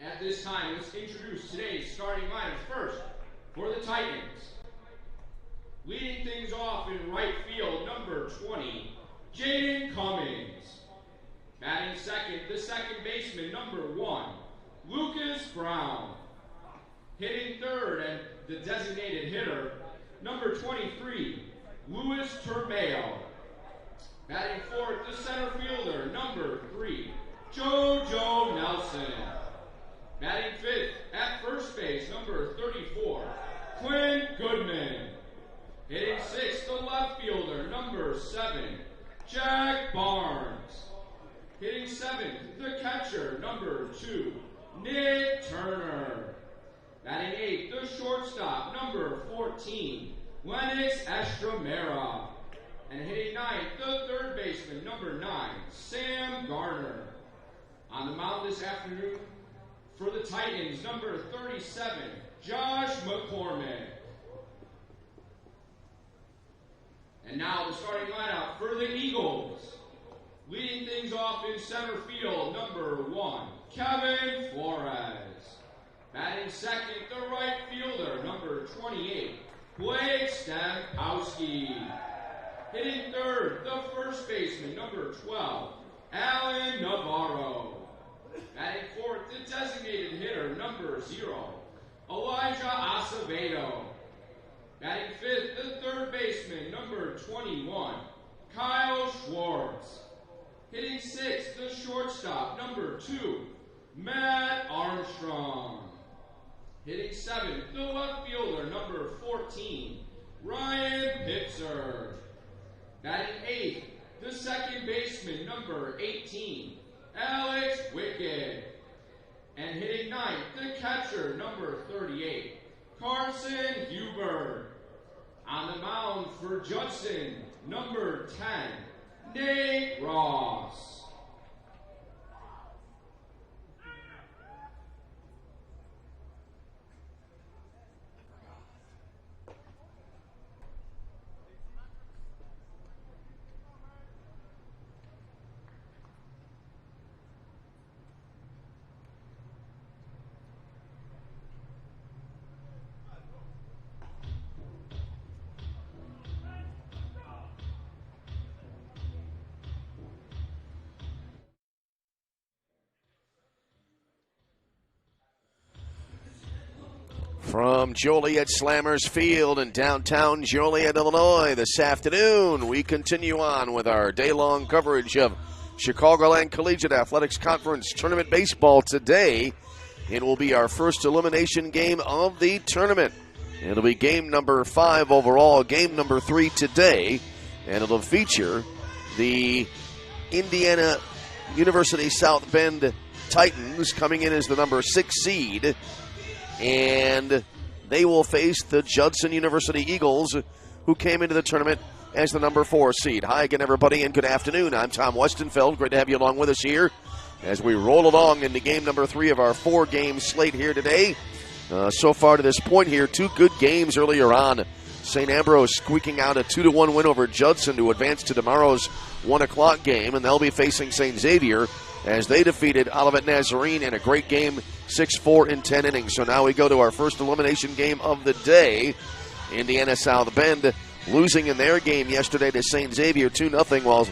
At this time, let's introduce today's starting lineup. First, for the Titans, leading things off in right field, number 20, Jaden Cummings. Batting second, the second baseman, number 1, Lucas Brown. Hitting third and the designated hitter, number 23, Luis Termeo. Batting fourth, the center fielder, number 3, JoJo Nelson. Batting fifth, at first base, number 34, Quinn Goodman. Hitting sixth, the left fielder, number 7, Jack Barnes. Hitting seventh, the catcher, number 2, Nick Turner. Batting eighth, the shortstop, number 14, Lennox Estramera. And hitting ninth, the third baseman, number 9, Sam Garner. On the mound this afternoon for the Titans, number 37, Josh McCormick. And now the starting lineup for the Eagles. Leading things off in center field, number 1, Kevin Flores. Batting second, the right fielder, number 28, Blake Stankowski. Hitting third, the first baseman, number 12, Alan Navarro. Batting fourth, the designated hitter, number 0, Elijah Acevedo. Batting fifth, the third baseman, number 21, Kyle Schwartz. Hitting sixth, the shortstop, number 2, Matt Armstrong. Hitting seventh, the left fielder, number 14, Ryan Pitzer. Batting eighth, the second baseman, number 18, Alex Wickett. And hitting ninth, the catcher, number 38, Carson Hubert. On the mound for Judson, number 10, Nate Ross. From Joliet Slammers Field in downtown Joliet, Illinois, this afternoon, we continue on with our day-long coverage of Chicagoland Collegiate Athletics Conference Tournament Baseball today. It will be our first elimination game of the tournament. It'll be game number 5 overall, game number 3 today, and it'll feature the Indiana University South Bend Titans coming in as the number 6 seed. And they will face the Judson University Eagles, who came into the tournament as the number 4 seed. Hi again, everybody, and good afternoon. I'm Tom Westenfeld. Great to have you along with us here as we roll along into game number 3 of our 4-game slate here today. So far to this point here, 2 good games earlier on. St. Ambrose squeaking out a 2-1 win over Judson to advance to tomorrow's 1 o'clock game, and they'll be facing St. Xavier as they defeated Olivet Nazarene in a great game, 6-4 in 10 innings. So now we go to our first elimination game of the day. Indiana South Bend losing in their game yesterday to St. Xavier 2-0, while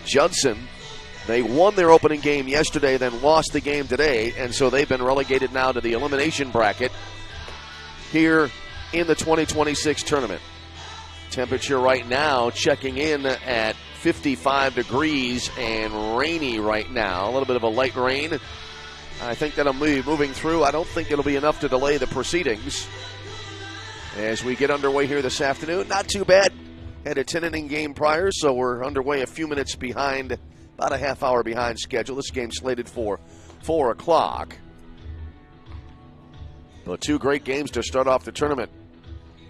Judson, they won their opening game yesterday, then lost the game today, and so they've been relegated now to the elimination bracket here in the 2026 tournament. Temperature right now checking in at 55 degrees and rainy right now. A little bit of a light rain. I think that'll be moving through. I don't think it'll be enough to delay the proceedings as we get underway here this afternoon. Not too bad. Had a 10-inning game prior, so we're underway a few minutes behind, about a half hour behind schedule. This game's slated for 4 o'clock. But 2 great games to start off the tournament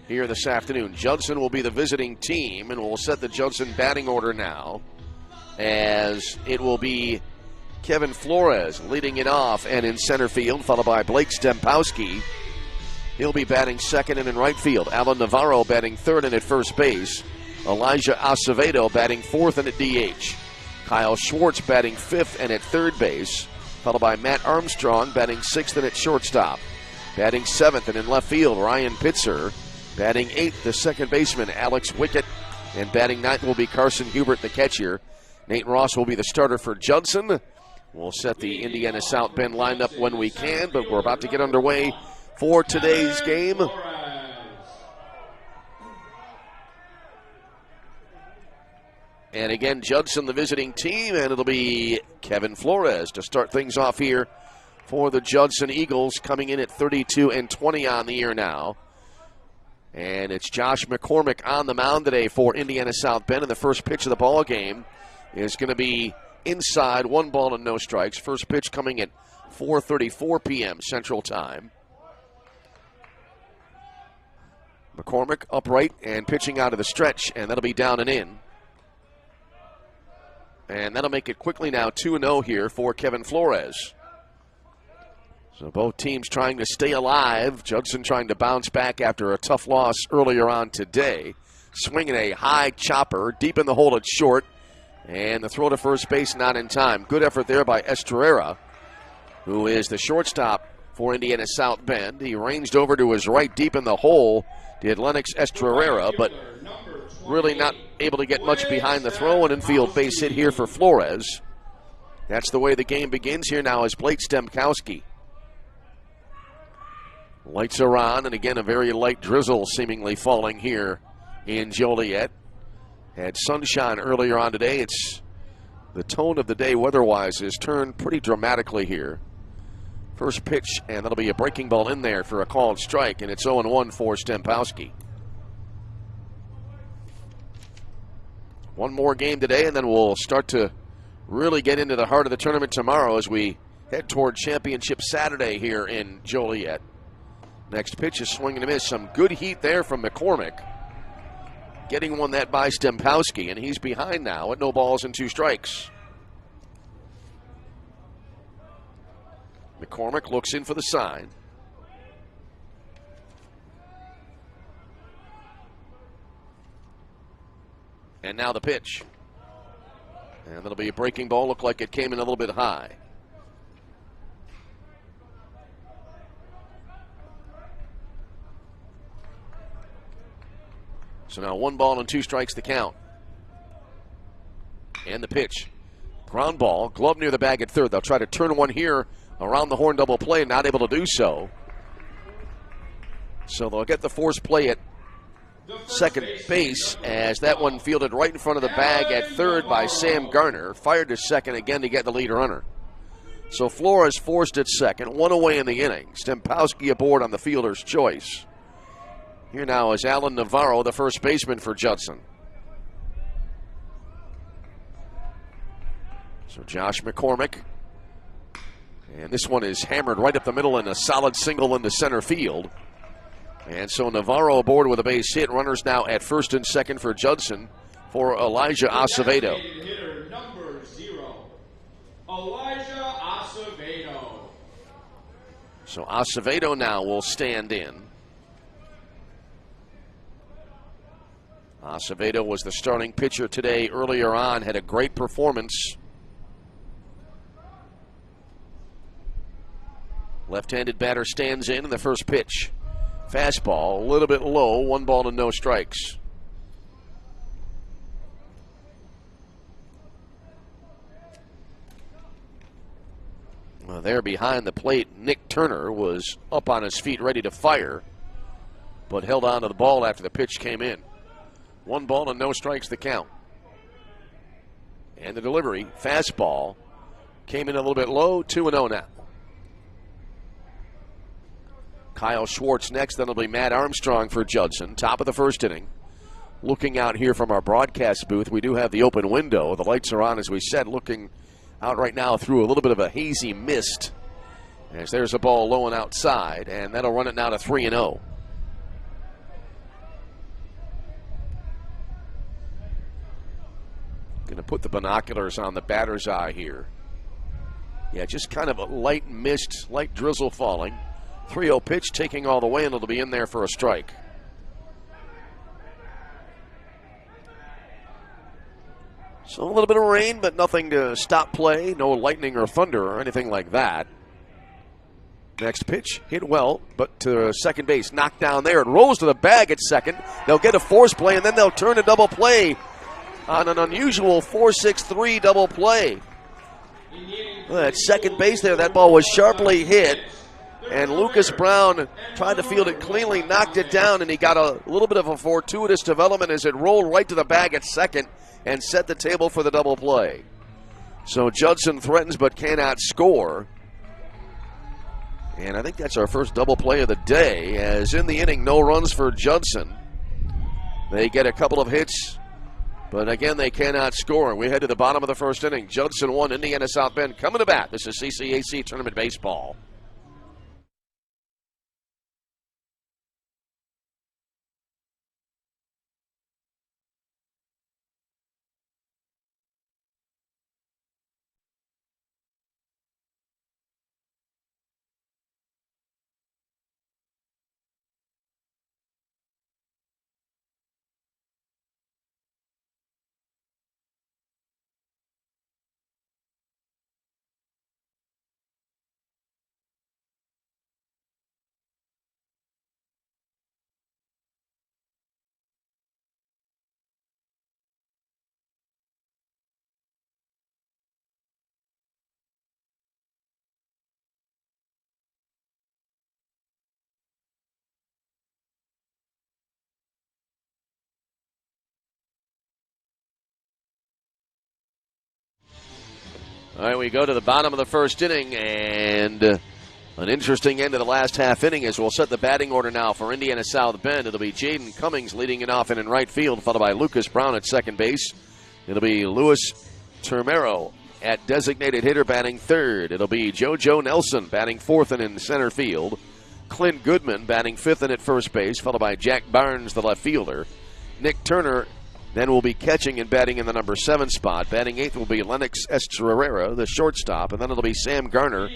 here this afternoon. Judson will be the visiting team, and we'll set the Judson batting order now, as it will be Kevin Flores leading it off and in center field, followed by Blake Stankowski. He'll be batting second and in right field. Alan Navarro batting third and at first base. Elijah Acevedo batting fourth and at DH. Kyle Schwartz batting fifth and at third base. followed by Matt Armstrong, batting 6th and at shortstop. Batting 7th and in left field, Ryan Pitzer. Batting 8th, the second baseman, Alex Wickett. And batting 9th will be Carson Hubert, the catcher. Nate Ross will be the starter for Judson. We'll set the Indiana South Bend lineup when we can, but we're about to get underway for today's game. And again, Judson, the visiting team, and it'll be Kevin Flores to start things off here for the Judson Eagles, coming in at 32-20 on the year now. And it's Josh McCormick on the mound today for Indiana South Bend, and the first pitch of the ball game is going to be inside, 1 ball and no strikes. First pitch coming at 4:34 p.m. Central Time. McCormick upright and pitching out of the stretch, and that'll be down and in. And that'll make it quickly now 2-0 here for Kevin Flores. So both teams trying to stay alive. Judson trying to bounce back after a tough loss earlier on today. Swinging a high chopper deep in the hole at short. And the throw to first base not in time. Good effort there by Estrella, who is the shortstop for Indiana South Bend. He ranged over to his right deep in the hole, did Lennox Estrella, but really not able to get much behind the throw. An infield base hit here for Flores. That's the way the game begins here now as Blake Stemkowski. Lights are on, and again a very light drizzle seemingly falling here in Joliet. Had sunshine earlier on today. It's the tone of the day weather-wise has turned pretty dramatically here. First pitch, and that'll be a breaking ball in there for a called strike, and it's 0-1 for Stemkowski. One more game today, and then we'll start to really get into the heart of the tournament tomorrow as we head toward Championship Saturday here in Joliet. Next pitch is swing and a miss. Some good heat there from McCormick. Getting one that by Stemkowski, and he's behind now at 0 balls and 2 strikes. McCormick looks in for the sign. And now the pitch. And that'll be a breaking ball. Looked like it came in a little bit high. So now 1 ball and 2 strikes to count. And the pitch. Ground ball. Glove near the bag at third. They'll try to turn one here around the horn double play. Not able to do so. So they'll get the force play at second base as that one fielded right in front of the bag at third by Sam Garner. Fired to second again to get the lead runner. So Flores forced at second. 1 away in the inning. Stemkowski aboard on the fielder's choice. Here now is Alan Navarro, the first baseman for Judson. So Josh McCormick. And this one is hammered right up the middle and a solid single into center field. And so Navarro aboard with a base hit. Runners now at first and second for Judson for Elijah Acevedo. Hitter number 0, Elijah Acevedo. So Acevedo now will stand in. Acevedo was the starting pitcher today earlier on, had a great performance. Left-handed batter stands in the first pitch. Fastball, a little bit low, 1 ball and no strikes. Well, there behind the plate, Nick Turner was up on his feet ready to fire, but held on to the ball after the pitch came in. 1 ball and no strikes the count. And the delivery, fastball, came in a little bit low, 2-0 now. Kyle Schwartz next, then it'll be Matt Armstrong for Judson. Top of the first inning. Looking out here from our broadcast booth, we do have the open window. The lights are on, as we said, looking out right now through a little bit of a hazy mist. As there's a ball low and outside, and that'll run it now to 3-0. Going to put the binoculars on the batter's eye here. Yeah, just kind of a light mist, light drizzle falling. 3-0 pitch taking all the way, and it'll be in there for a strike. So a little bit of rain, but nothing to stop play. No lightning or thunder or anything like that. Next pitch, hit well, but to second base, knocked down there. It rolls to the bag at second. They'll get a force play, and then they'll turn a double play on an unusual 4-6-3 double play. At second base there, that ball was sharply hit, and Lucas Brown tried to field it cleanly, knocked it down, and he got a little bit of a fortuitous development as it rolled right to the bag at second and set the table for the double play. So Judson threatens but cannot score. And I think that's our first double play of the day, as in the inning, no runs for Judson. They get a couple of hits, but again, they cannot score. We head to the bottom of the first inning. Judson 1, Indiana South Bend coming to bat. This is CCAC Tournament Baseball. All right, we go to the bottom of the first inning, and an interesting end to the last half inning as we'll set the batting order now for Indiana South Bend. It'll be Jaden Cummings leading it off in right field, followed by Lucas Brown at second base. It'll be Luis Termero at designated hitter batting third. It'll be JoJo Nelson batting fourth and in center field. Clint Goodman batting fifth and at first base, followed by Jack Barnes, the left fielder. Nick Turner then will be catching and batting in the number 7 spot. Batting eighth will be Lennox Estrella, the shortstop, and then it'll be Sam Garner,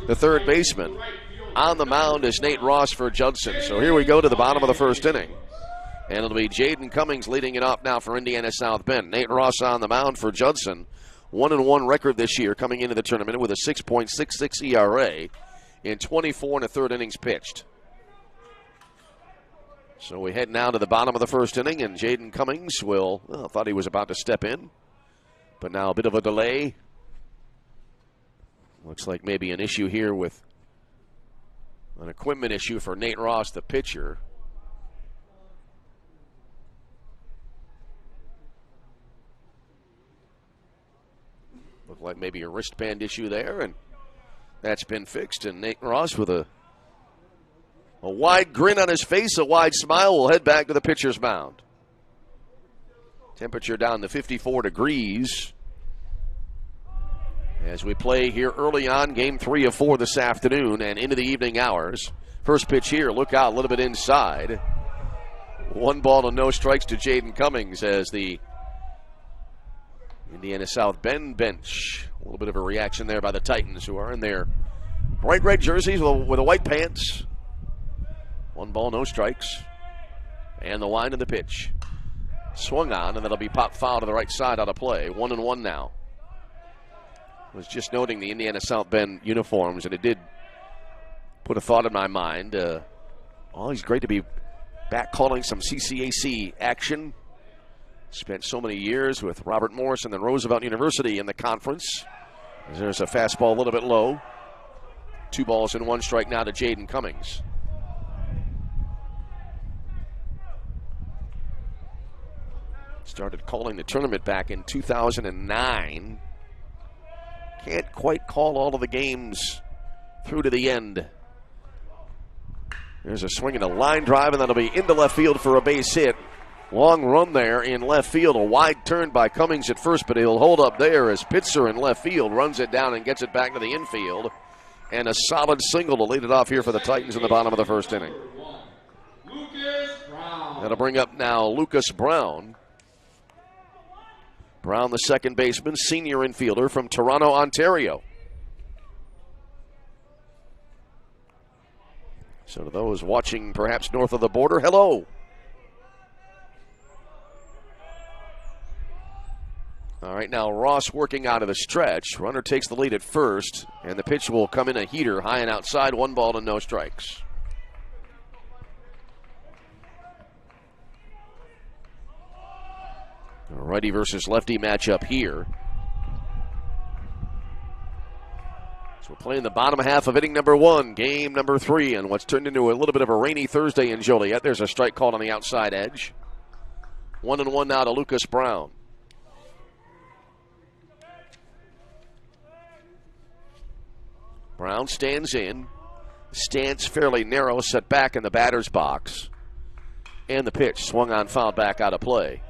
the third baseman. On the mound is Nate Ross for Judson. So here we go to the bottom of the first inning. And it'll be Jaden Cummings leading it off now for Indiana South Bend. Nate Ross on the mound for Judson. 1-1 record this year coming into the tournament with a 6.66 ERA in 24 and a third innings pitched. So we head now to the bottom of the first inning, and Jaden Cummings thought he was about to step in, but now a bit of a delay. Looks like maybe an issue here with an equipment issue for Nate Ross, the pitcher. Looked like maybe a wristband issue there, and that's been fixed, and Nate Ross with a wide grin on his face, a wide smile, will head back to the pitcher's mound. Temperature down to 54 degrees. As we play here early on, game 3 of 4 this afternoon and into the evening hours. First pitch here, look out a little bit inside. 1 ball and no strikes to Jaden Cummings as the Indiana South Bend bench. A little bit of a reaction there by the Titans, who are in their bright red jerseys with the white pants. 1 ball, no strikes. And the line of the pitch. Swung on, and that'll be popped foul to the right side out of play. 1-1 now. I was just noting the Indiana South Bend uniforms, and it did put a thought in my mind. Always great to be back calling some CCAC action. Spent so many years with Robert Morris and then Roosevelt University in the conference. There's a fastball a little bit low. 2 balls and 1 strike now to Jaden Cummings. Started calling the tournament back in 2009. Can't quite call all of the games through to the end. There's a swing and a line drive, and that'll be into left field for a base hit. Long run there in left field. A wide turn by Cummings at first, but he'll hold up there as Pitzer in left field runs it down and gets it back to the infield. And a solid single to lead it off here for the Titans in the bottom of the first inning. That'll bring up now Lucas Brown. Brown, the second baseman, senior infielder from Toronto, Ontario. So to those watching perhaps north of the border, hello. All right, now Ross working out of the stretch. Runner takes the lead at first, and the pitch will come in a heater, high and outside, 1 ball and no strikes. A righty versus lefty matchup here. So we're playing the bottom half of inning number 1, game number 3, and what's turned into a little bit of a rainy Thursday in Joliet. There's a strike called on the outside edge. 1-1 now to Lucas Brown. Brown stands in. Stance fairly narrow, set back in the batter's box. And the pitch swung on, fouled back out of play.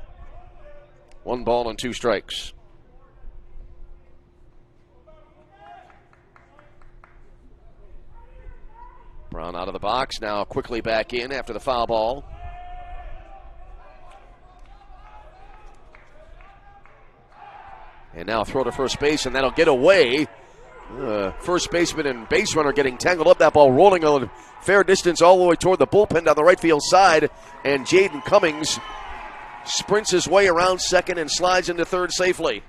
1 ball and 2 strikes. Brown out of the box, now quickly back in after the foul ball. And now throw to first base, and that'll get away. First baseman and base runner getting tangled up. That ball rolling a fair distance all the way toward the bullpen down the right field side. And Jaden Cummings sprints his way around second and slides into third safely.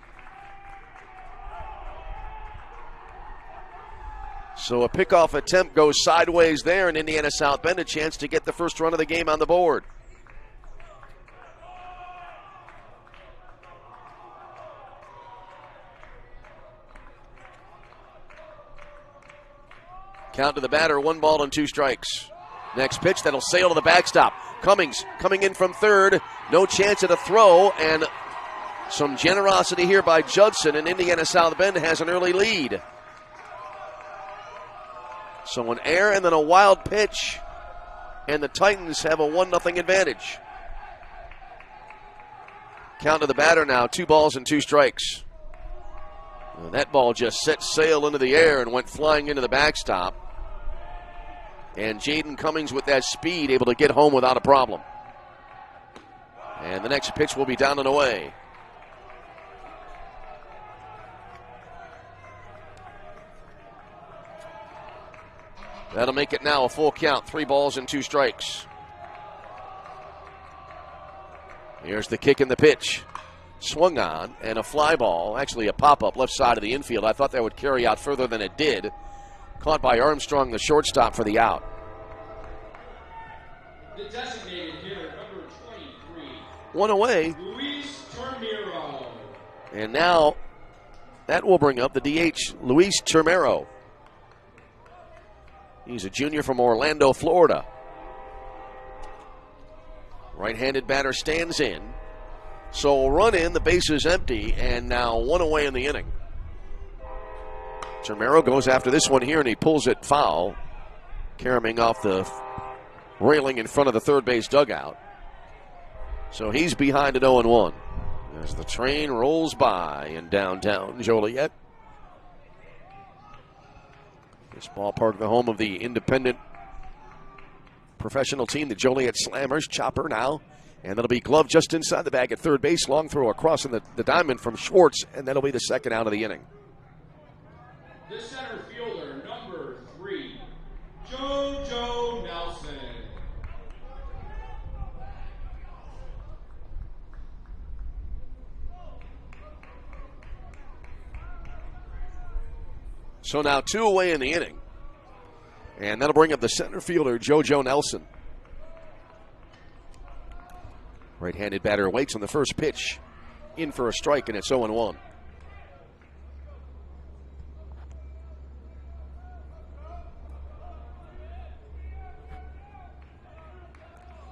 So a pickoff attempt goes sideways there, and Indiana South Bend a chance to get the first run of the game on the board. Count to the batter, 1 ball and 2 strikes. Next pitch, that'll sail to the backstop. Cummings coming in from third. No chance at a throw, and some generosity here by Judson, and Indiana South Bend has an early lead. So an error and then a wild pitch, and the Titans have a 1-0 advantage. Count to the batter now, 2 balls and 2 strikes. Well, that ball just set sail into the air and went flying into the backstop. And Jaden Cummings with that speed able to get home without a problem. And the next pitch will be down and away. That'll make it now a full count, 3 balls and 2 strikes. Here's the kick and the pitch. Swung on, and a fly ball, actually a pop-up left side of the infield. I thought that would carry out further than it did. Caught by Armstrong, the shortstop, for the out. The designated hitter, number 23. 1 away. Luis Termiro. And now that will bring up the DH, Luis Termiro. He's a junior from Orlando, Florida. Right-handed batter stands in. So run in, the base is empty, and now 1 away in the inning. Termiro goes after this one here, and he pulls it foul, caroming off the railing in front of the third base dugout. So he's behind at 0-1 as the train rolls by in downtown Joliet. This ballpark, the home of the independent professional team, the Joliet Slammers. Chopper now, and that'll be gloved just inside the bag at third base. Long throw across in the diamond from Schwartz, and that'll be the second out of the inning. The center fielder, number 3, JoJo Nelson. So now 2 away in the inning. And that'll bring up the center fielder, JoJo Nelson. Right-handed batter waits on the first pitch. In for a strike, and it's 0-1.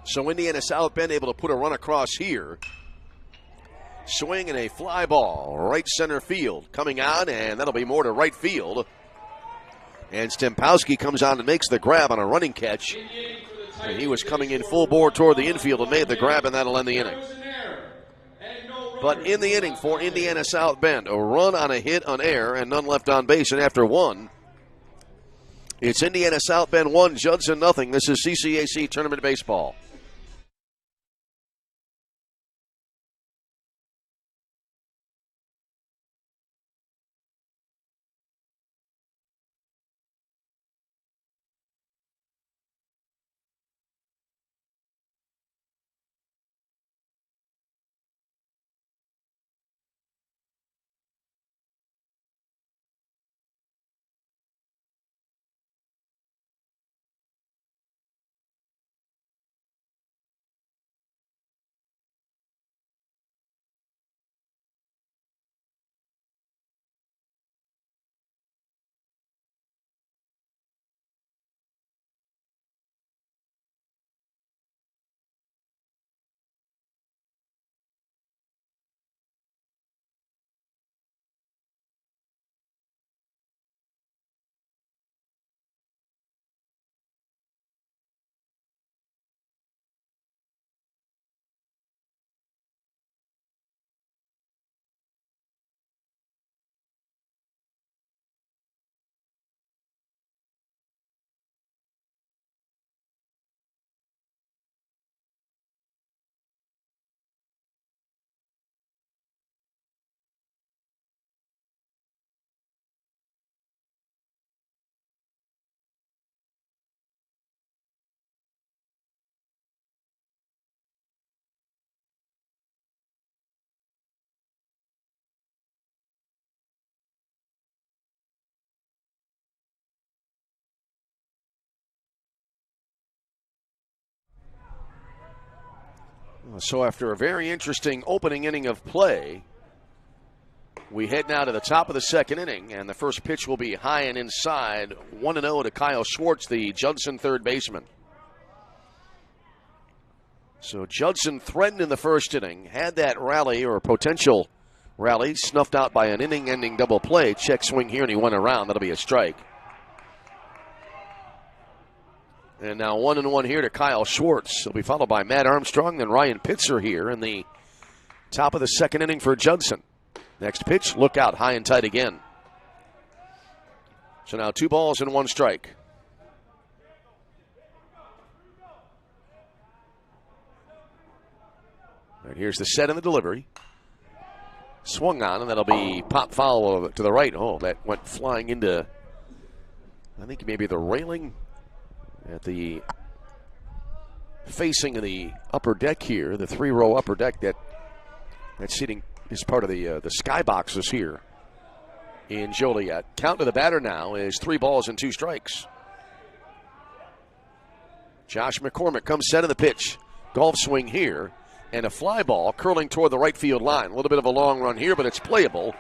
So Indiana South Bend able to put a run across here. Swing and a fly ball, right center field. Coming on, and that'll be more to right field. And Stempowski comes on and makes the grab on a running catch. And he was coming in full bore toward the infield and made the grab, and that'll end the inning. But in the inning for Indiana South Bend, a run on a hit on air and none left on base. And after 1, it's Indiana South Bend 1, Judson nothing. This is CCAC Tournament Baseball. So after a very interesting opening inning of play, we head now to the top of the second inning, and the first pitch will be high and inside, 1-0 to Kyle Schwartz, the Judson third baseman. So Judson threatened in the first inning, had that rally or potential rally snuffed out by an inning-ending double play. Check swing here, and he went around. That'll be a strike. And now 1-1 here to Kyle Schwartz. He'll be followed by Matt Armstrong, then Ryan Pitzer here in the top of the second inning for Judson. Next pitch, look out, high and tight again. So now 2 balls and 1 strike. Right, here's the set and the delivery. Swung on, and that'll be pop foul to the right. Oh, that went flying into, I think maybe the railing at the facing of the upper deck here, the 3-row upper deck that seating is part of the skyboxes here in Joliet. Count to the batter now is 3 balls and 2 strikes. Josh McCormick comes set of the pitch. Golf swing here, and a fly ball curling toward the right field line. A little bit of a long run here, but it's playable.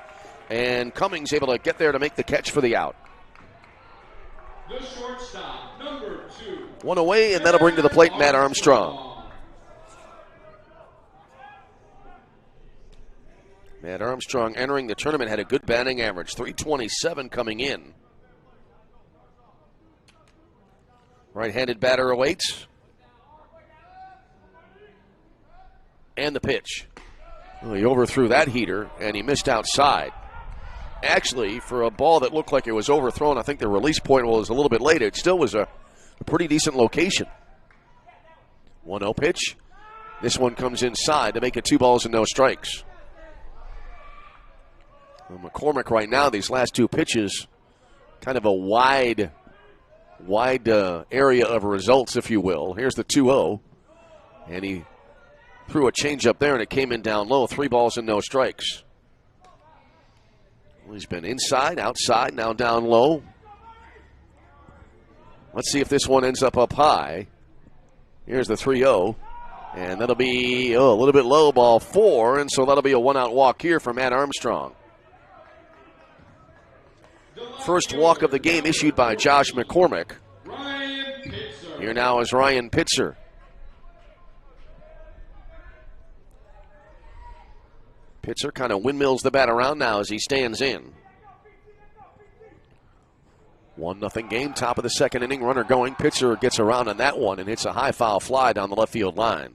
And Cummings able to get there to make the catch for the out. The shortstop, number 2. 1 away, and that'll bring to the plate Matt Armstrong. Matt Armstrong entering the tournament had a good batting average, .327 coming in. Right-handed batter awaits. And the pitch. Well, he overthrew that heater, and he missed outside. Actually, for a ball that looked like it was overthrown, I think the release point was a little bit late. It still was a pretty decent location. 1-0 pitch. This one comes inside to make it 2 balls and no strikes. Well, McCormick right now, these last 2 pitches, kind of a wide area of results, if you will. Here's the 2-0, and he threw a changeup there, and it came in down low. 3 balls and no strikes. Well, he's been inside, outside, now down low. Let's see if this one ends up high. Here's the 3-0, and that'll be a little bit low, ball 4, and so that'll be a 1-out walk here for Matt Armstrong. First walk of the game issued by Josh McCormick. Here now is Ryan Pitzer. Pitzer kind of windmills the bat around now as he stands in. 1-0 game, top of the second inning, runner going. Pitzer gets around on that one and hits a high foul fly down the left field line.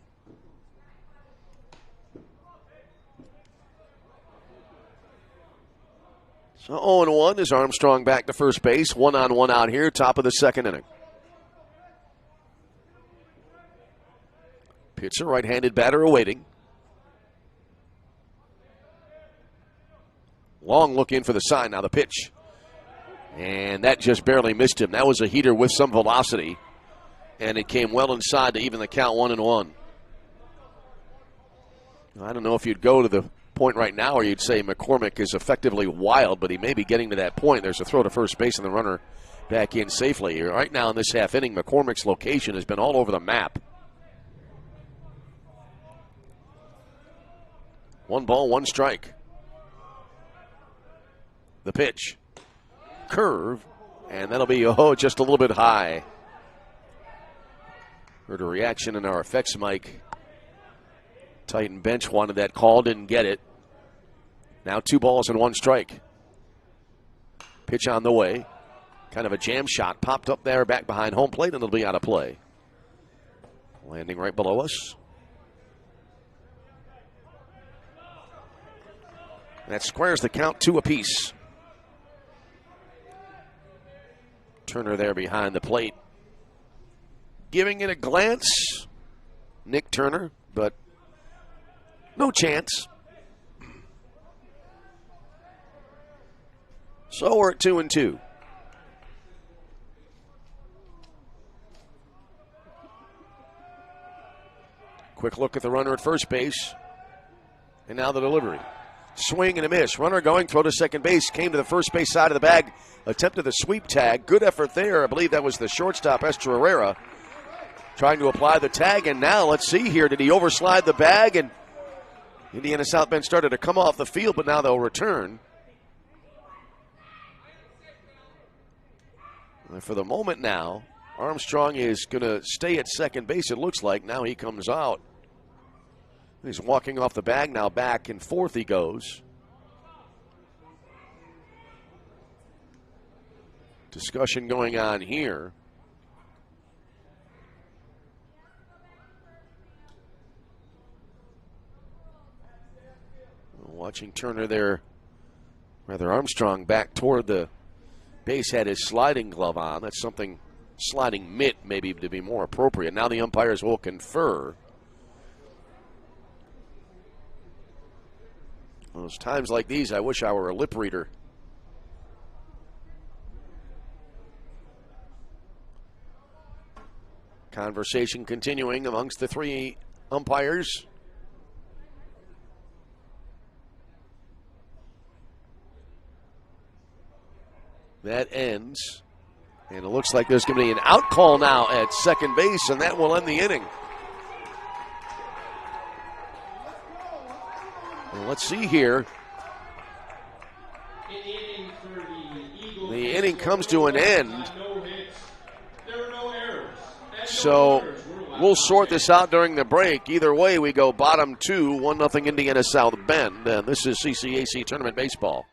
So 0-1 is Armstrong back to first base. 1-on-1 out here, top of the second inning. Pitzer, right-handed batter awaiting. Long look in for the sign. Now the pitch. And that just barely missed him. That was a heater with some velocity. And it came well inside to even the count 1-1. I don't know if you'd go to the point right now or you'd say McCormick is effectively wild, but he may be getting to that point. There's a throw to first base and the runner back in safely. Right now in this half inning, McCormick's location has been all over the map. 1 ball, 1 strike. The pitch. Curve, and that'll be, just a little bit high. Heard a reaction in our effects mic. Titan bench wanted that call, didn't get it. Now 2 balls and 1 strike. Pitch on the way. Kind of a jam shot. Popped up there back behind home plate, and it'll be out of play. Landing right below us. That squares the count 2 apiece. Turner there behind the plate. Giving it a glance. Nick Turner, but no chance. So we're at 2-2. Quick look at the runner at first base. And now the delivery. Swing and a miss. Runner going, throw to second base. Came to the first base side of the bag. Attempted the sweep tag. Good effort there. I believe that was the shortstop, Esther Herrera. trying to apply the tag, and now let's see here. Did he overslide the bag? And Indiana South Bend started to come off the field, but now they'll return. And for the moment now, Armstrong is going to stay at second base, it looks like. Now he comes out. He's walking off the bag now. Back and forth he goes. Discussion going on here. Watching Turner there, rather Armstrong back toward the base, had his sliding glove on. That's something, sliding mitt maybe to be more appropriate. Now the umpires will confer. Those times like these, I wish I were a lip reader. Conversation continuing amongst the three umpires. That ends, and it looks like there's going to be an out call now at second base, and that will end the inning. Well, let's see here. The inning comes to an end. So we'll sort this out during the break. Either way, we go bottom two, 1-0 Indiana South Bend, and this is CCAC Tournament Baseball.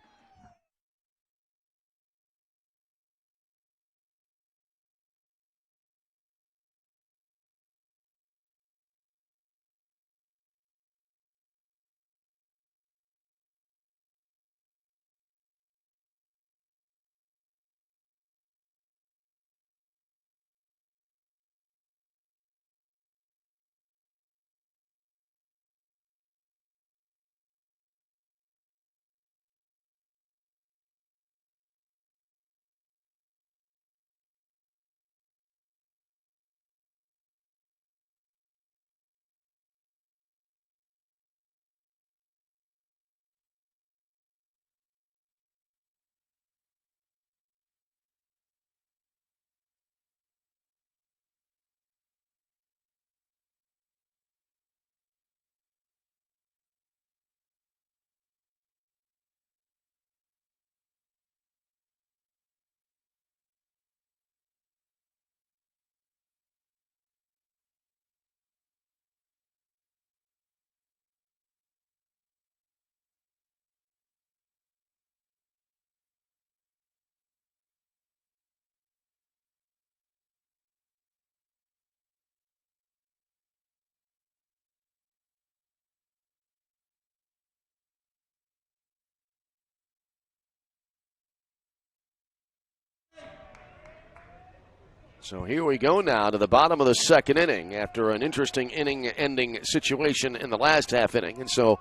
So here we go now to the bottom of the second inning after an interesting inning-ending situation in the last half inning. And so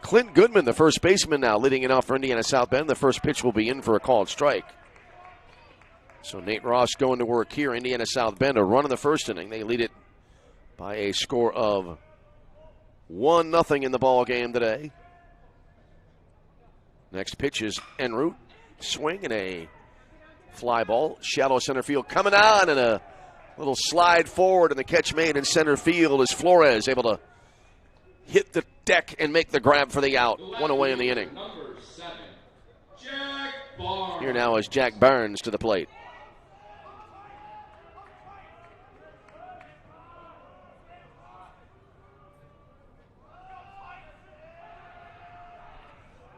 Clint Goodman, the first baseman now, leading it off for Indiana South Bend. The first pitch will be in for a called strike. So Nate Ross going to work here. Indiana South Bend, a run in the first inning. They lead it by a score of 1-0 in the ball game today. Next pitch is en route. Swing and a fly ball, shallow center field coming on, and a little slide forward, and the catch made in center field is Flores able to hit the deck and make the grab for the out. One away in the inning. Here now is Jack Barnes to the plate.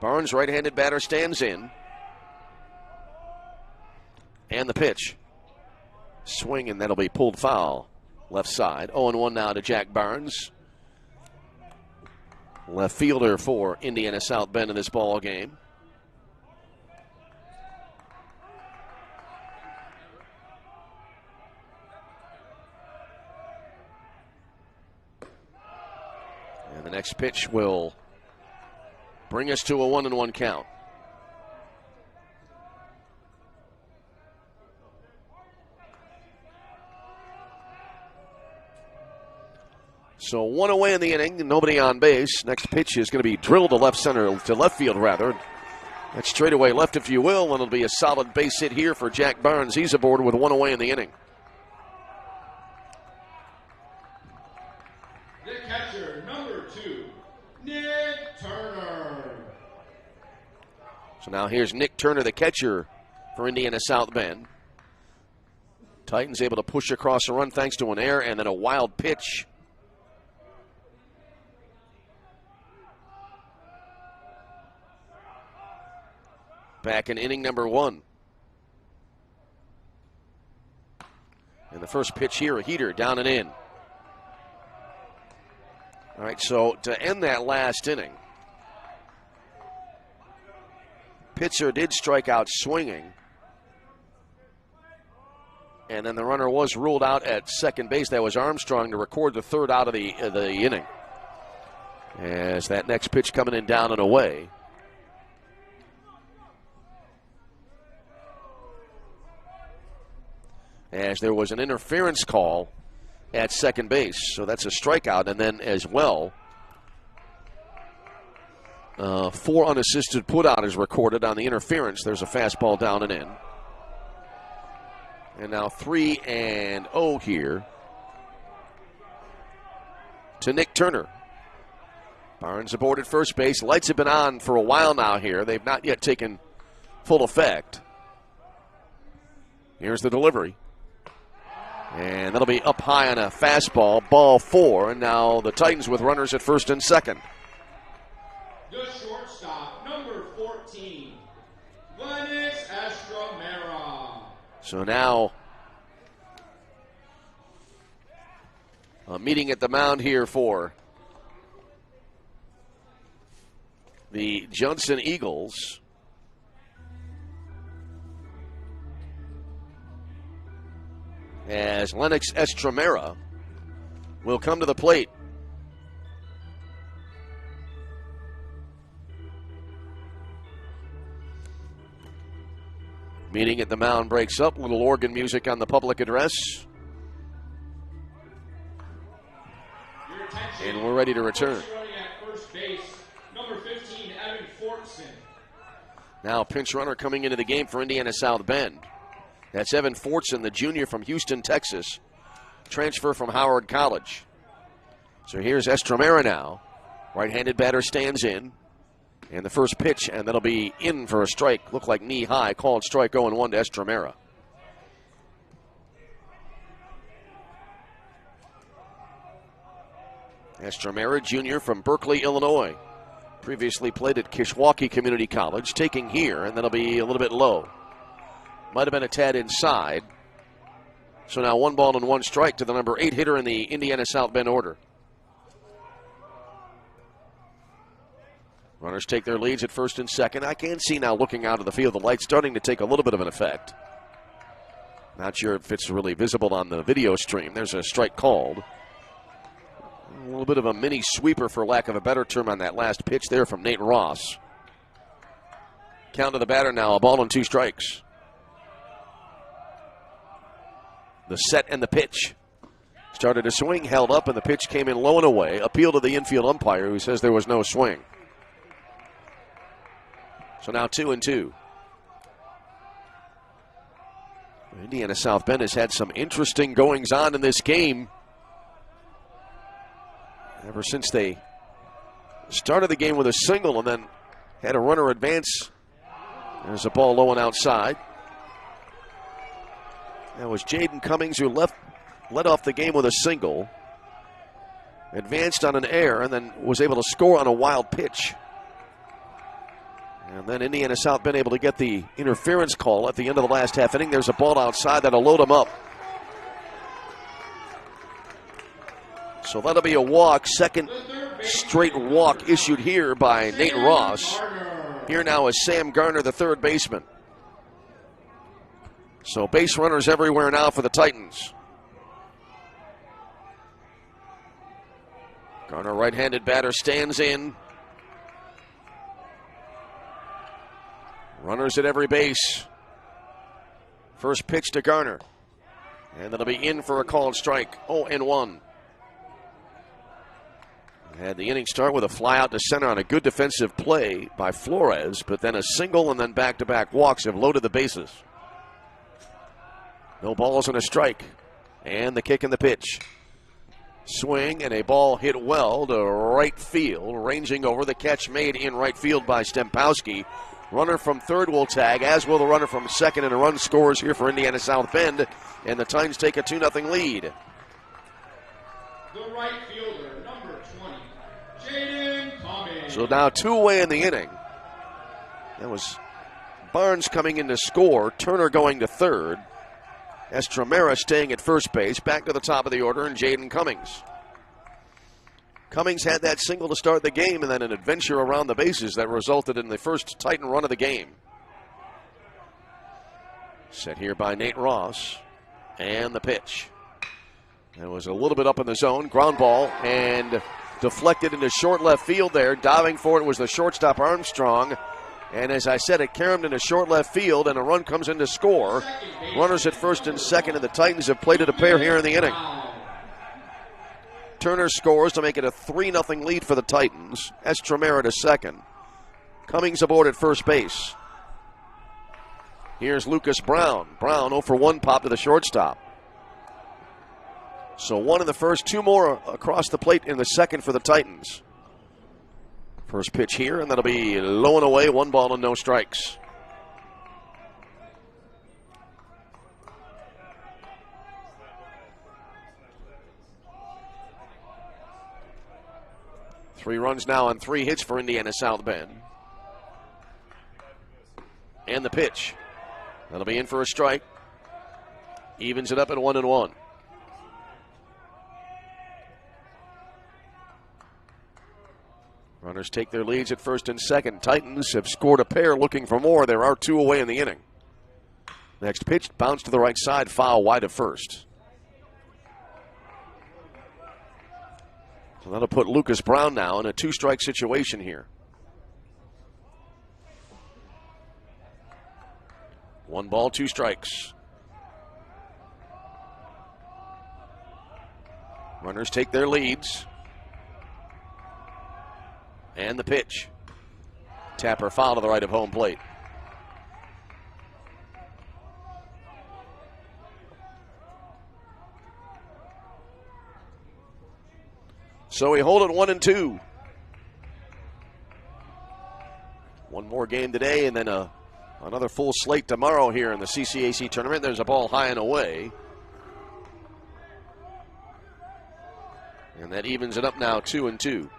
Barnes, right-handed batter, stands in. And the pitch. Swing, and that'll be pulled foul. Left side. 0-1 now to Jack Barnes. Left fielder for Indiana South Bend in this ball game. And the next pitch will bring us to a 1-1 count. So one away in the inning, nobody on base. Next pitch is going to be drilled to left field rather. That's straight away left, if you will, and it'll be a solid base hit here for Jack Barnes. He's aboard with one away in the inning. So now here's Nick Turner, the catcher for Indiana South Bend. Titans able to push across the run thanks to an error and then a wild pitch. Back in inning number 1. And the first pitch here, a heater, down and in. All right, so to end that last inning, pitcher did strike out swinging. And then the runner was ruled out at second base. That was Armstrong to record the third out of the inning. As that next pitch coming in down and away. As there was an interference call at second base. So that's a strikeout. And then as well, 4 unassisted putout is recorded on the interference. There's a fastball down and in. And now 3-0 here to Nick Turner. Barnes aboard at first base. Lights have been on for a while now here. They've not yet taken full effect. Here's the delivery. And that'll be up high on a fastball, ball 4. And now the Titans with runners at first and second. The shortstop, number 14, Lennox Estromera. So now a meeting at the mound here for the Judson Eagles. As Lennox Estromera will come to the plate. Meeting at the mound breaks up. Little organ music on the public address. And we're ready to return. Now pinch runner coming into the game for Indiana South Bend. That's Evan Fortson, the junior from Houston, Texas. Transfer from Howard College. So here's Estromera now. Right-handed batter stands in. And the first pitch, and that'll be in for a strike. Looked like knee high. Called strike 0-1 to Estromera. Estromera, junior from Berkeley, Illinois. Previously played at Kishwaukee Community College. Taking here, and that'll be a little bit low. Might have been a tad inside. So now 1 ball and 1 strike to the number 8 hitter in the Indiana South Bend order. Runners take their leads at first and second. I can see now looking out of the field, the light's starting to take a little bit of an effect. Not sure if it's really visible on the video stream. There's a strike called. A little bit of a mini sweeper, for lack of a better term, on that last pitch there from Nate Ross. Count to the batter now, a ball and 2 strikes. The set and the pitch. Started to swing, held up, and the pitch came in low and away. Appeal to the infield umpire, who says there was no swing. So now 2-2. Indiana South Bend has had some interesting goings on in this game. Ever since they started the game with a single and then had a runner advance. There's a ball low and outside. That was Jaden Cummings, who led off the game with a single. Advanced on an error and then was able to score on a wild pitch. And then Indiana South Bend able to get the interference call at the end of the last half inning. There's a ball outside that'll load him up. So that'll be a walk. Second straight walk issued here by Nate Ross. Here now is Sam Garner, the third baseman. So base runners everywhere now for the Titans. Garner, right-handed batter, stands in. Runners at every base. First pitch to Garner. And that'll be in for a called strike. 0-1. Had the inning start with a fly out to center on a good defensive play by Flores, but then a single and then back-to-back walks have loaded the bases. No balls and a strike. And the kick and the pitch. Swing and a ball hit well to right field. Ranging over, the catch made in right field by Stempowski. Runner from third will tag, as will the runner from second, and a run scores here for Indiana South Bend, and the Titans take a 2-0 lead. The right fielder, number 20, Jaden Cummings. So now 2 away in the inning. That was Barnes coming in to score, Turner going to third, Estremera staying at first base, back to the top of the order, and Jaden Cummings. Cummings had that single to start the game and then an adventure around the bases that resulted in the first Titan run of the game. Set here by Nate Ross, and the pitch. It was a little bit up in the zone, ground ball, and deflected into short left field there. Diving for it was the shortstop Armstrong. And as I said, it caromed into short left field, and a run comes in to score. Runners at first and second, and the Titans have played it a pair here in the inning. Turner scores to make it a 3-0 lead for the Titans. Estremera to second. Cummings aboard at first base. Here's Lucas Brown. Brown 0 for 1 pop to the shortstop. So 1 in the first, 2 more across the plate in the second for the Titans. First pitch here, and that'll be low and away, 1 ball and no strikes. Three runs now on 3 hits for Indiana South Bend. And the pitch. That'll be in for a strike. Evens it up at 1-1. Runners take their leads at first and second. Titans have scored a pair looking for more. There are 2 away in the inning. Next pitch, bounce to the right side, foul wide of first. So that'll put Lucas Brown now in a 2-strike situation here. 1 ball, 2 strikes. Runners take their leads. And the pitch. Tapper foul to the right of home plate. So we hold it 1-2. One more game today, and then another full slate tomorrow here in the CCAC tournament. There's a ball high and away. And that evens it up now 2-2.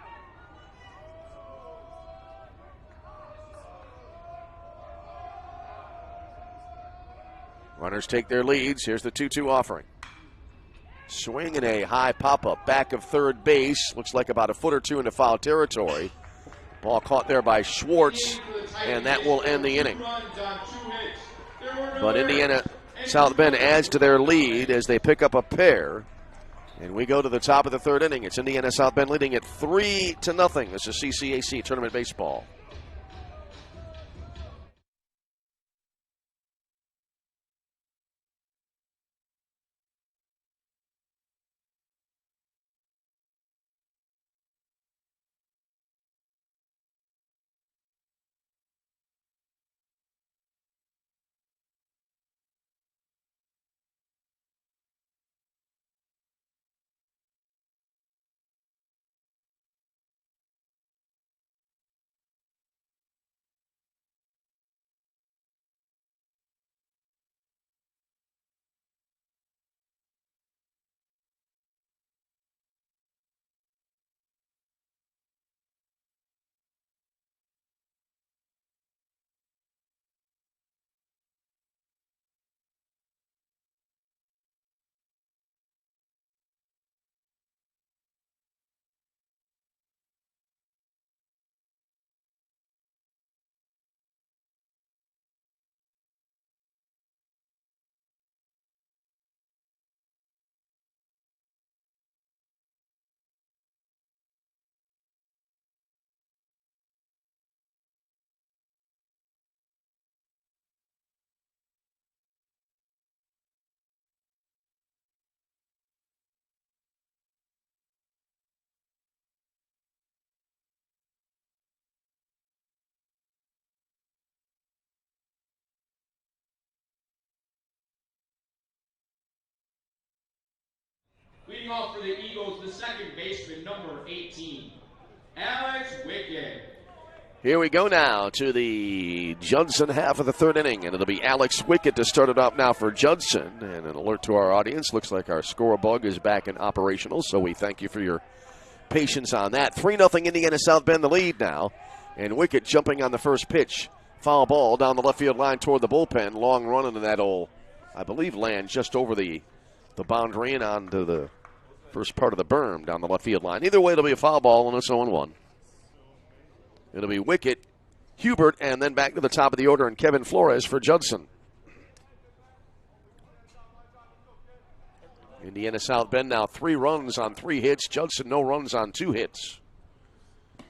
Runners take their leads. Here's the 2-2 offering. Swing and a high pop-up back of third base. Looks like about a foot or 2 into foul territory. Ball caught there by Schwartz, and that will end the inning. But Indiana South Bend adds to their lead as they pick up a pair. And we go to the top of the third inning. It's Indiana South Bend leading at 3-0. This is CCAC Tournament Baseball. Leading off for the Eagles, the second baseman, number 18, Alex Wickett. Here we go now to the Judson half of the third inning, and it'll be Alex Wickett to start it off now for Judson. And an alert to our audience, looks like our score bug is back and operational, so we thank you for your patience on that. 3-0 Indiana South Bend the lead now, and Wickett jumping on the first pitch. Foul ball down the left field line toward the bullpen. Long run into that old, I believe, land just over the boundary and onto the first part of the berm down the left field line. Either way, it'll be a foul ball, and it's 0-1. It'll be Wickett, Hubert, and then back to the top of the order, and Kevin Flores for Judson. Indiana South Bend now 3 runs on 3 hits. Judson no runs on 2 hits.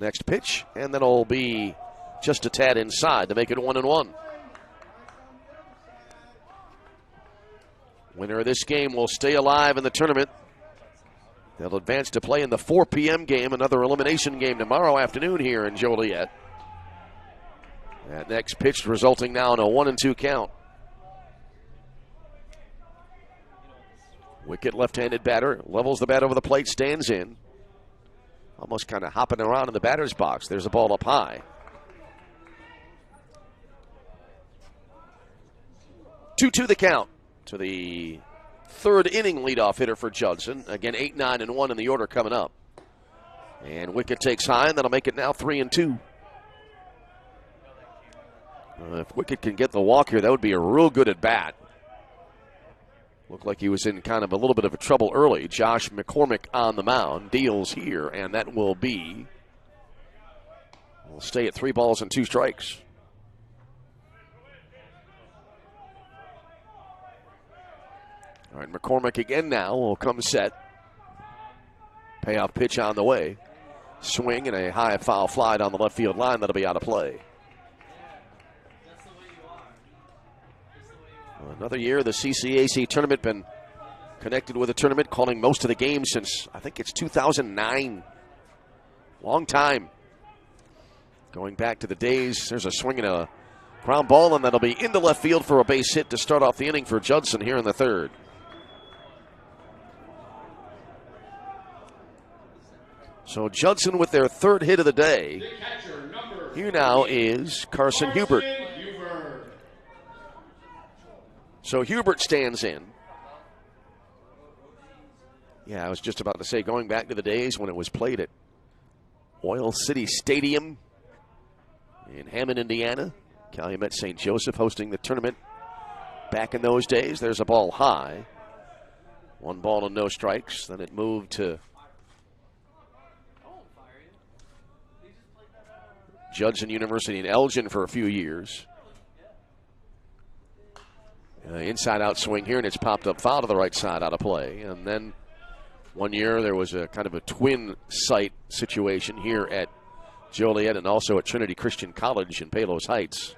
Next pitch, and then it'll be just a tad inside to make it 1-1. Winner of this game will stay alive in the tournament. They'll advance to play in the 4 p.m. game, another elimination game tomorrow afternoon here in Joliet. That next pitch resulting now in a 1-2 count. Wickett, left-handed batter, levels the bat over the plate, stands in. Almost kind of hopping around in the batter's box. There's a ball up high. 2-2 the count to the third inning leadoff hitter for Judson. Again, 8, 9, and 1 in the order coming up. And Wickett takes high, and that'll make it now 3-2. If Wickett can get the walk here, that would be a real good at bat. Looked like he was in kind of a little bit of a trouble early. Josh McCormick on the mound, deals here, and that will stay at 3 balls and 2 strikes. All right, McCormick again now will come set. Payoff pitch on the way. Swing and a high foul fly down the left field line. That'll be out of play. Another year, the CCAC tournament been connected with the tournament, calling most of the games since, I think it's 2009. Long time. Going back to the days, there's a swing and a ground ball, and that'll be into left field for a base hit to start off the inning for Judson here in the third. So Judson with their third hit of the day. Here now is Carson Hubert. So Hubert stands in. Yeah, I was just about to say, going back to the days when it was played at Oil City Stadium in Hammond, Indiana. Calumet St. Joseph hosting the tournament back in those days. There's a ball high. 1 ball and no strikes. Then it moved to Judson University in Elgin for a few years. Inside-out swing here, and it's popped up foul to the right side, out of play. And then one year there was a kind of a twin site situation here at Joliet and also at Trinity Christian College in Palos Heights.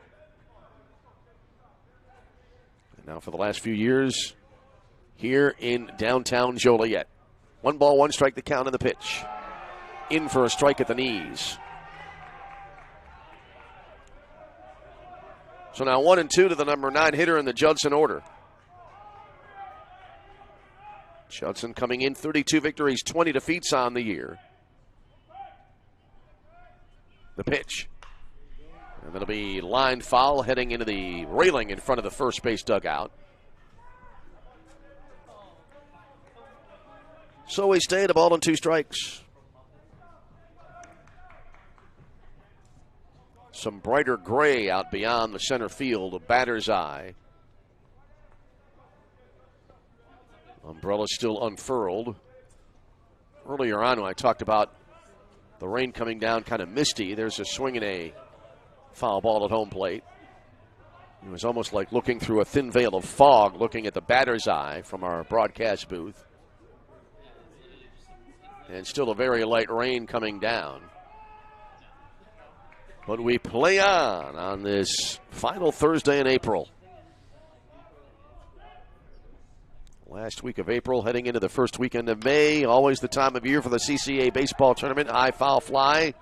And now for the last few years here in downtown Joliet. 1 ball, 1 strike, the count in the pitch. In for a strike at the knees. So now 1-2 to the number 9 hitter in the Judson order. Judson coming in 32 victories, 20 defeats on the year. The pitch. And it'll be line foul heading into the railing in front of the first base dugout. So we stay at a ball and 2 strikes. Some brighter gray out beyond the center field, a batter's eye. Umbrella still unfurled. Earlier on when I talked about the rain coming down kind of misty, there's a swing and a foul ball at home plate. It was almost like looking through a thin veil of fog, looking at the batter's eye from our broadcast booth. And still a very light rain coming down. But we play on this final Thursday in April. Last week of April, heading into the first weekend of May. Always the time of year for the CCA baseball tournament. High foul fly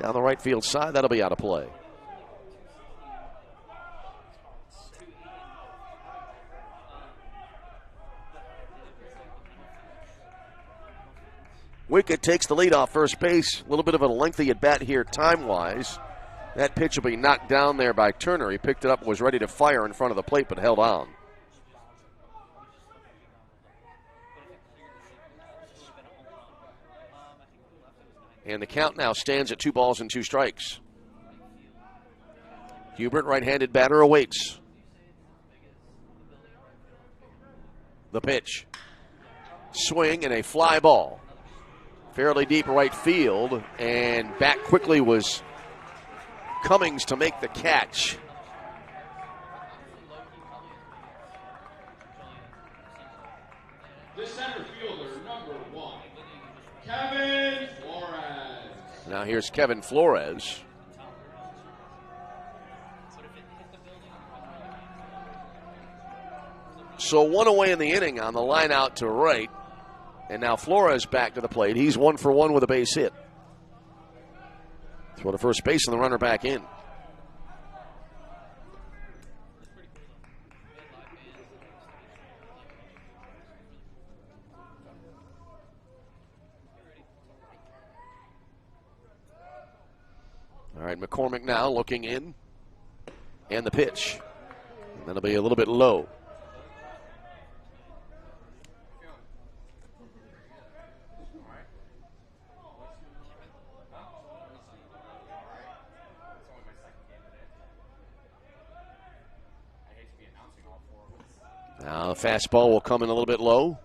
down the right field side. That'll be out of play. Wickett takes the lead off first base. A little bit of a lengthy at bat here time-wise. That pitch will be knocked down there by Turner. He picked it up and was ready to fire in front of the plate, but held on. And the count now stands at 2 balls and 2 strikes. Hubert, right-handed batter, awaits. The pitch. Swing and a fly ball. Fairly deep right field, and back quickly was Cummings to make the catch. The center fielder, number 1, Kevin Flores. Now here's Kevin Flores. So 1 away in the inning on the line out to right. And now Flores back to the plate. He's 1 for 1 with a base hit. Throw to first base and the runner back in. All right, McCormick now looking in. And the pitch. And that'll be a little bit low. Now the fastball will come in a little bit low.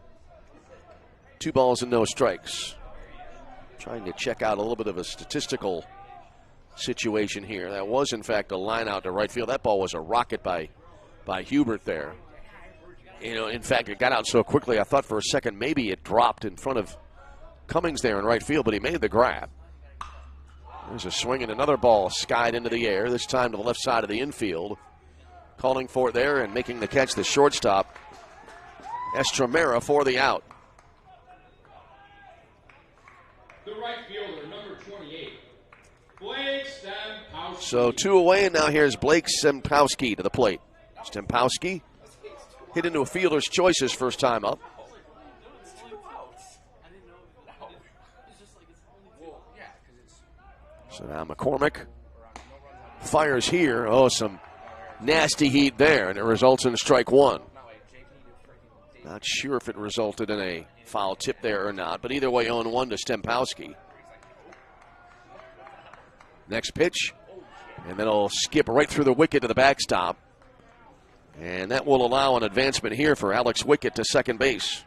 2 balls and no strikes. Trying to check out a little bit of a statistical situation here. That was, in fact, a line out to right field. That ball was a rocket by Hubert there. You know, in fact, it got out so quickly I thought for a second maybe it dropped in front of Cummings there in right field, but he made the grab. There's a swing and another ball skied into the air, this time to the left side of the infield. Calling for it there and making the catch, the shortstop, Estremera, for the out. The right fielder, number 28, Blake Stempowski. So 2 away, and now here's Blake Stempowski to the plate. Stempowski hit into a fielder's choice his first time up. So now McCormick fires here. Oh, some nasty heat there, and it results in strike 1. Not sure if it resulted in a foul tip there or not, but either way, 0-1 to Stempowski. Next pitch, and then it'll skip right through the wicket to the backstop. And that will allow an advancement here for Alex Wickett to second base.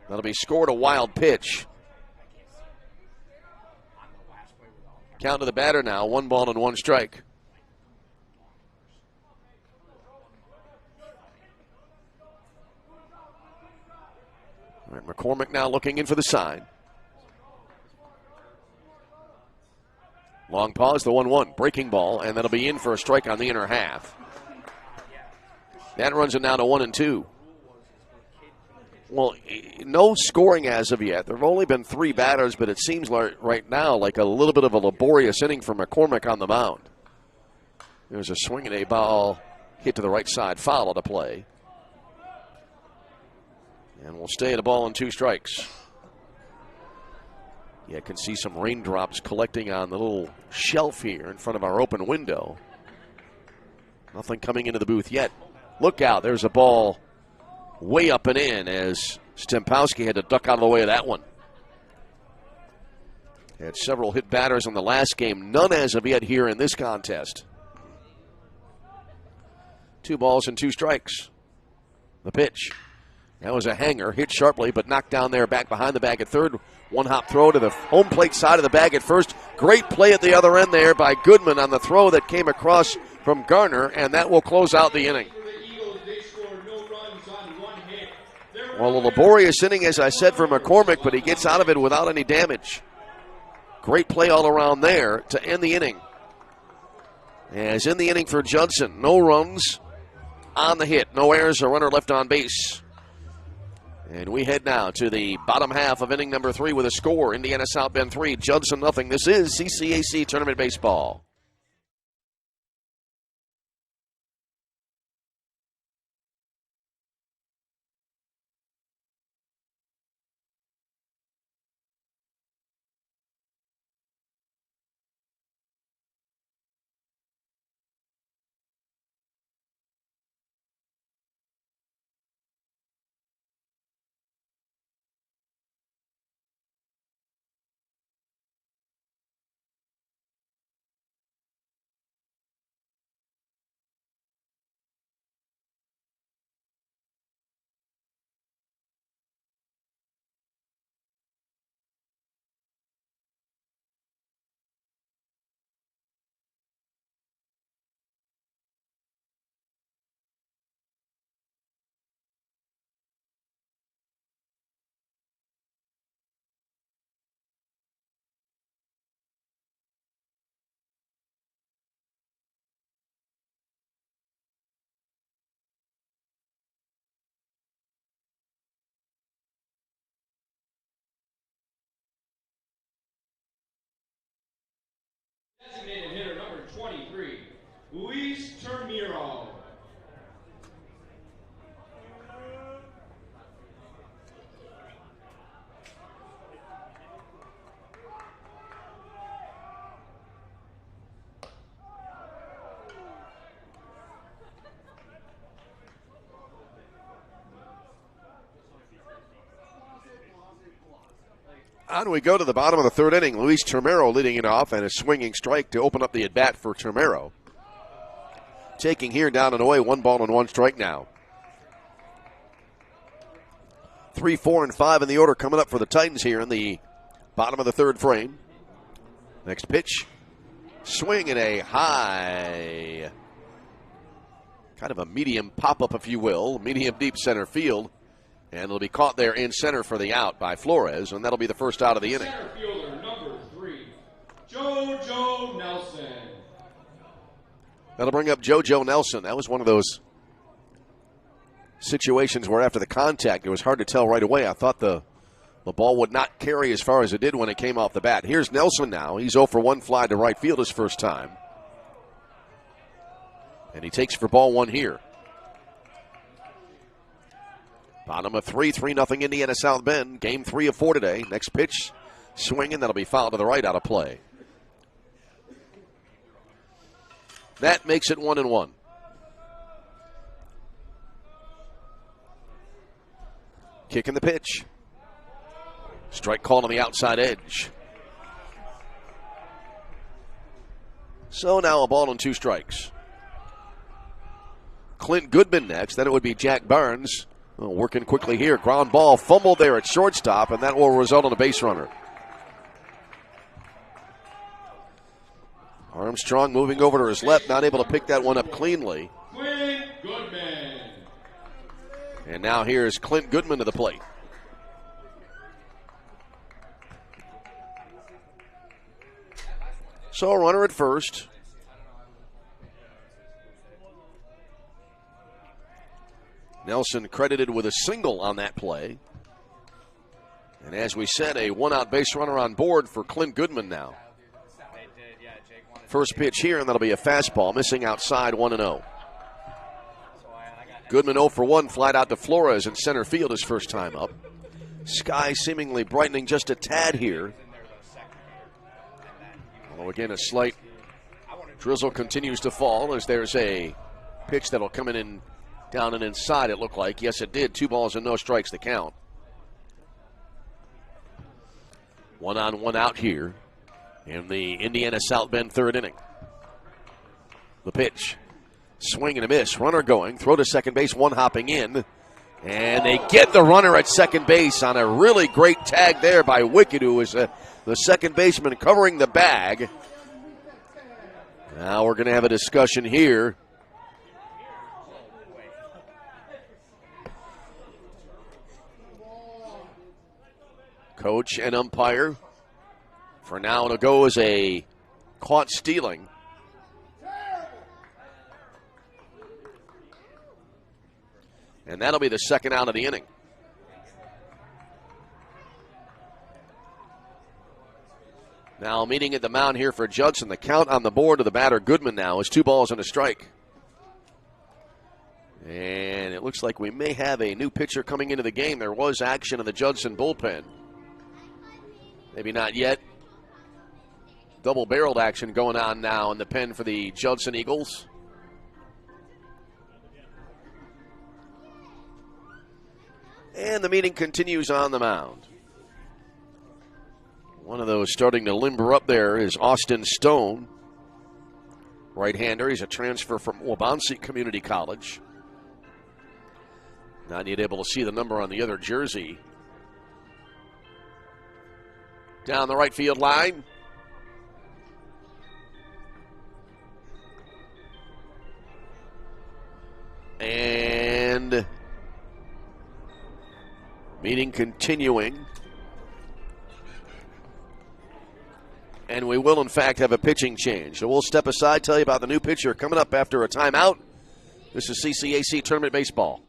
That'll be scored a wild pitch. Count to the batter now, 1 ball and 1 strike. All right, McCormick now looking in for the sign. Long pause, the 1-1, breaking ball, and that'll be in for a strike on the inner half. That runs it now to 1-2. Well, no scoring as of yet. There have only been 3 batters, but it seems like right now like a little bit of a laborious inning for McCormick on the mound. There's a swing and a ball hit to the right side, foul to play. And we'll stay at a ball and 2 strikes. Yeah, I can see some raindrops collecting on the little shelf here in front of our open window. Nothing coming into the booth yet. Look out, there's a ball way up and in as Stempowski had to duck out of the way of that one. Had several hit batters in the last game, none as of yet here in this contest. 2 balls and 2 strikes. The pitch. That was a hanger, hit sharply, but knocked down there back behind the bag at third. 1-hop throw to the home plate side of the bag at first. Great play at the other end there by Goodman on the throw that came across from Garner, and that will close out the inning. Well, a laborious inning, as I said, for McCormick, but he gets out of it without any damage. Great play all around there to end the inning. As in the inning for Judson, no runs on the hit, no errors, a runner left on base. And we head now to the bottom half of inning number 3 with a score. Indiana South Bend 3, Judson nothing. This is CCAC Tournament Baseball. Designated hitter number 23, Luis Termiro. On we go to the bottom of the third inning. Luis Termero leading it off, and a swinging strike to open up the at-bat for Termero. Taking here down and away, 1 ball and 1 strike now. 3, 4, and 5 in the order coming up for the Titans here in the bottom of the third frame. Next pitch. Swing and a high, kind of a medium pop-up, if you will, medium deep center field. And it'll be caught there in center for the out by Flores, and that'll be the first out of the inning. Center fielder number 3, JoJo Nelson. That'll bring up JoJo Nelson. That was one of those situations where after the contact, it was hard to tell right away. I thought the ball would not carry as far as it did when it came off the bat. Here's Nelson now. He's 0 for 1 fly to right field his first time. And he takes for ball 1 here. Bottom of 3-0 Indiana South Bend. Game 3 of 4 today. Next pitch, swinging. That'll be fouled to the right, out of play. That makes it 1-1. Kicking the pitch. Strike called on the outside edge. So now a ball and 2 strikes. Clint Goodman next. Then it would be Jack Barnes. Well, working quickly here. Ground ball fumbled there at shortstop, and that will result in a base runner. Armstrong moving over to his left, not able to pick that one up cleanly. Clint Goodman. And now here's Clint Goodman to the plate. So a runner at first. Nelson credited with a single on that play. And as we said, a 1-out base runner on board for Clint Goodman now. First pitch here, and that'll be a fastball, missing outside, 1-0. Goodman 0 for 1, flied out to Flores in center field his first time up. Sky seemingly brightening just a tad here. Although again, a slight drizzle continues to fall as there's a pitch that'll come in down and inside, it looked like. Yes, it did. 2 balls and no strikes to count. 1 on, 1 out here in the Indiana South Bend third inning. The pitch. Swing and a miss. Runner going. Throw to second base. 1 hopping in. And they get the runner at second base on a really great tag there by Wickett, who was the second baseman covering the bag. Now we're going to have a discussion here. Coach and umpire. For now, it'll go as a caught stealing. And that'll be the second out of the inning. Now meeting at the mound here for Judson. The count on the board to the batter, Goodman, now is 2 balls and a strike. And it looks like we may have a new pitcher coming into the game. There was action in the Judson bullpen. Maybe not yet. Double-barreled action going on now in the pen for the Judson Eagles. And the meeting continues on the mound. One of those starting to limber up there is Austin Stone. Right-hander. He's a transfer from Wabansie Community College. Not yet able to see the number on the other jersey. Down the right field line. And meeting continuing. And we will, in fact, have a pitching change. So we'll step aside, tell you about the new pitcher coming up after a timeout. This is CCAC Tournament Baseball.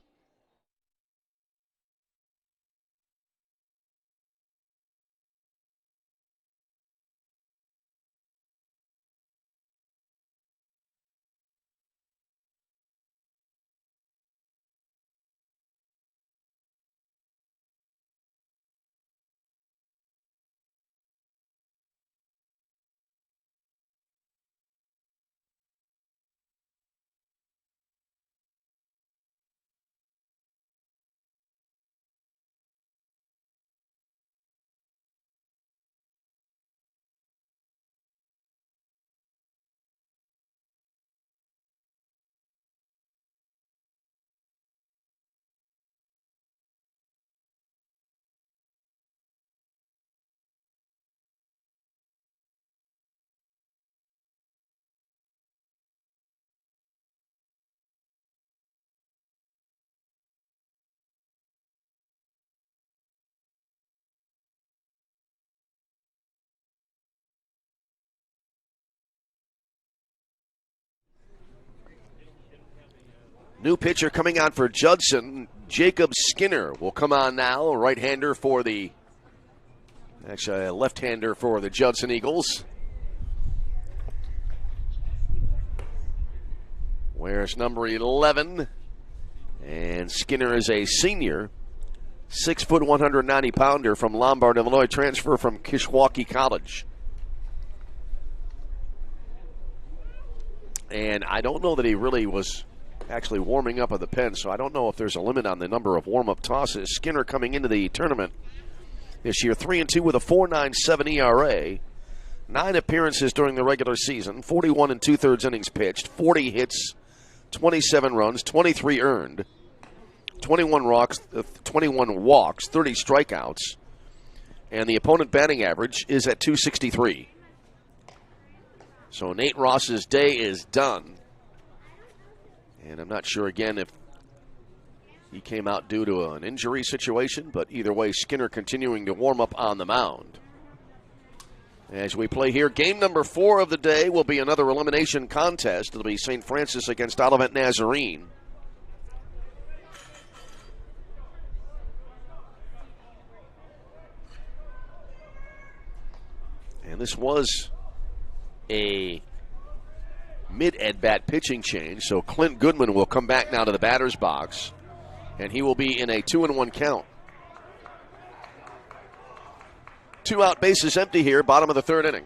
New pitcher coming on for Judson, Jacob Skinner will come on now. A right-hander for the, actually a left-hander for the Judson Eagles. Wears number 11. And Skinner is a senior. 6 foot, 190 pounder from Lombard, Illinois, transfer from Kishwaukee College. And I don't know that he really was actually warming up at the pen, so I don't know if there's a limit on the number of warm-up tosses. Skinner coming into the tournament this year, 3-2 with a 4.97 ERA, 9 appearances during the regular season, 41 2/3 innings pitched, 40 hits, 27 runs, 23 earned, 21 walks, 30 strikeouts, and the opponent batting average is at .263. So Nate Ross's day is done. And I'm not sure, again, if he came out due to an injury situation, but either way, Skinner continuing to warm up on the mound. As we play here, game number 4 of the day will be another elimination contest. It'll be St. Francis against Olivet Nazarene. And this was a mid-at-bat pitching change, so Clint Goodman will come back now to the batter's box, and he will be in a 2-1 count. 2 out, bases empty here, bottom of the 3rd inning.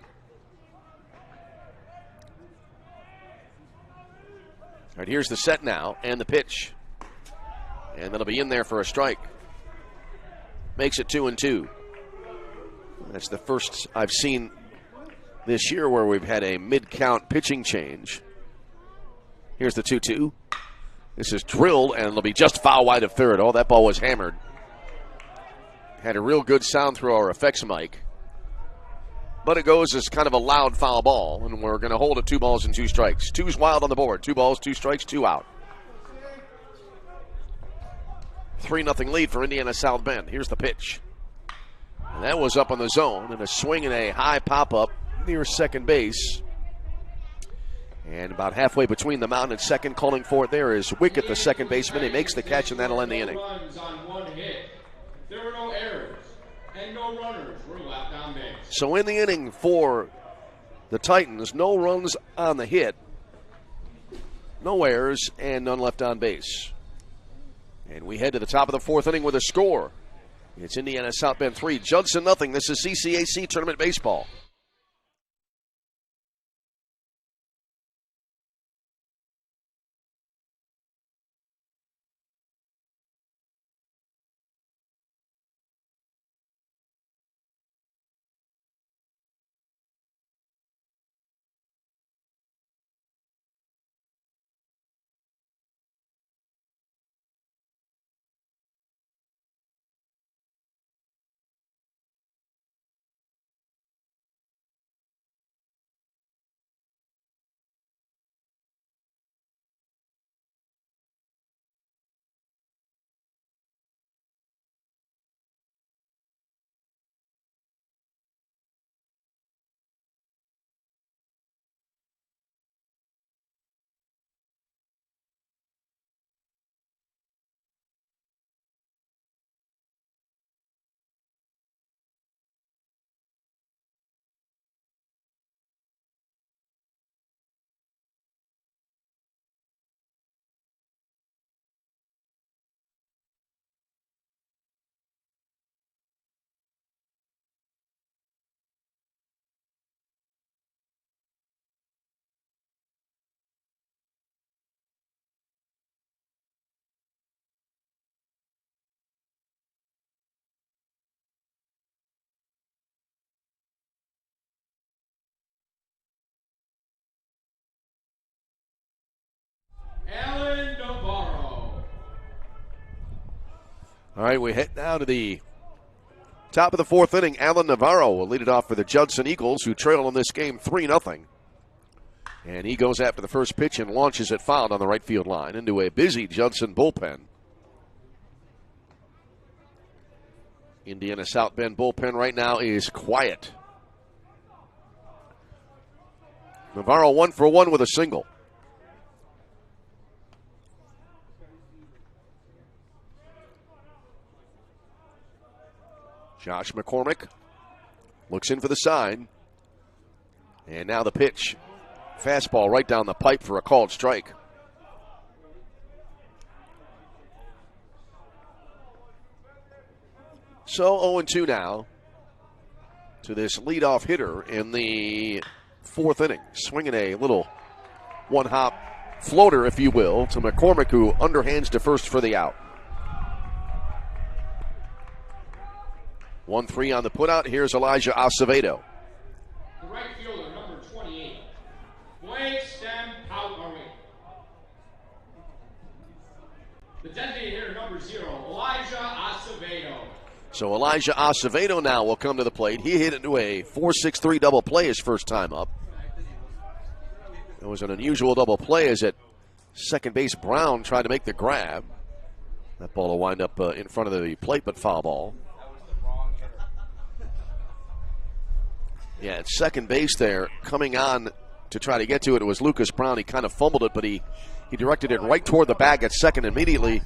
All right, here's the set now, and the pitch. And that'll be in there for a strike. Makes it 2-2. That's the first I've seen this year where we've had a mid-count pitching change. Here's the 2-2. This is drilled, and it'll be just foul wide of third. Oh, that ball was hammered. Had a real good sound through our effects mic. But it goes as kind of a loud foul ball, and we're going to hold it 2 balls and 2 strikes. 2's wild on the board. 2 balls, 2 strikes, 2 out. 3-0 lead for Indiana South Bend. Here's the pitch. And that was up on the zone, and a swing and a high pop-up near second base. And about halfway between the mound and second, calling for it there is Wickett, the second baseman. He makes the catch, and that'll end the inning. Runs on 1 hit. There were no errors, and no runners were left on base. So in the inning for the Titans, no runs on the hit, no errors, and none left on base. And we head to the top of the 4th inning with a score. It's Indiana South Bend 3, Judson nothing. This is CCAC Tournament Baseball. Alan Navarro. All right, we head now to the top of the 4th inning. Alan Navarro will lead it off for the Judson Eagles, who trail in this game 3-0. And he goes after the first pitch and launches it foul on the right field line into a busy Judson bullpen. Indiana South Bend bullpen right now is quiet. Navarro 1 for 1 with a single. Josh McCormick looks in for the sign. And now the pitch. Fastball right down the pipe for a called strike. So 0-2 now to this leadoff hitter in the fourth inning. Swinging a little one-hop floater, if you will, to McCormick, who underhands to first for the out. 1-3 on the putout. Here's Elijah Acevedo. The right fielder, number 28, Blake Stem-Powdery. The designated hitter, number 0, Elijah Acevedo. So Elijah Acevedo now will come to the plate. He hit into a 4-6-3 double play his first time up. It was an unusual double play as at second base Brown tried to make the grab. That ball will wind up in front of the plate, but foul ball. Yeah, at second base there, coming on to try to get to it, it was Lucas Brown. He kind of fumbled it, but he directed it right toward the bag at second. Immediately,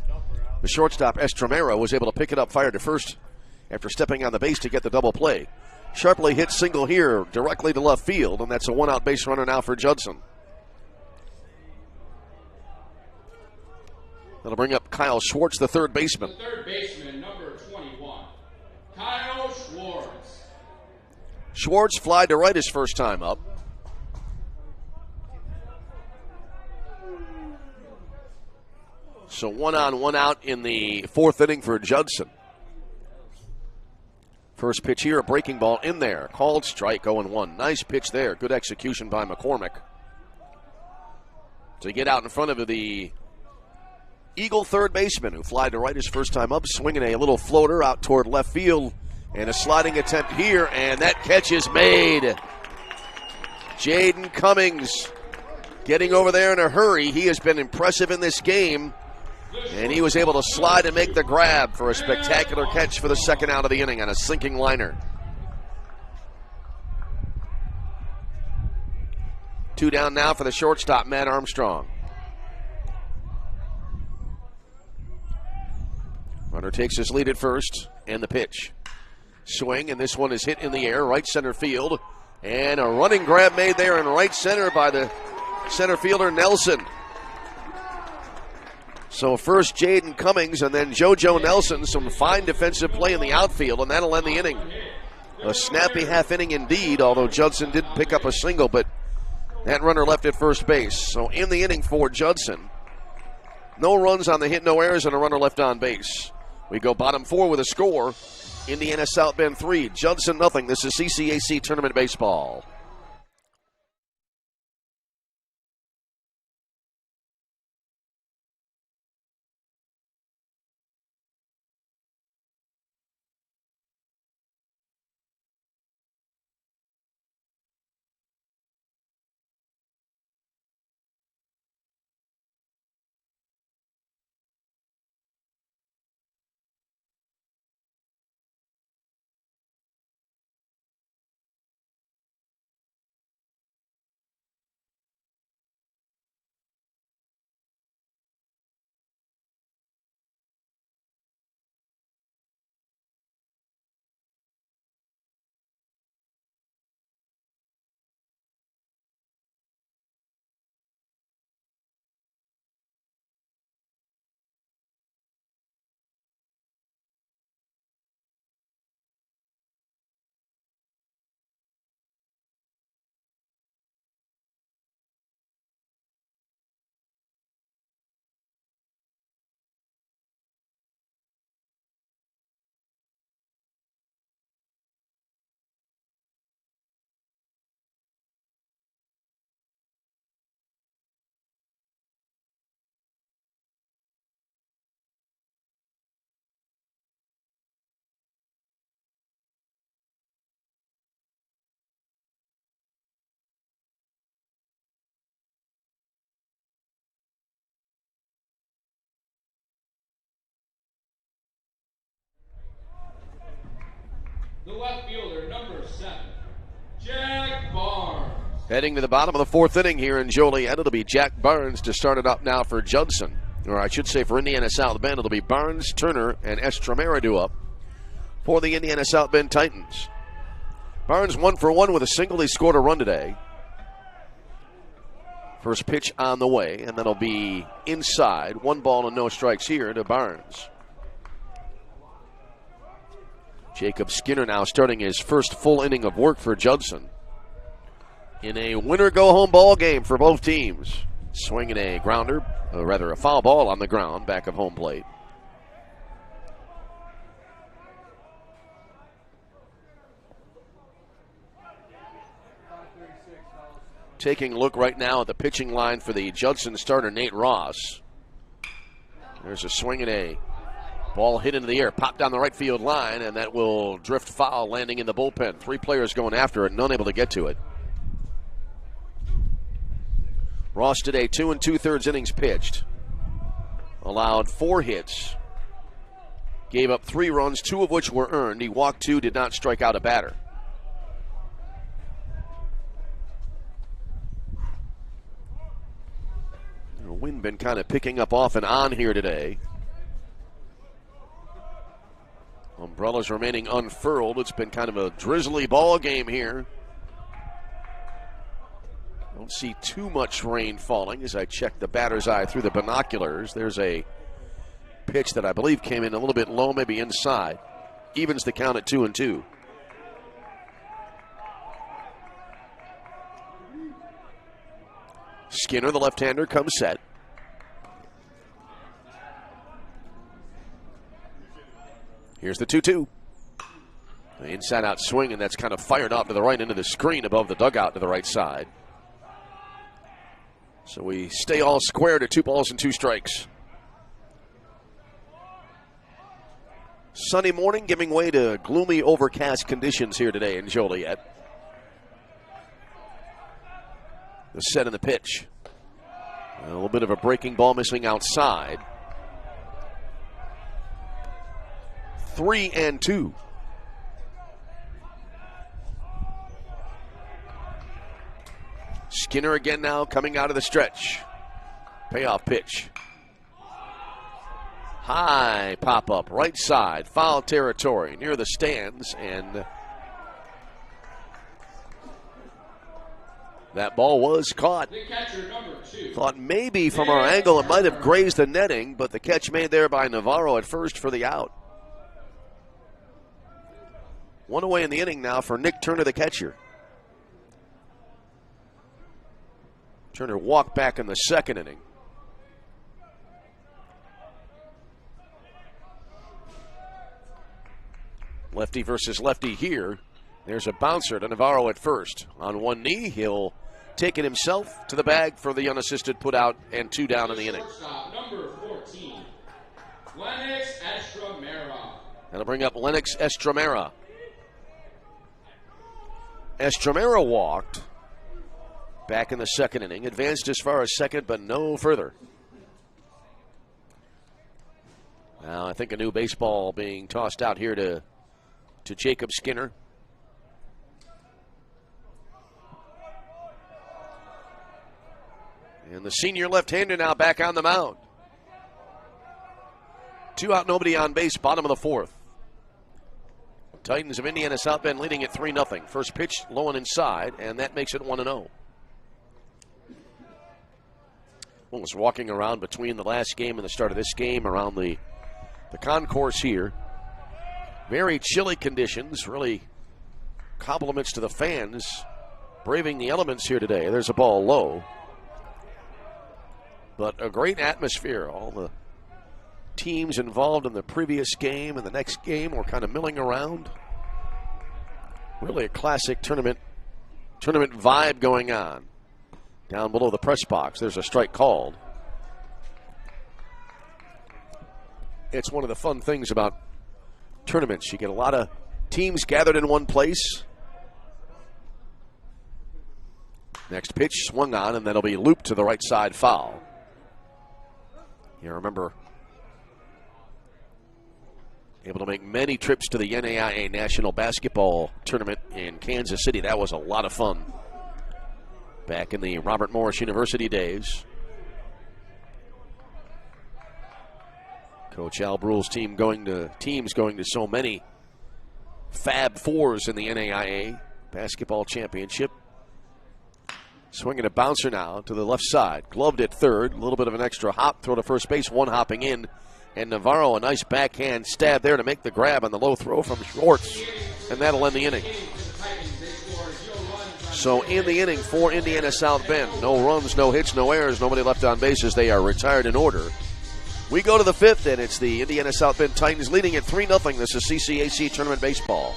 the shortstop Estremera was able to pick it up, fire to first after stepping on the base to get the double play. Sharply hit single here directly to left field, and that's a one-out base runner now for Judson. That'll bring up Kyle Schwartz, the third baseman. The third baseman, number 21, Kyle Schwartz. Schwartz flied to right his first time up. So 1 on, 1 out in the fourth inning for Judson. First pitch here, a breaking ball in there. Called strike, 0-1. Nice pitch there. Good execution by McCormick to get out in front of the Eagle third baseman, who flied to right his first time up, swinging a little floater out toward left field. And a sliding attempt here, and that catch is made. Jaden Cummings getting over there in a hurry. He has been impressive in this game, and he was able to slide and make the grab for a spectacular catch for the second out of the inning on a sinking liner. 2 down now for the shortstop, Matt Armstrong. Runner takes his lead at first, and the pitch. Swing, and this one is hit in the air, right center field. And a running grab made there in right center by the center fielder, Nelson. So first Jaden Cummings and then JoJo Nelson. Some fine defensive play in the outfield, and that'll end the inning. A snappy half inning indeed, although Judson didn't pick up a single, but that runner left at first base. So in the inning for Judson, no runs on the hit, no errors, and a runner left on base. We go bottom 4 with a score. Indiana South Bend 3, Judson nothing. This is CCAC Tournament Baseball. The left fielder, number 7, Jack Barnes. Heading to the bottom of the fourth inning here in Joliet, it'll be Jack Barnes to start it up now for Judson. Or I should say for Indiana South Bend, it'll be Barnes, Turner, and Estremera up for the Indiana South Bend Titans. Barnes 1 for 1 with a single. He scored a run today. First pitch on the way, and that'll be inside. 1 ball and no strikes here to Barnes. Jacob Skinner now starting his first full inning of work for Judson in a winner-go-home ball game for both teams. Swinging a grounder, or rather a foul ball on the ground back of home plate. Taking a look right now at the pitching line for the Judson starter, Nate Ross. There's a swing and a ball hit into the air, popped down the right field line, and that will drift foul, landing in the bullpen. 3 players going after it, none able to get to it. Ross today, 2 2/3 innings pitched. Allowed 4 hits. Gave up 3 runs, 2 of which were earned. He walked 2, did not strike out a batter. The wind been kind of picking up off and on here today. Umbrellas remaining unfurled. It's been kind of a drizzly ball game here. Don't see too much rain falling as I check the batter's eye through the binoculars. There's a pitch that I believe came in a little bit low, maybe inside. Evens the count at 2-2. Skinner, the left-hander, comes set. Here's the 2-2. The inside-out swing, and that's kind of fired off to the right into the screen above the dugout to the right side. So we stay all square to 2 balls and 2 strikes. Sunny morning giving way to gloomy, overcast conditions here today in Joliet. The set and the pitch. A little bit of a breaking ball missing outside. 3-2. Skinner again now coming out of the stretch. Payoff pitch. High pop up, right side, foul territory near the stands, and that ball was caught. The catcher, number 2. Thought maybe from our angle it might have grazed the netting, but the catch made there by Navarro at first for the out. 1 away in the inning now for Nick Turner, the catcher. Turner walked back in the second inning. Lefty versus lefty here. There's a bouncer to Navarro at first. On one knee, he'll take it himself to the bag for the unassisted put out and 2 down in the inning. Shortstop, number 14, Lennox Estromera. That'll bring up Lennox Estromera. Estromera walked back in the second inning, advanced as far as second, but no further. Now I think a new baseball being tossed out here to Jacob Skinner. And the senior left-hander now back on the mound. 2 out, nobody on base, bottom of the 4th. Titans of Indiana South Bend leading at 3-0. First pitch low and inside, and that makes it 1-0. One was walking around between the last game and the start of this game around the concourse here. Very chilly conditions, really compliments to the fans braving the elements here today. There's a ball low. But a great atmosphere. All the teams involved in the previous game and the next game were kind of milling around. Really a classic tournament vibe going on. Down below the press box, there's a strike called. It's one of the fun things about tournaments. You get a lot of teams gathered in one place. Next pitch swung on, and then it'll be looped to the right side, foul. You remember, able to make many trips to the NAIA National Basketball Tournament in Kansas City. That was a lot of fun back in the Robert Morris University days. Coach Al Brule's teams going to so many Fab Fours in the NAIA Basketball Championship. Swinging a bouncer now to the left side. Gloved at third. A little bit of an extra hop. Throw to first base. One hopping in. And Navarro, a nice backhand stab there to make the grab on the low throw from Schwartz. And that'll end the inning. So in the inning for Indiana South Bend, no runs, no hits, no errors, nobody left on bases. They are retired in order. We go to the fifth, and it's the Indiana South Bend Titans leading at 3-0. This is CCAC Tournament Baseball.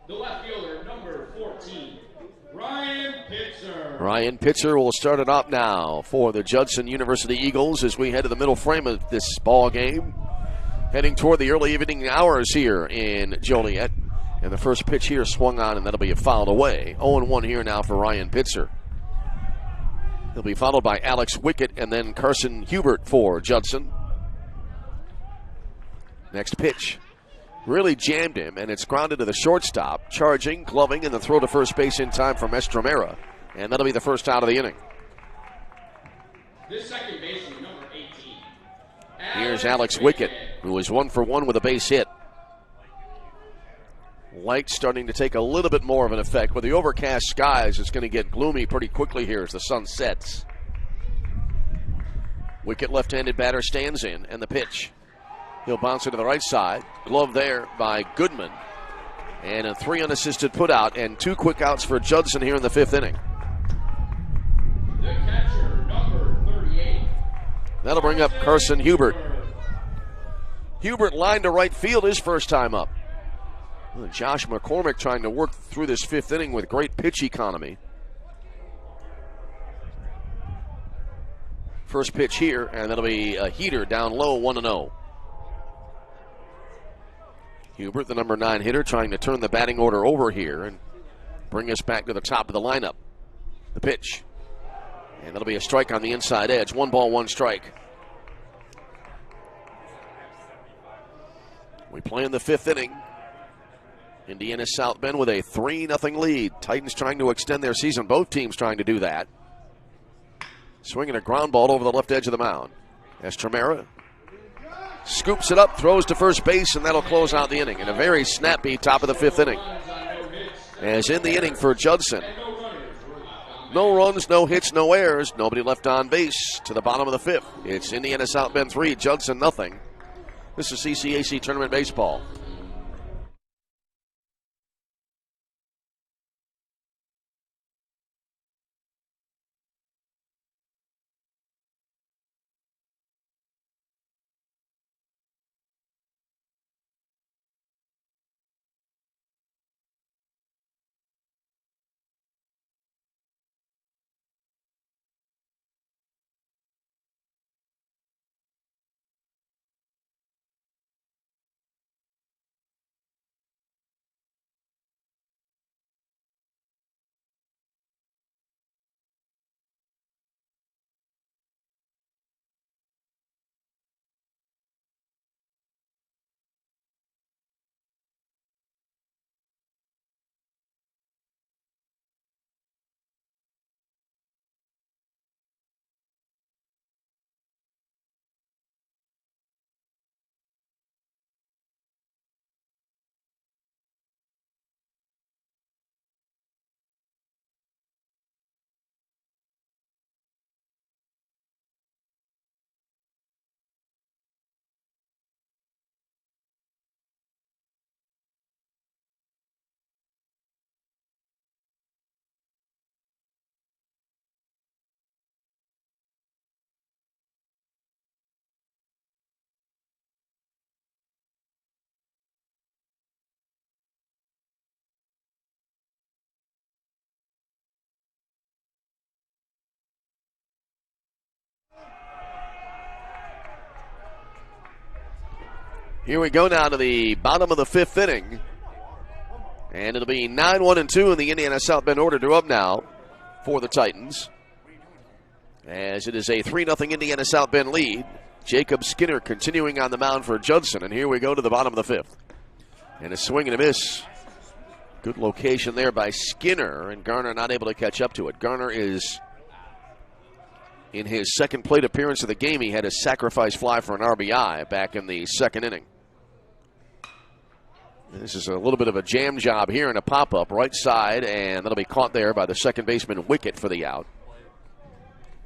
The left fielder, number 14, Ryan Pitzer. Ryan Pitzer will start it up now for the Judson University Eagles as we head to the middle frame of this ball game. Heading toward the early evening hours here in Joliet. And the first pitch here swung on, and that'll be fouled away. 0-1 here now for Ryan Pitzer. He'll be followed by Alex Wickett and then Carson Hubert for Judson. Next pitch. Really jammed him, and it's grounded to the shortstop. Charging, gloving, and the throw to first base in time from Estromera. And that'll be the first out of the inning. This second baseman, number 18. Here's Alex Wickett, who was 1 for 1 with a base hit. Light starting to take a little bit more of an effect. With the overcast skies, it's going to get gloomy pretty quickly here as the sun sets. Wickett left-handed batter stands in, and the pitch. He'll bounce it to the right side. Glove there by Goodman. And a 3 unassisted putout and 2 quick outs for Judson here in the 5th inning. The catcher, number 38. That'll bring up Carson Hubert. Hubert lined to right field his first time up. Well, Josh McCormick trying to work through this 5th inning with great pitch economy. First pitch here, and that'll be a heater down low, 1-0. Hubert, the number 9 hitter, trying to turn the batting order over here and bring us back to the top of the lineup. The pitch. And that'll be a strike on the inside edge. 1 ball, 1 strike. We play in the 5th inning. Indiana South Bend with a 3-0 lead. Titans trying to extend their season. Both teams trying to do that. Swinging a ground ball over the left edge of the mound. Estromera scoops it up, throws to first base, and that'll close out the inning. In a very snappy top of the 5th inning. As in the inning for Judson. No runs, no hits, no errors. Nobody left on base to the bottom of the 5th. It's Indiana South Bend 3, Judson nothing. This is CCAC Tournament Baseball. Here we go now to the bottom of the fifth inning. And it'll be 9-1-2 in the Indiana South Bend order to up now for the Titans. As it is a 3-0 Indiana South Bend lead. Jacob Skinner continuing on the mound for Judson. And here we go to the bottom of the fifth. And a swing and a miss. Good location there by Skinner. And Garner not able to catch up to it. Garner is in his second plate appearance of the game. He had a sacrifice fly for an RBI back in the second inning. This is a little bit of a jam job here in a pop-up right side. And that'll be caught there by the second baseman Wickett for the out.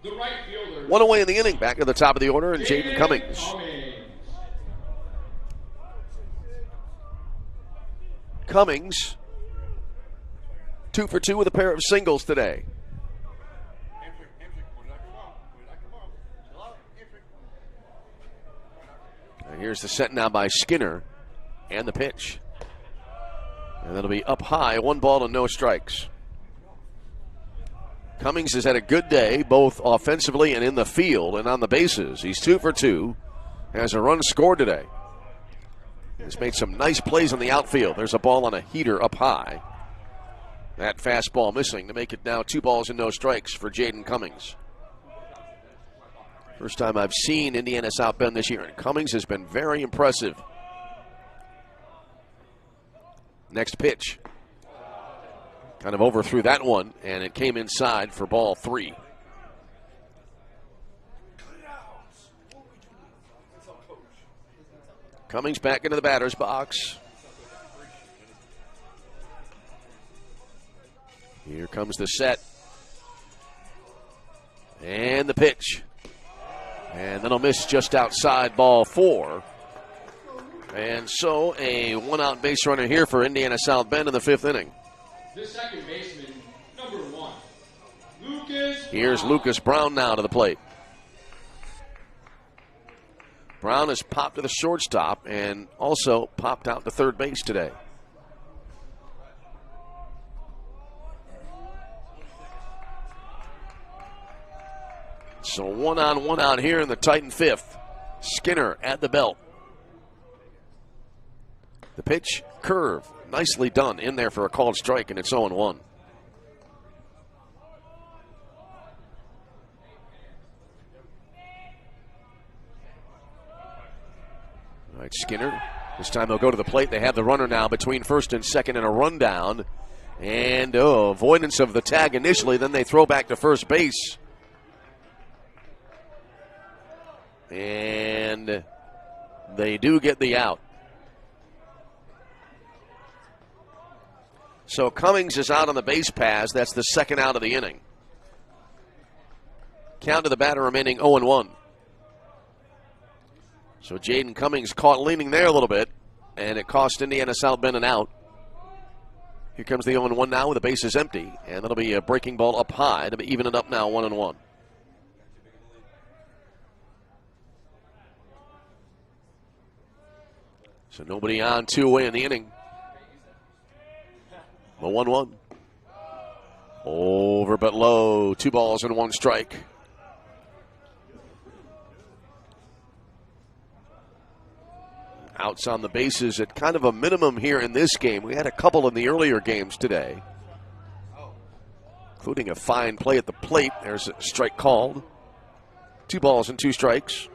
The right fielder. One away in the inning. Back to the top of the order, and Jaden Cummings. Cummings, 2 for 2 with a pair of singles today. And here's the set now by Skinner, and the pitch. And that'll be up high, 1 ball and no strikes. Cummings has had a good day, both offensively and in the field and on the bases. He's 2 for 2, has a run scored today. He's made some nice plays on the outfield. There's a ball on a heater up high. That fastball missing to make it now 2 balls and no strikes for Jaden Cummings. First time I've seen Indiana South Bend this year, and Cummings has been very impressive. Next pitch. Kind of overthrew that one, and it came inside for ball 3. Cummings back into the batter's box. Here comes the set. And the pitch. And then he'll miss just outside ball 4. And so a 1-out base runner here for Indiana South Bend in the 5th inning. The second baseman, number 1, Lucas. Here's Lucas Brown now to the plate. Brown has popped to the shortstop and also popped out to third base today. So 1 on, 1 out here in the Titan 5th. Skinner at the belt. The pitch, curve. Nicely done in there for a called strike, and it's 0-1. All right, Skinner. This time they'll go to the plate. They have the runner now between first and second in a rundown. And, avoidance of the tag initially. Then they throw back to first base. And they do get the out. So Cummings is out on the base pass. That's the second out of the inning. Count to the batter remaining 0-1. So Jaden Cummings caught leaning there a little bit, and it cost Indiana South Bend an out. Here comes the 0-1 now with the bases empty, and that'll be a breaking ball up high to even it up now 1-1. So nobody on, 2 away in the inning. The 1-1. Over but low. 2 balls and 1 strike. Outs on the bases at kind of a minimum here in this game. We had a couple in the earlier games today, including a fine play at the plate. There's a strike called. 2 balls and 2 strikes.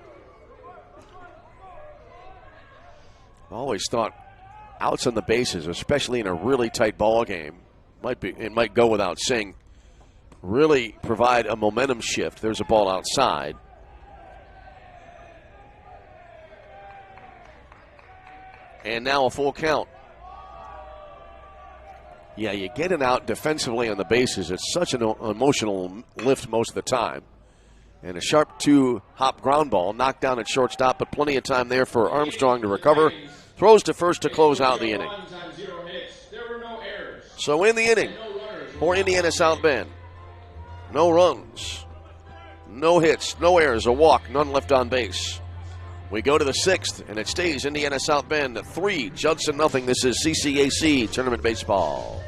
Always thought outs on the bases, especially in a really tight ball game, it might go without saying, really provide a momentum shift. There's a ball outside. And now a full count. Yeah, you get it out defensively on the bases. It's such an emotional lift most of the time. And a sharp 2-hop ground ball knocked down at shortstop, but plenty of time there for Armstrong to recover. Throws to first to close out the inning. So in the inning for Indiana South Bend, no runs, no hits, no errors, a walk, none left on base. We go to the 6th, and it stays Indiana South Bend 3, Judson 0. This is CCAC Tournament Baseball.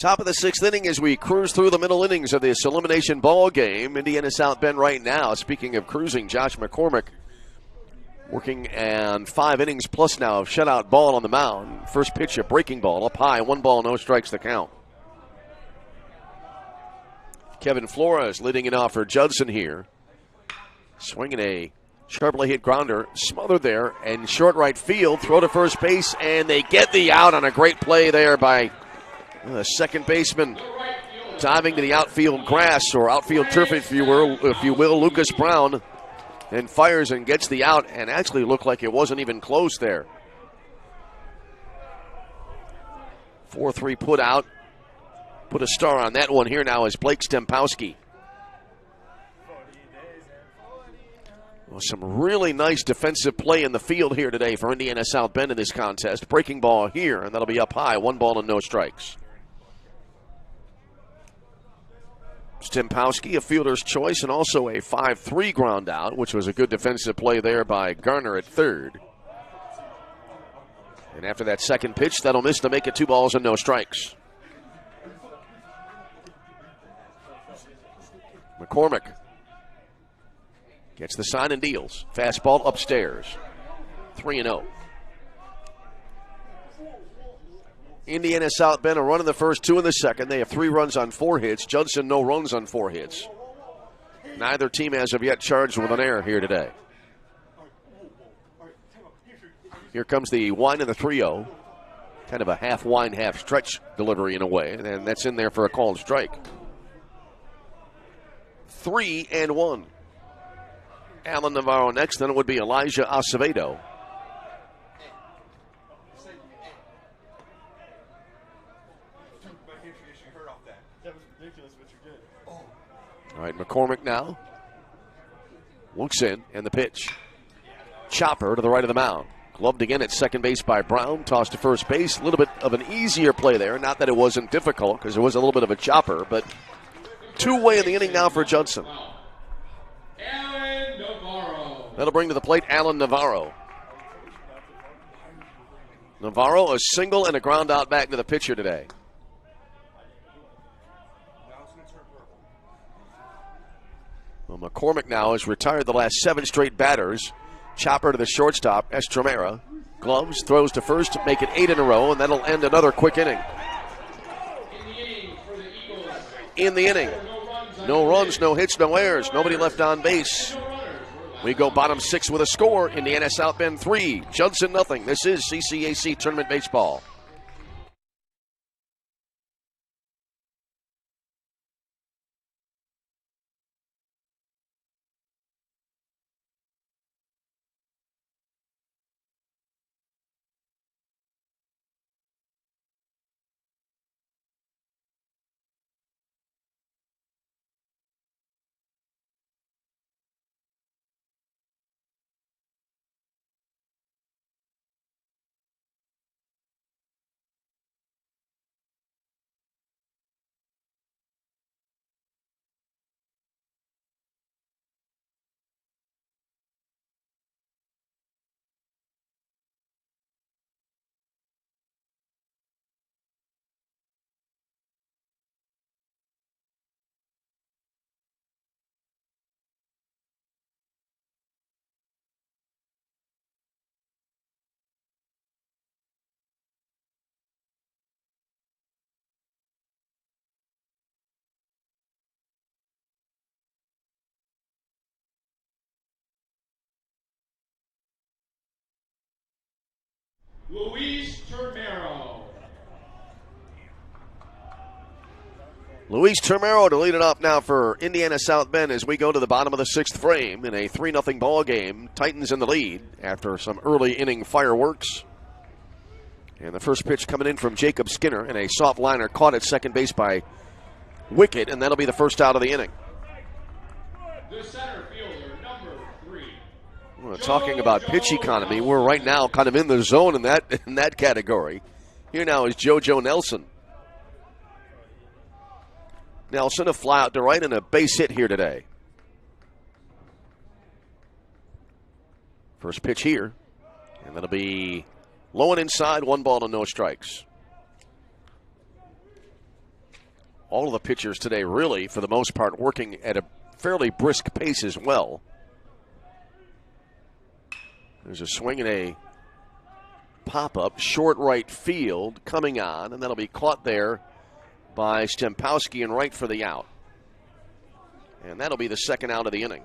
Top of the sixth inning as we cruise through the middle innings of this elimination ball game. Indiana South Bend right now. Speaking of cruising, Josh McCormick working on 5 innings plus now of shutout ball on the mound. First pitch, a breaking ball up high. 1 ball, no strikes the count. Kevin Flores leading it off for Judson here. Swinging a sharply hit grounder, smothered there, and short right field. Throw to first base, and they get the out on a great play there by the second baseman, diving to the outfield grass or outfield turf, if you will, Lucas Brown, and fires and gets the out, and actually looked like it wasn't even close there. 4-3 put out. Put a star on that one here now is Blake Stempowski. Well, some really nice defensive play in the field here today for Indiana South Bend in this contest. Breaking ball here, and that'll be up high. 1 ball and no strikes. Stempowski, a fielder's choice, and also a 5-3 ground out, which was a good defensive play there by Garner at third. And after that second pitch, that'll miss to make it 2 balls and no strikes. McCormick gets the sign and deals. Fastball upstairs. 3-0. Indiana South Bend a run in the first, 2 in the second. They have 3 runs on 4 hits. Judson no runs on 4 hits. Neither team as of yet charged with an error here today. Here comes the wind and the 3-0. Kind of a half wind, half stretch delivery in a way. And that's in there for a called strike. 3-1. Alan Navarro next. Then it would be Elijah Acevedo. All right, McCormick now looks in, and the pitch. Chopper to the right of the mound. Gloved again at second base by Brown. Tossed to first base. A little bit of an easier play there. Not that it wasn't difficult, because there was a little bit of a chopper, but 2-way in the inning now for Judson. Alan Navarro. That'll bring to the plate Alan Navarro. Navarro, a single and a ground out back to the pitcher today. Well, McCormick now has retired the last 7 straight batters. Chopper to the shortstop, Estremera. Gloves, throws to first to make it 8 in a row, and that'll end another quick inning. In the inning. No runs, no hits, no errors. Nobody left on base. We go bottom 6 with a score. Indiana South Bend 3, Judson nothing. This is CCAC Tournament Baseball. Luis Termero. Luis Termero to lead it off now for Indiana South Bend as we go to the bottom of the 6th frame in a 3-0 ball game. Titans in the lead after some early inning fireworks. And the first pitch coming in from Jacob Skinner, and a soft liner caught at second base by Wickett, and that'll be the first out of the inning. The center fielder, number 3. Well, talking about pitch economy, we're right now kind of in the zone in that category. Here now is JoJo Nelson. Nelson, a fly out to right and a base hit here today. First pitch here, and that'll be low and inside, 1 ball and no strikes. all of the pitchers today really, for the most part, working at a fairly brisk pace as well. There's a swing and a pop-up, short right field coming on, and that'll be caught there by Stempowski and right for the out. And that'll be the second out of the inning.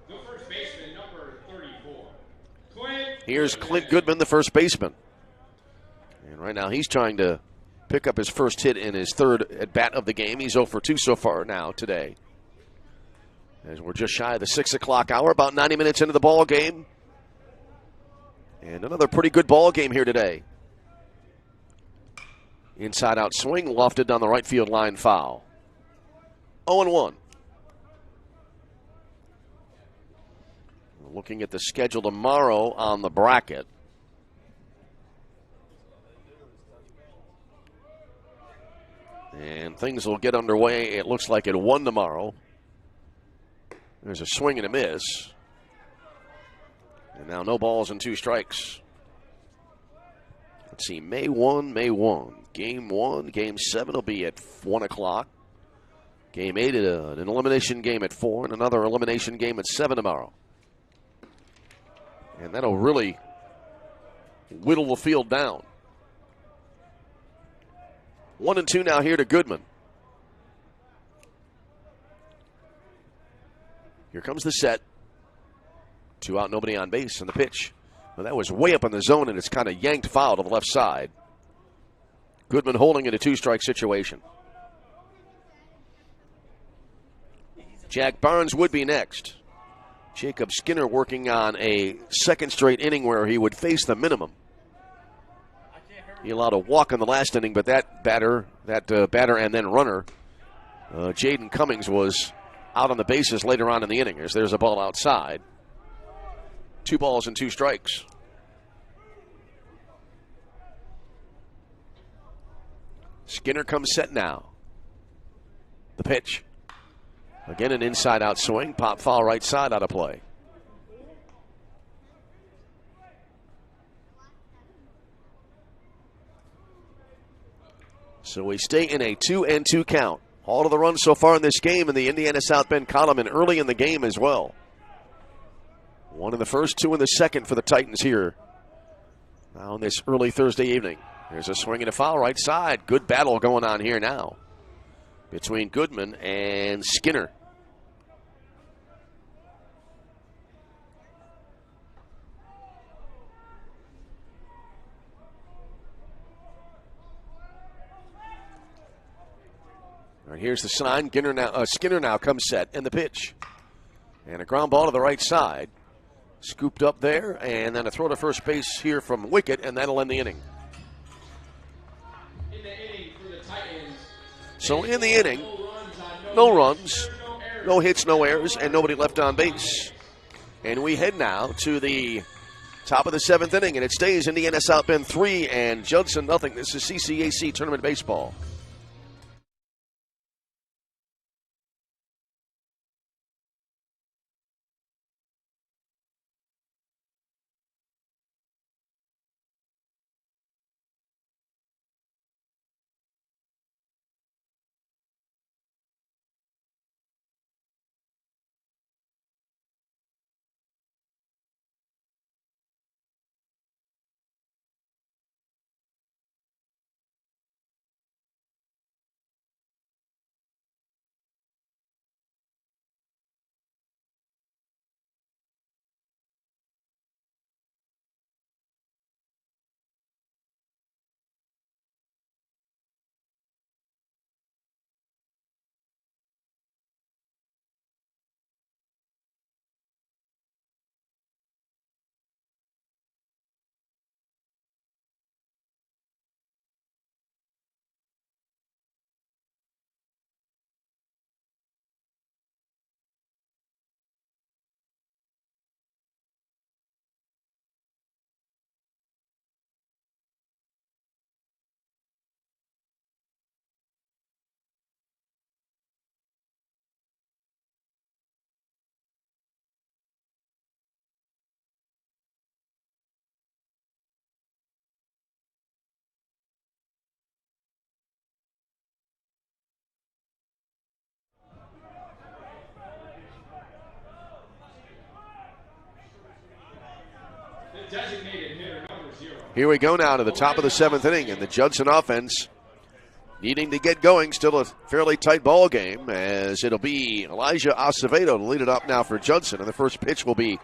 The first baseman, number 34. Here's Clint Goodman, the first baseman. And right now he's trying to pick up his first hit in his third at-bat of the game. He's 0 for 2 so far now today. As we're just shy of the 6 o'clock hour, about 90 minutes into the ball game. And another pretty good ball game here today. Inside out swing, lofted down the right field line, foul. 0-1. Looking at the schedule tomorrow on the bracket. And things will get underway, it looks like, at 1 tomorrow. There's a swing and a miss. And now no balls and 2 strikes. Let's see, May 1. Game 1, Game 7 will be at 1 o'clock. Game 8, an elimination game at 4, and another elimination game at 7 tomorrow. And that'll really whittle the field down. 1-2 now here to Goodman. Here comes the set. 2 out, nobody on base, and the pitch. Well, that was way up in the zone, and it's kind of yanked foul to the left side. Goodman holding in a 2-strike situation. Jack Barnes would be next. Jacob Skinner working on a second straight inning where he would face the minimum. He allowed a walk in the last inning, but that batter and then runner, Jaden Cummings, was out on the bases later on in the inning. As there's a ball outside. 2 balls and 2 strikes. Skinner comes set now. The pitch. Again, an inside-out swing. Pop foul right side out of play. So we stay in a 2-2 count. All of the runs so far in this game in the Indiana South Bend column and early in the game as well. 1 in the first, 2 in the second for the Titans here. Now on this early Thursday evening. There's a swing and a foul right side. Good battle going on here now between Goodman and Skinner. All right, here's the sign. Skinner now comes set, and the pitch. And a ground ball to the right side. Scooped up there, and then a throw to first base here from Wickett, and that'll end the inning. In the inning for the Titans. So in the inning, no runs, no hits, no errors, and nobody left on base. And we head now to the top of the 7th inning, and it stays Indiana South Bend 3 and Judson nothing. This is CCAC Tournament Baseball. Here we go now to the top of the 7th inning, and the Judson offense needing to get going. Still a fairly tight ball game, as it'll be Elijah Acevedo to lead it up now for Judson. And the first pitch will be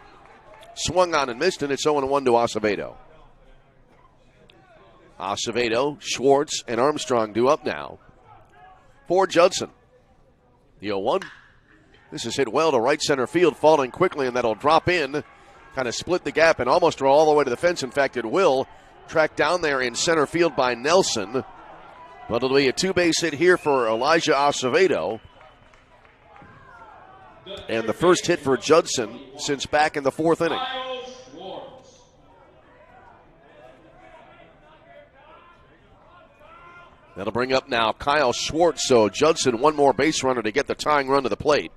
swung on and missed, and it's 0-1 to Acevedo. Acevedo, Schwartz, and Armstrong due up now for Judson. The 0-1. This is hit well to right center field, falling quickly, and that'll drop in, kind of split the gap, and almost draw all the way to the fence. In fact, it will. Tracked down there in center field by Nelson. But it'll be a 2-base hit here for Elijah Acevedo. And the first hit for Judson since back in the 4th inning. That'll bring up now Kyle Schwartz. So Judson, one more base runner to get the tying run to the plate.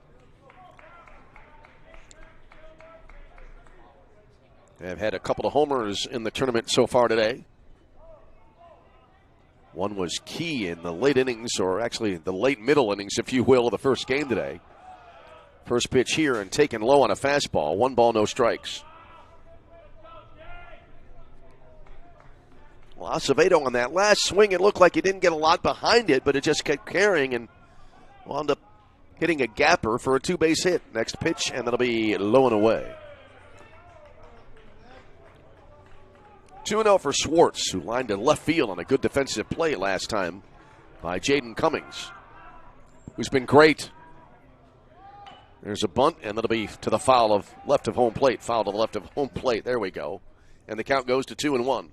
They've had a couple of homers in the tournament so far today. One was key in the late innings, or actually the late middle innings, if you will, of the first game today. First pitch here and taken low on a fastball. 1 ball, no strikes. Well, Acevedo on that last swing, it looked like he didn't get a lot behind it, but it just kept carrying and wound up hitting a gapper for a 2-base hit. Next pitch, and that'll be low and away. 2-0 for Schwartz, who lined to left field on a good defensive play last time by Jaden Cummings, who's been great. There's a bunt, and that'll be to the foul of left of home plate. Foul to the left of home plate. There we go. And the count goes to 2-1.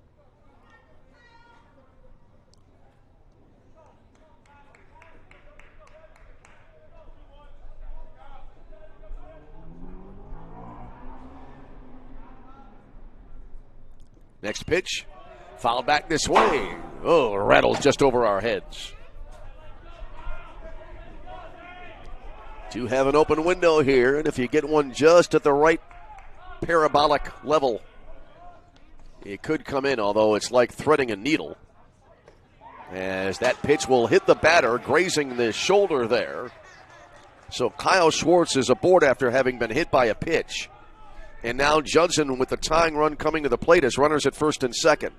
Next pitch, foul back this way. Oh, rattles just over our heads. Do have an open window here, and if you get one just at the right parabolic level, it could come in, although it's like threading a needle. As that pitch will hit the batter, grazing the shoulder there. So Kyle Schwartz is aboard after having been hit by a pitch. And now Judson with the tying run coming to the plate as runners at first and second.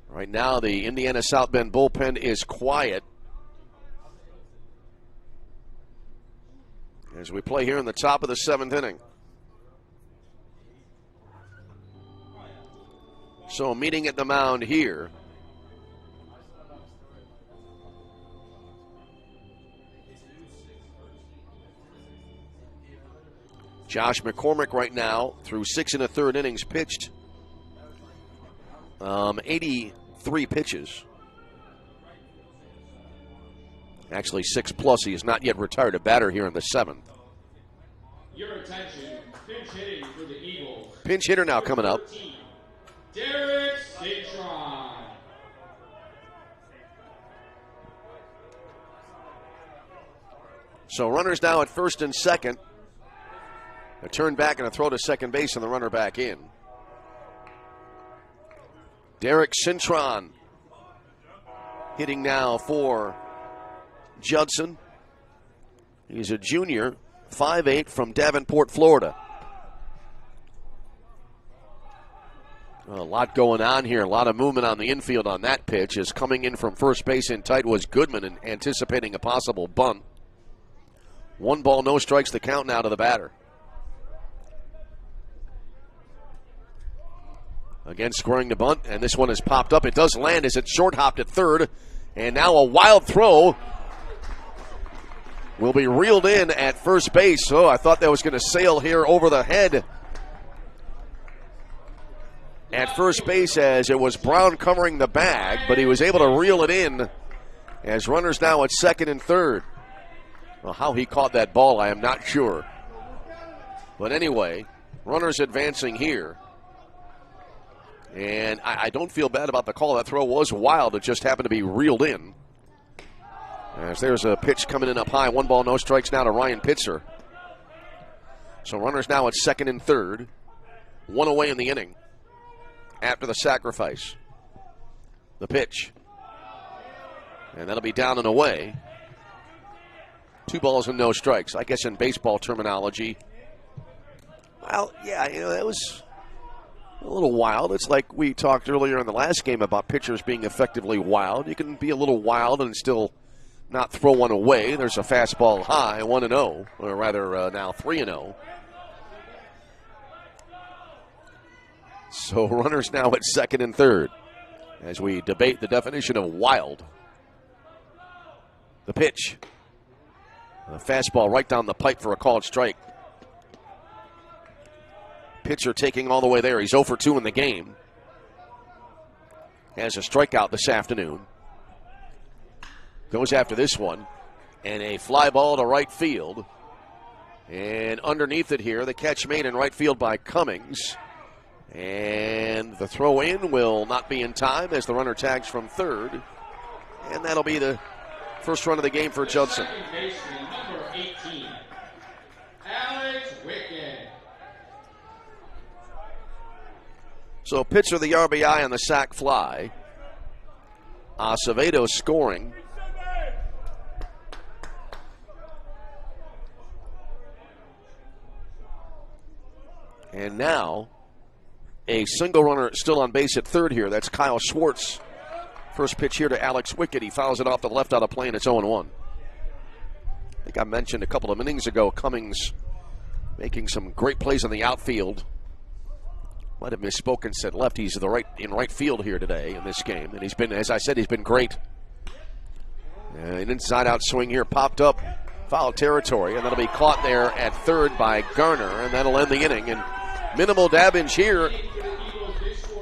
Right now the Indiana South Bend bullpen is quiet as we play here in the top of the 7th inning. So meeting at the mound here. Josh McCormick right now through 6 1/3 innings pitched. 83 pitches. Actually 6+. He is not yet retired. A batter here in the 7th. Your attention, pinch hitting for the Eagles. Pinch hitter now coming up. Derek Citron. So runners now at first and second. A turn back and a throw to second base and the runner back in. Derek Citron hitting now for Judson. He's a junior, 5'8", from Davenport, Florida. A lot going on here. A lot of movement on the infield on that pitch, as coming in from first base in tight was Goodman and anticipating a possible bunt. 1 ball, no strikes, the count now to the batter. Again, scoring the bunt, and this one has popped up. It does land as it's short-hopped at third. And now a wild throw will be reeled in at first base. Oh, I thought that was going to sail here over the head at first base, as it was Brown covering the bag, but he was able to reel it in as runners now at second and third. Well, how he caught that ball, I am not sure. But anyway, runners advancing here. And I don't feel bad about the call. That throw was wild. It just happened to be reeled in. As there's a pitch coming in up high. 1 ball, no strikes now to Ryan Pitzer. So runners now at second and third. 1 away in the inning after the sacrifice. The pitch. And that'll be down and away. 2 balls and no strikes. I guess in baseball terminology. Well, yeah, that was a little wild. It's like we talked earlier in the last game about pitchers being effectively wild. You can be a little wild and still not throw one away. There's a fastball high, 1-0, or rather now 3-0. So runners now at second and third as we debate the definition of wild. The pitch. A fastball right down the pipe for a called strike. Pitcher taking all the way there. He's 0 for 2 in the game. Has a strikeout this afternoon. Goes after this one. And a fly ball to right field. And underneath it here, the catch made in right field by Cummings. And the throw in will not be in time as the runner tags from third. And that'll be the first run of the game for Judson. Second baseman, number 18, Alex Wickett. So pitcher the RBI on the sac fly. Acevedo scoring. And now a single runner still on base at third here. That's Kyle Schwartz. First pitch here to Alex Wickett. He fouls it off to the left out of play, and it's 0-1. I think I mentioned a couple of innings ago, Cummings making some great plays on the outfield. Might have misspoken, said left. He's in right field here today in this game. And he's been, as I said, he's been great. An inside-out swing here popped up. Foul territory, and that'll be caught there at third by Garner, and that'll end the inning. And minimal damage here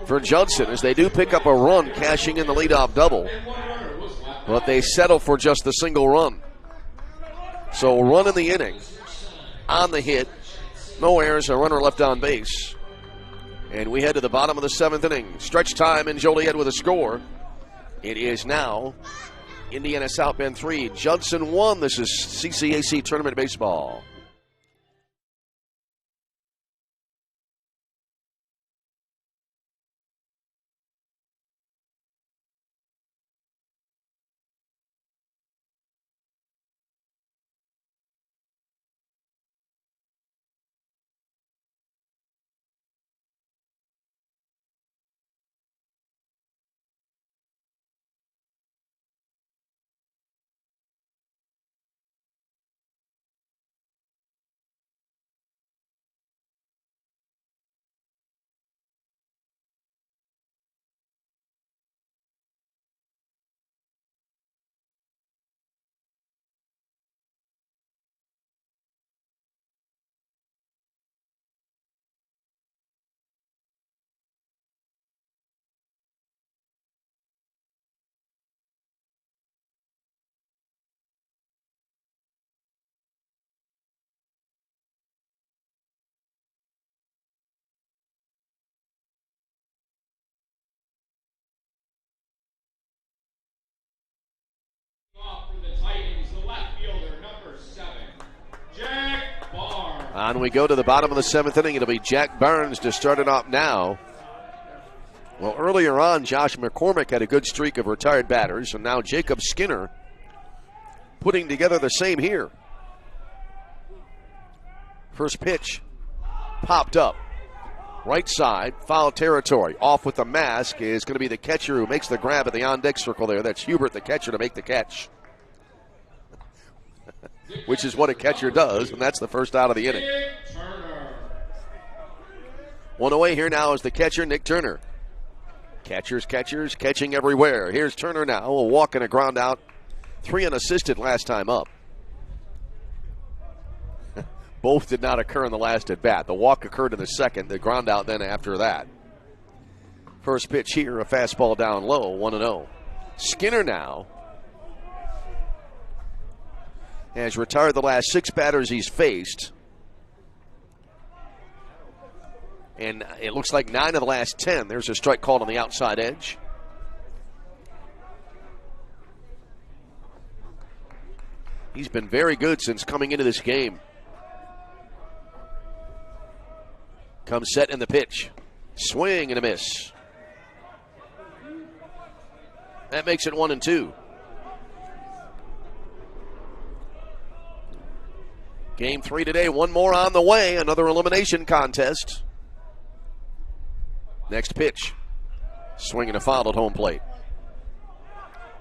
for Judson as they do pick up a run, cashing in the leadoff double. But they settle for just the single run. So run in the inning, on the hit, no errors, a runner left on base. And we head to the bottom of the seventh inning. Stretch time in Joliet with a score. It is now Indiana South Bend 3, Judson 1. This is CCAC Tournament Baseball. On we go to the bottom of the seventh inning. It'll be Jack Barnes to start it off now. Well, earlier on, Josh McCormick had a good streak of retired batters, and now Jacob Skinner putting together the same here. First pitch popped up. Right side, foul territory. Off with the mask is going to be the catcher who makes the grab at the on-deck circle there. That's Hubert, the catcher, to make the catch. Which is what a catcher does, and that's the first out of the inning. One away here now is the catcher, Nick Turner. Catchers, catching everywhere. Here's Turner now, a walk and a ground out. 3 unassisted last time up. Both did not occur in the last at bat. The walk occurred in the second, the ground out then after that. First pitch here, a fastball down low, 1-0. Skinner now has retired the last 6 batters he's faced. And it looks like 9 of the last 10. There's a strike called on the outside edge. He's been very good since coming into this game. Comes set in the pitch. Swing and a miss. That makes it 1-2. Game 3 today, one more on the way, another elimination contest. Next pitch. Swing and a foul at home plate.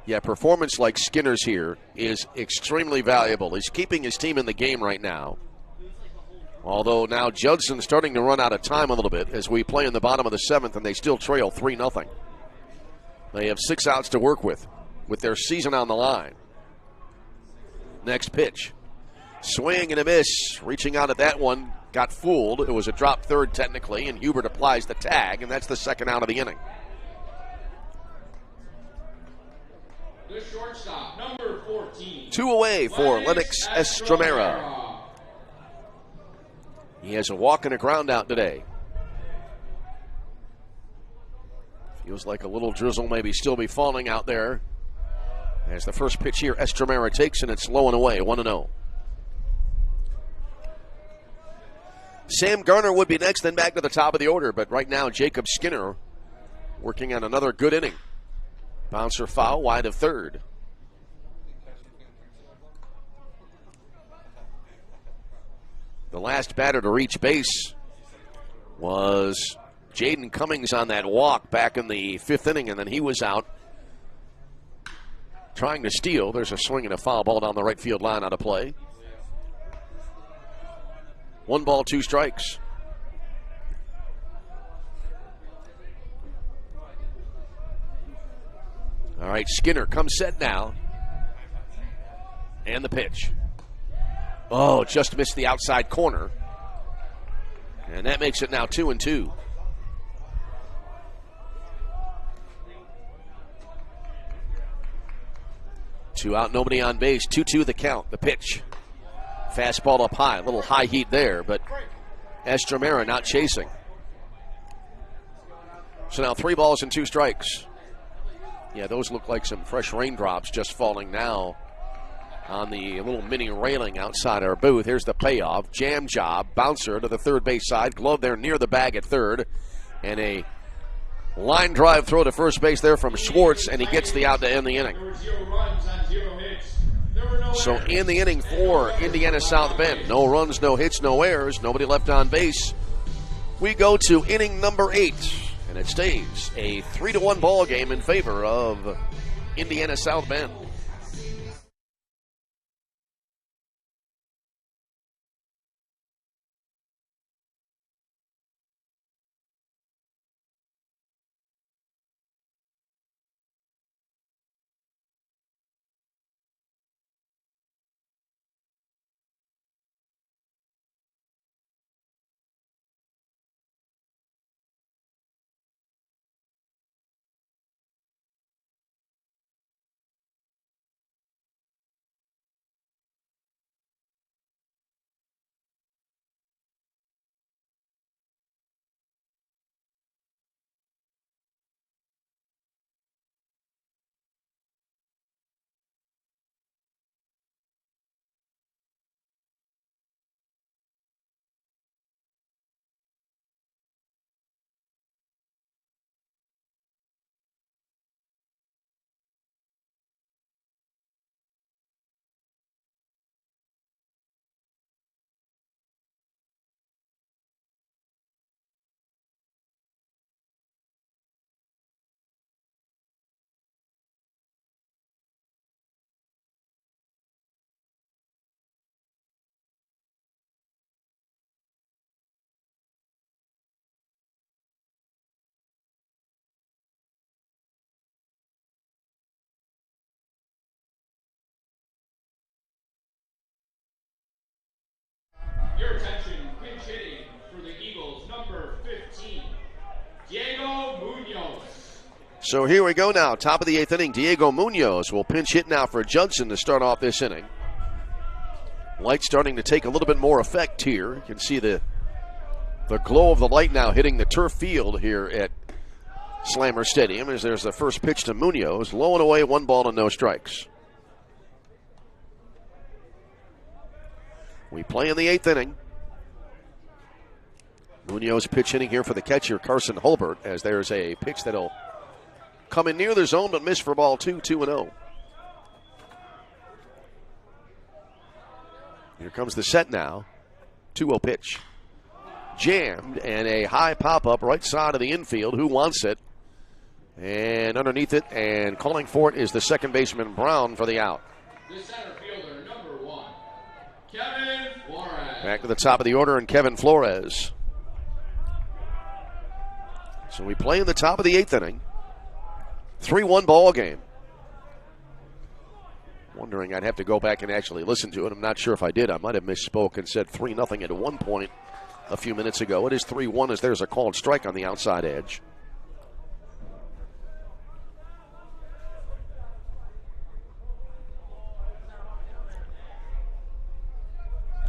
Yeah, performance like Skinner's here is extremely valuable. He's keeping his team in the game right now. Although now Judson's starting to run out of time a little bit as we play in the bottom of the 7th and they still trail 3-0. They have 6 outs to work with their season on the line. Next pitch. Swing and a miss. Reaching out at that one. Got fooled. It was a drop third technically, and Hubert applies the tag, and that's the second out of the inning. The shortstop, number 14. 2 away for Lennox Estremera. He has a walk and a ground out today. Feels like a little drizzle maybe still be falling out there. As the first pitch here, Estremera takes, and it's low and away, 1-0. Sam Garner would be next, then back to the top of the order. But right now, Jacob Skinner working on another good inning. Bouncer foul, wide of third. The last batter to reach base was Jaden Cummings on that walk back in the 5th inning, and then he was out trying to steal. There's a swing and a foul ball down the right field line out of play. 1 ball, 2 strikes. All right, Skinner comes set now. And the pitch. Oh, just missed the outside corner. And that makes it now 2-2. Two out, nobody on base. 2-2 the count. The pitch. Fastball up high. A little high heat there, but Estremera not chasing. So now 3 balls and 2 strikes. Yeah, those look like some fresh raindrops just falling now on the little mini railing outside our booth. Here's the payoff. Jam job. Bouncer to the third base side. Glove there near the bag at third. And a line drive throw to first base there from Schwartz, and he gets the out to end the inning. So in the inning for Indiana South Bend, no runs, no hits, no errors, nobody left on base. We go to inning number 8, and it stays a 3-1 ball game in favor of Indiana South Bend. Your attention, pinch hitting for the Eagles, number 15, Diego Munoz. So here we go now, top of the 8th inning. Diego Munoz will pinch hit now for Judson to start off this inning. Light starting to take a little bit more effect here. You can see the glow of the light now hitting the turf field here at Slammer Stadium as there's the first pitch to Munoz. Low and away, 1 ball and no strikes. We play in the 8th inning. Munoz pitch hitting here for the catcher, Carson Holbert, as there's a pitch that'll come in near the zone but miss for ball 2, 2-0. Here comes the set now. 2-0 pitch. jammed, and a high pop-up right side of the infield. Who wants it? And underneath it, and calling for it is the second baseman, Brown, for the out. The center fielder, number 1, Kevin Flores. Back to the top of the order, and Kevin Flores. So we play in the top of the 8th inning. 3-1 ball game. Wondering, I'd have to go back and actually listen to it. I'm not sure if I did. I might have misspoke and said 3-0 at one point a few minutes ago. It is 3-1 as there's a called strike on the outside edge.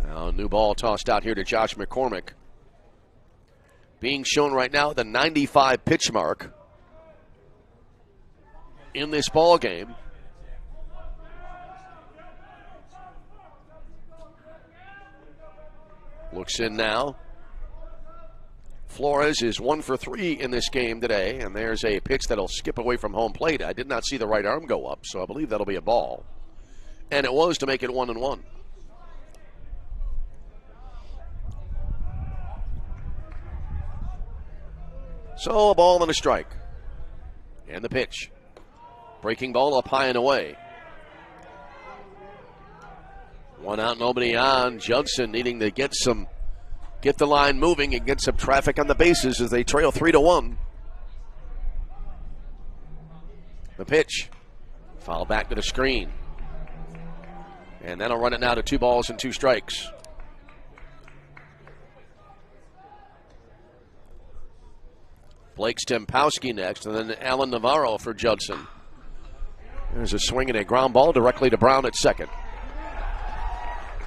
Now, new ball tossed out here to Josh McCormick. Being shown right now at the 95 pitch mark in this ball game. Looks in now. Flores is 1 for 3 in this game today, and there's a pitch that'll skip away from home plate. I did not see the right arm go up, so I believe that'll be a ball. And it was to make it 1-1. So a ball and a strike. And the pitch. Breaking ball up high and away. 1 out, nobody on. Judson needing to get the line moving and get some traffic on the bases as they trail 3-1. The pitch. Foul back to the screen. And that'll run it now to 2 balls and 2 strikes. Blake Stempowski next, and then Alan Navarro for Judson. There's a swing and a ground ball directly to Brown at second.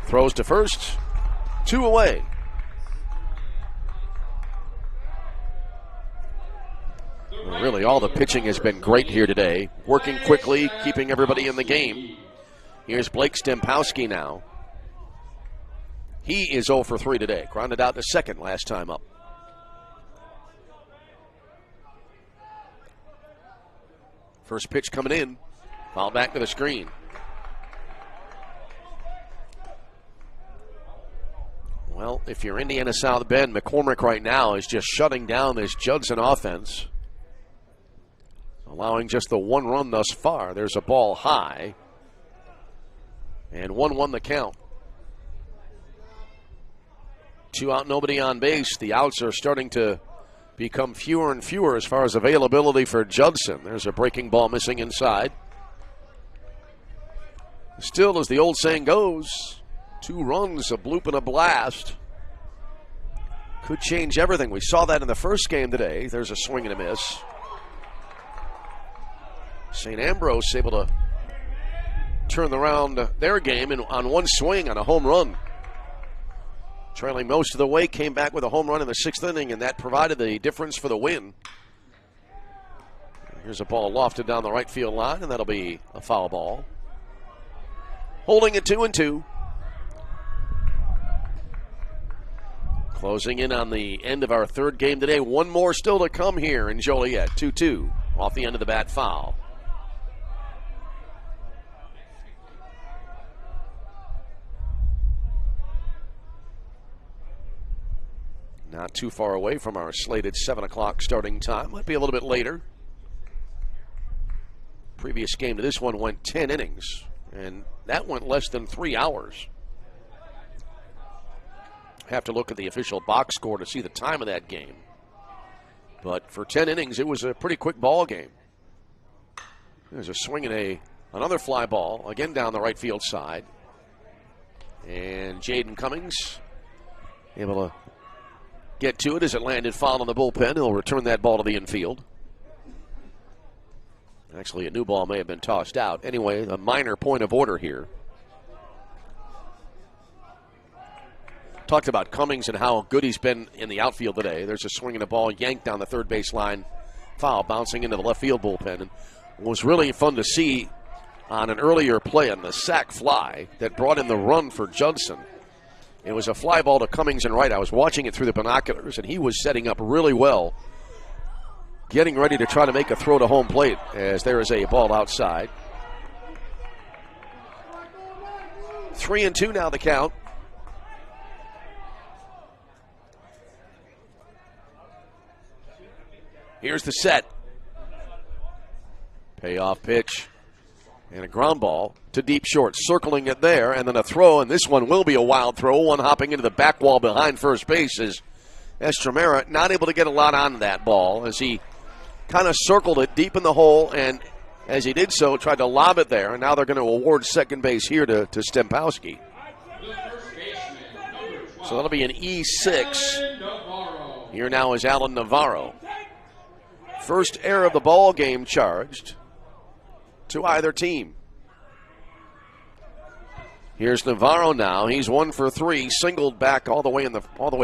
Throws to first. 2 away. Really, all the pitching has been great here today. Working quickly, keeping everybody in the game. Here's Blake Stempowski now. He is 0 for 3 today. Grounded out to second last time up. First pitch coming in. Foul back to the screen. Well, if you're Indiana South Bend, McCormick right now is just shutting down this Judson offense. Allowing just the 1 run thus far. There's a ball high. And 1-1 the count. 2 out, nobody on base. The outs are starting to become fewer and fewer as far as availability for Judson. There's a breaking ball missing inside. Still, as the old saying goes, 2 runs, a bloop and a blast could change everything. We saw that in the first game today. There's a swing and a miss. St. Ambrose able to turn around their game on 1 swing on a home run. Trailing most of the way, came back with a home run in the 6th inning, and that provided the difference for the win. Here's a ball lofted down the right field line, and that'll be a foul ball. Holding it 2-2. Closing in on the end of our 3rd game today. 1 more still to come here in Joliet. 2-2 off the end of the bat foul. Not too far away from our slated 7 o'clock starting time. Might be a little bit later. Previous game to this one went 10 innings, and that went less than 3 hours. Have to look at the official box score to see the time of that game. But for 10 innings, it was a pretty quick ball game. There's a swing and another fly ball, again down the right field side. And Jaden Cummings able to get to it as it landed foul on the bullpen. He'll return that ball to the infield. Actually, a new ball may have been tossed out. Anyway, a minor point of order here. Talked about Cummings and how good he's been in the outfield today. There's a swing and a ball yanked down the third base line. Foul bouncing into the left field bullpen. And it was really fun to see on an earlier play on the sac fly that brought in the run for Judson. It was a fly ball to Cummings and right. I was watching it through the binoculars, and he was setting up really well, getting ready to try to make a throw to home plate as there is a ball outside. 3-2 now the count. Here's the set. Payoff pitch. And a ground ball to deep short, circling it there, and then a throw, and this one will be a wild throw, one hopping into the back wall behind first base as Estremera not able to get a lot on that ball as he kind of circled it deep in the hole, and as he did so, tried to lob it there, and now they're going to award second base here to Stempowski. So that'll be an E6. Here now is Alan Navarro. First error of the ball game charged to either team. Here's Navarro now. He's 1 for 3, singled back all the way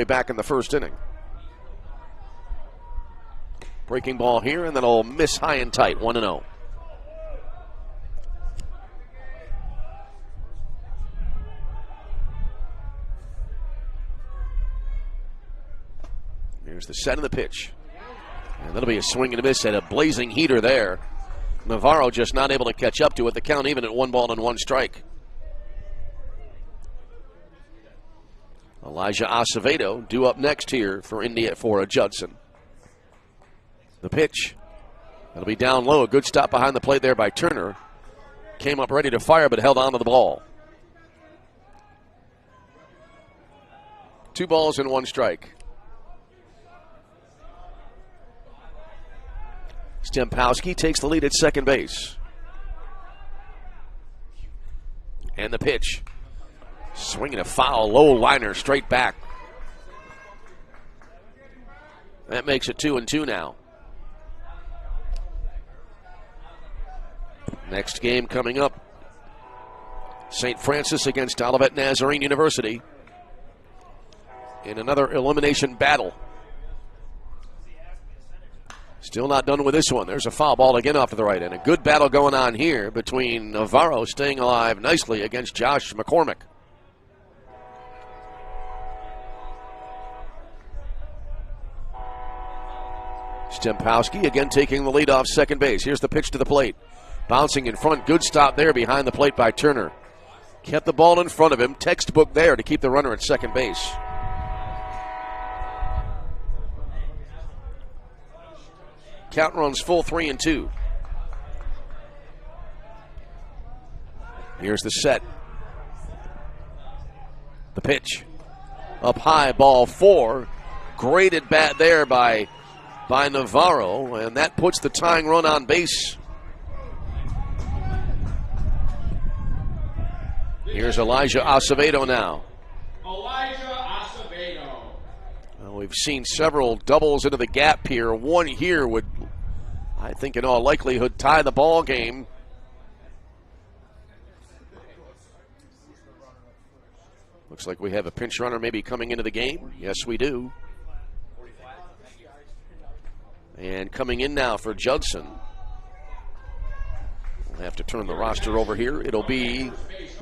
back in the first inning. Breaking ball here, and then it'll miss high and tight, 1-0. Here's the set of the pitch. And that'll be a swing and a miss at a blazing heater there. Navarro just not able to catch up to it. The count even at 1-1 strike. Elijah Acevedo due up next here for Judson. The pitch. That'll be down low. A good stop behind the plate there by Turner. Came up ready to fire but held on to the ball. 2-1 strike. Stempowski takes the lead at second base. And the pitch. Swinging a foul, low liner straight back. That makes it 2-2 now. Next game coming up. St. Francis against Olivet Nazarene University in another elimination battle. Still not done with this one. There's a foul ball again off to the right, and a good battle going on here between Navarro staying alive nicely against Josh McCormick. Stempowski again taking the lead off second base. Here's the pitch to the plate. Bouncing in front. Good stop there behind the plate by Turner. Kept the ball in front of him. Textbook there to keep the runner at second base. Count runs full 3-2. Here's the set. The pitch. Up high, ball 4. Great at bat there by Navarro, and that puts the tying run on base. Here's Elijah Acevedo now. We've seen several doubles into the gap here. One here would, I think, in all likelihood, tie the ball game. Looks like we have a pinch runner maybe coming into the game. Yes, we do. And coming in now for Judson. We'll have to turn the roster over here. It'll be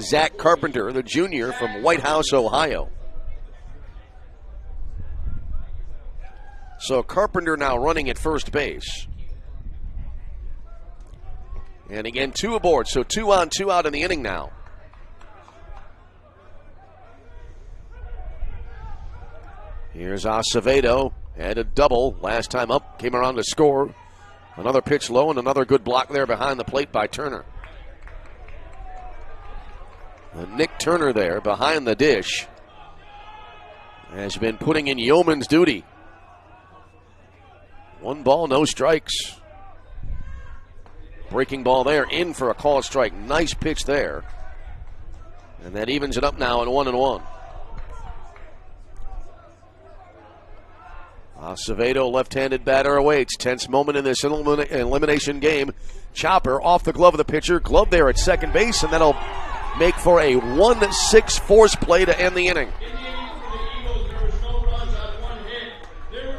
Zach Carpenter, the junior from White House, Ohio. So Carpenter now running at first base. And again, 2 aboard. So 2 on, 2 out in the inning now. Here's Acevedo. Had a double last time up. Came around to score. Another pitch low and another good block there behind the plate by Turner. Nick Turner there behind the dish has been putting in yeoman's duty. 1 ball, no strikes. Breaking ball there, in for a call strike. Nice pitch there. And that evens it up now at 1-1. Acevedo, left-handed batter, awaits. Tense moment in this elimination game. Chopper off the glove of the pitcher. Glove there at second base, and that'll make for a 1-6 force play to end the inning.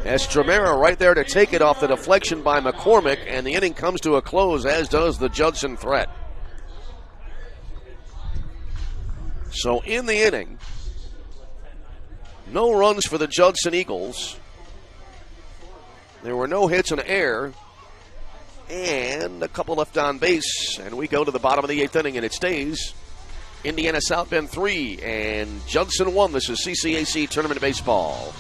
Estremera right there to take it off the deflection by McCormick, and the inning comes to a close, as does the Judson threat. So in the inning, no runs for the Judson Eagles. There were no hits in the air, and a couple left on base, and we go to the bottom of the 8th inning, and it stays Indiana South Bend 3 and Judson 1. This is CCAC Tournament Baseball.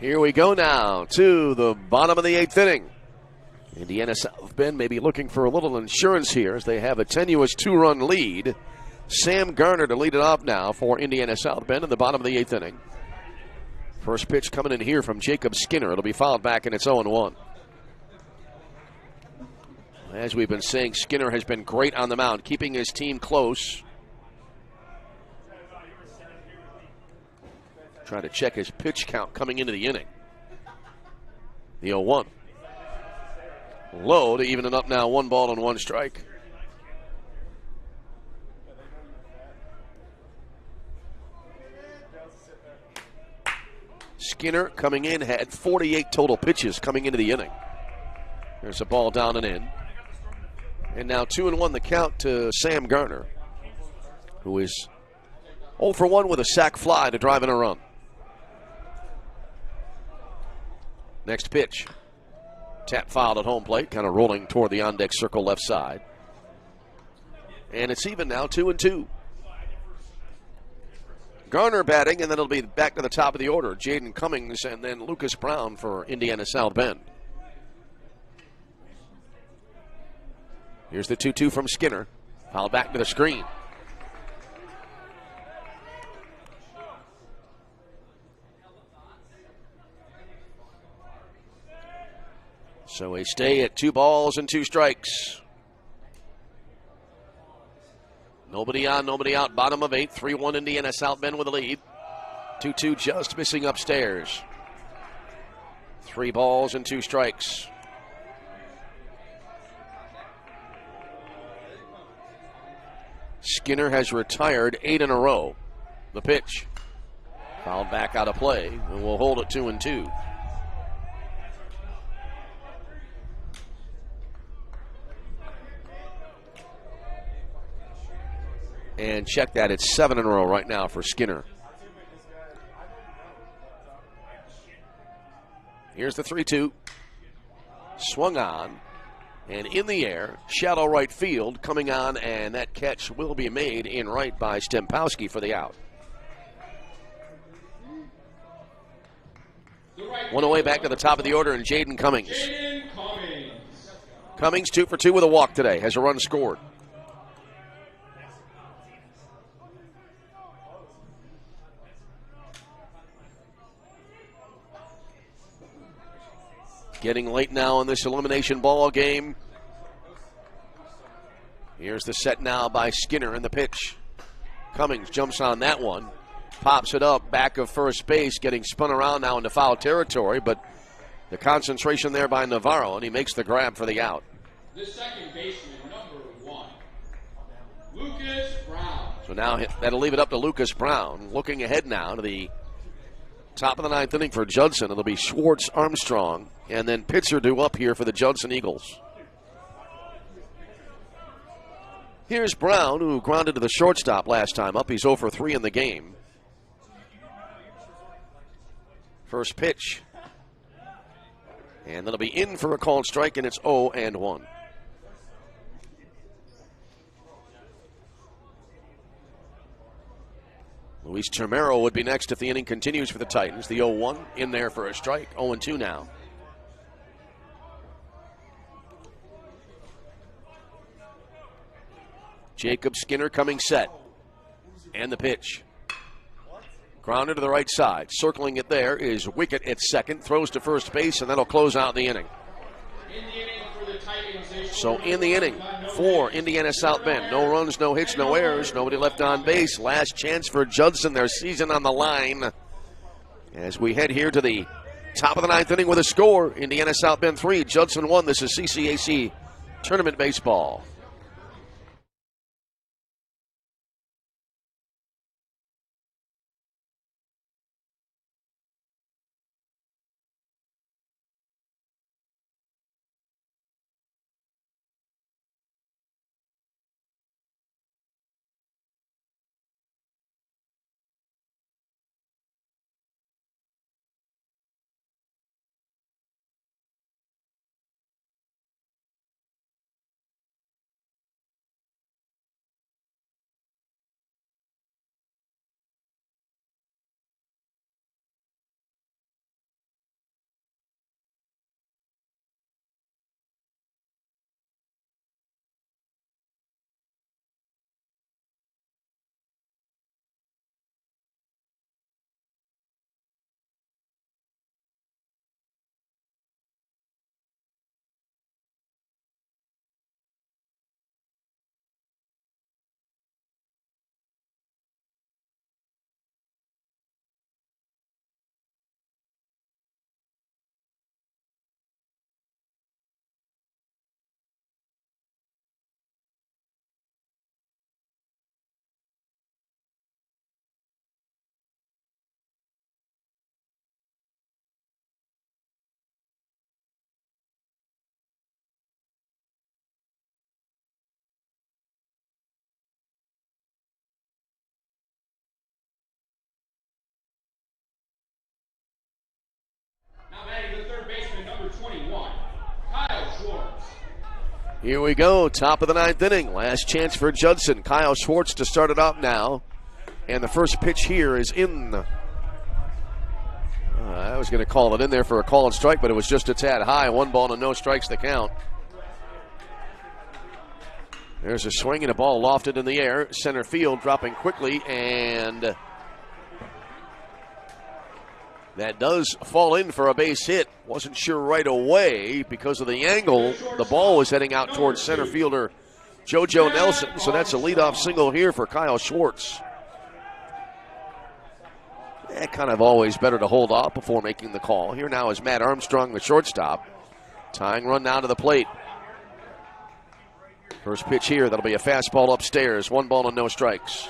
Here we go now to the bottom of the 8th inning. Indiana South Bend may be looking for a little insurance here as they have a tenuous 2-run lead. Sam Garner to lead it off now for Indiana South Bend in the bottom of the 8th inning. First pitch coming in here from Jacob Skinner. It'll be fouled back, and it's 0-1. As we've been saying, Skinner has been great on the mound, keeping his team close. Trying to check his pitch count coming into the inning. The 0-1. Low to even it up now, 1 ball and 1 strike. Skinner coming in had 48 total pitches coming into the inning. There's a ball down and in. And now 2-1 the count to Sam Garner, who is 0 for 1 with a sac fly to drive in a run. Next pitch. Tap fouled at home plate, kind of rolling toward the on-deck circle left side. And it's even now, 2-2. Garner batting, and then it'll be back to the top of the order. Jaden Cummings and then Lucas Brown for Indiana South Bend. Here's the 2-2 from Skinner. Fouled back to the screen. So a stay at 2 balls and 2 strikes. Nobody on, nobody out. Bottom of 8th. 3-1 Indiana South Bend with a lead. 2-2 just missing upstairs. 3 balls and 2 strikes. Skinner has retired 8 in a row. The pitch. Fouled back out of play, and we'll hold it 2-2. And check that, it's 7 in a row right now for Skinner. Here's the 3-2. Swung on. And in the air, shallow right field coming on, and that catch will be made in right by Stempowski for the out. One away back to the top of the order, and Jaden Cummings. Cummings 2 for 2 with a walk today, has a run scored. Getting late now in this elimination ball game. Here's the set now by Skinner in the pitch. Cummings jumps on that one. Pops it up back of first base, getting spun around now into foul territory, but the concentration there by Navarro, and he makes the grab for the out. The second baseman, number 1, Lucas Brown. So now that'll leave it up to Lucas Brown. Looking ahead now to the top of the 9th inning for Judson. It'll be Schwartz, Armstrong, and then pitcher due up here for the Judson Eagles. Here's Brown, who grounded to the shortstop last time up. He's 0 for 3 in the game. First pitch. And that'll be in for a called strike, and it's 0-1. Luis Termero would be next if the inning continues for the Titans. The 0-1 in there for a strike. 0-2 now. Jacob Skinner coming set. And the pitch. Grounded to the right side. Circling it there is Wickett at second. Throws to first base, and that'll close out the inning. So in the inning for Indiana South Bend. No runs, no hits, no errors. Nobody left on base. Last chance for Judson. Their season on the line. As we head here to the top of the 9th inning with a score. Indiana South Bend 3, Judson 1. This is CCAC Tournament Baseball. Here we go, top of the ninth inning. Last chance for Judson. Kyle Schwartz to start it off now. And the first pitch here is in. I was going to call it in there for a call and strike, but it was just a tad high. 1 ball and no strikes the count. There's a swing and a ball lofted in the air. Center field dropping quickly, and that does fall in for a base hit. Wasn't sure right away because of the angle. The ball was heading out towards center fielder JoJo Nelson, so that's a leadoff single here for Kyle Schwartz. Kind of always better to hold off before making the call. Here now is Matt Armstrong, the shortstop. Tying run down to the plate. First pitch here, that'll be a fastball upstairs. 1 ball and no strikes.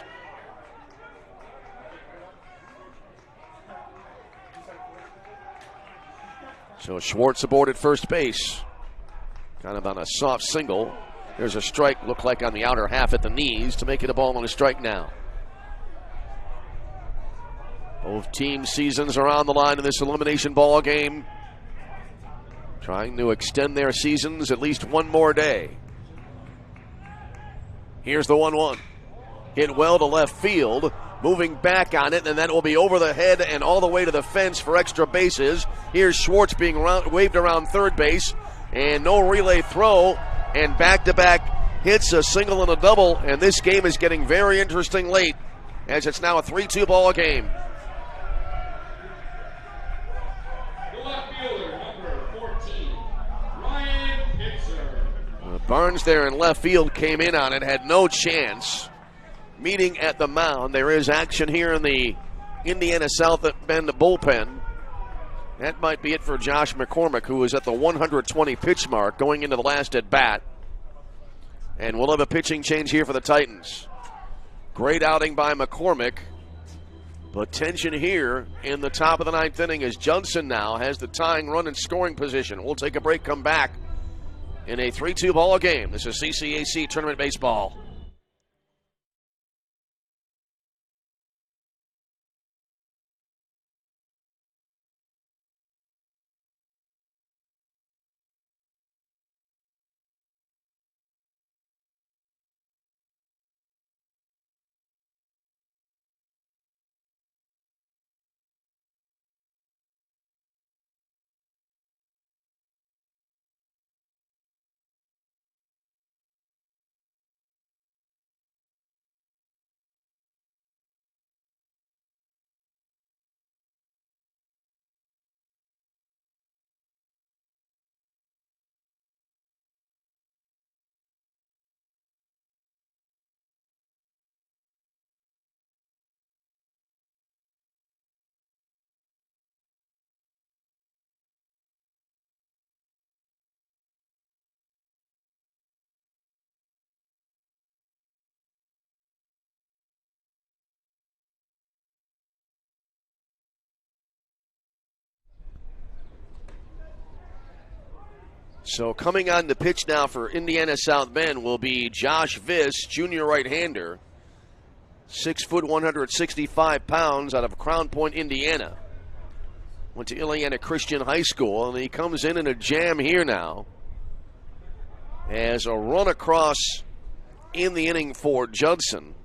So Schwartz aboard at first base. Kind of on a soft single. There's a strike, looked like on the outer half at the knees to make it a ball and a strike now. Both team seasons are on the line in this elimination ball game. Trying to extend their seasons at least one more day. Here's the 1-1. Hit well to left field. Moving back on it, and that will be over the head and all the way to the fence for extra bases. Here's Schwartz being waved around third base, and no relay throw, and back-to-back hits, a single and a double, and this game is getting very interesting late as it's now a 3-2 ball game. The left fielder, number 14, Ryan Pitzer. Barnes there in left field came in on it, had no chance. Meeting at the mound. There is action here in the Indiana South Bend bullpen. That might be it for Josh McCormick, who is at the 120 pitch mark going into the last at bat. And we'll have a pitching change here for the Titans. Great outing by McCormick. But tension here in the top of the ninth inning as Judson now has the tying run in scoring position. We'll take a break, come back in a 3-2 ball game. This is CCAC Tournament Baseball. So coming on the pitch now for Indiana South Bend will be Josh Viss, junior right-hander, 6 foot 165 pounds out of Crown Point, Indiana. Went to Indiana Christian High School, and he comes in a jam here now as a run across in the inning for Judson.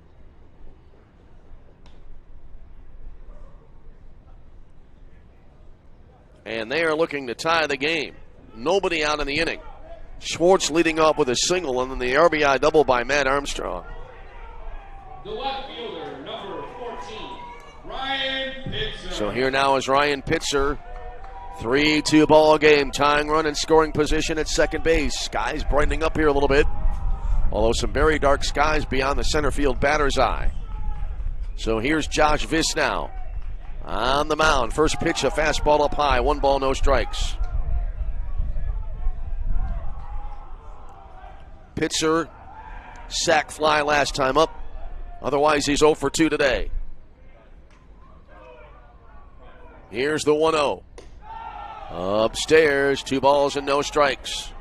And they are looking to tie the game. Nobody out in the inning. Schwartz leading off with a single, and then the RBI double by Matt Armstrong. The left fielder, number 14, Ryan Pitzer. So here now is Ryan Pitzer. 3-2 ball game. Tying run in scoring position at second base. Skies brightening up here a little bit, although some very dark skies beyond the center field batter's eye. So here's Josh Viss now on the mound. First pitch, a fastball up high. 1 ball, no strikes. Pitzer, sac fly last time up. Otherwise, he's 0 for 2 today. Here's the 1-0. Upstairs, 2 balls and no strikes.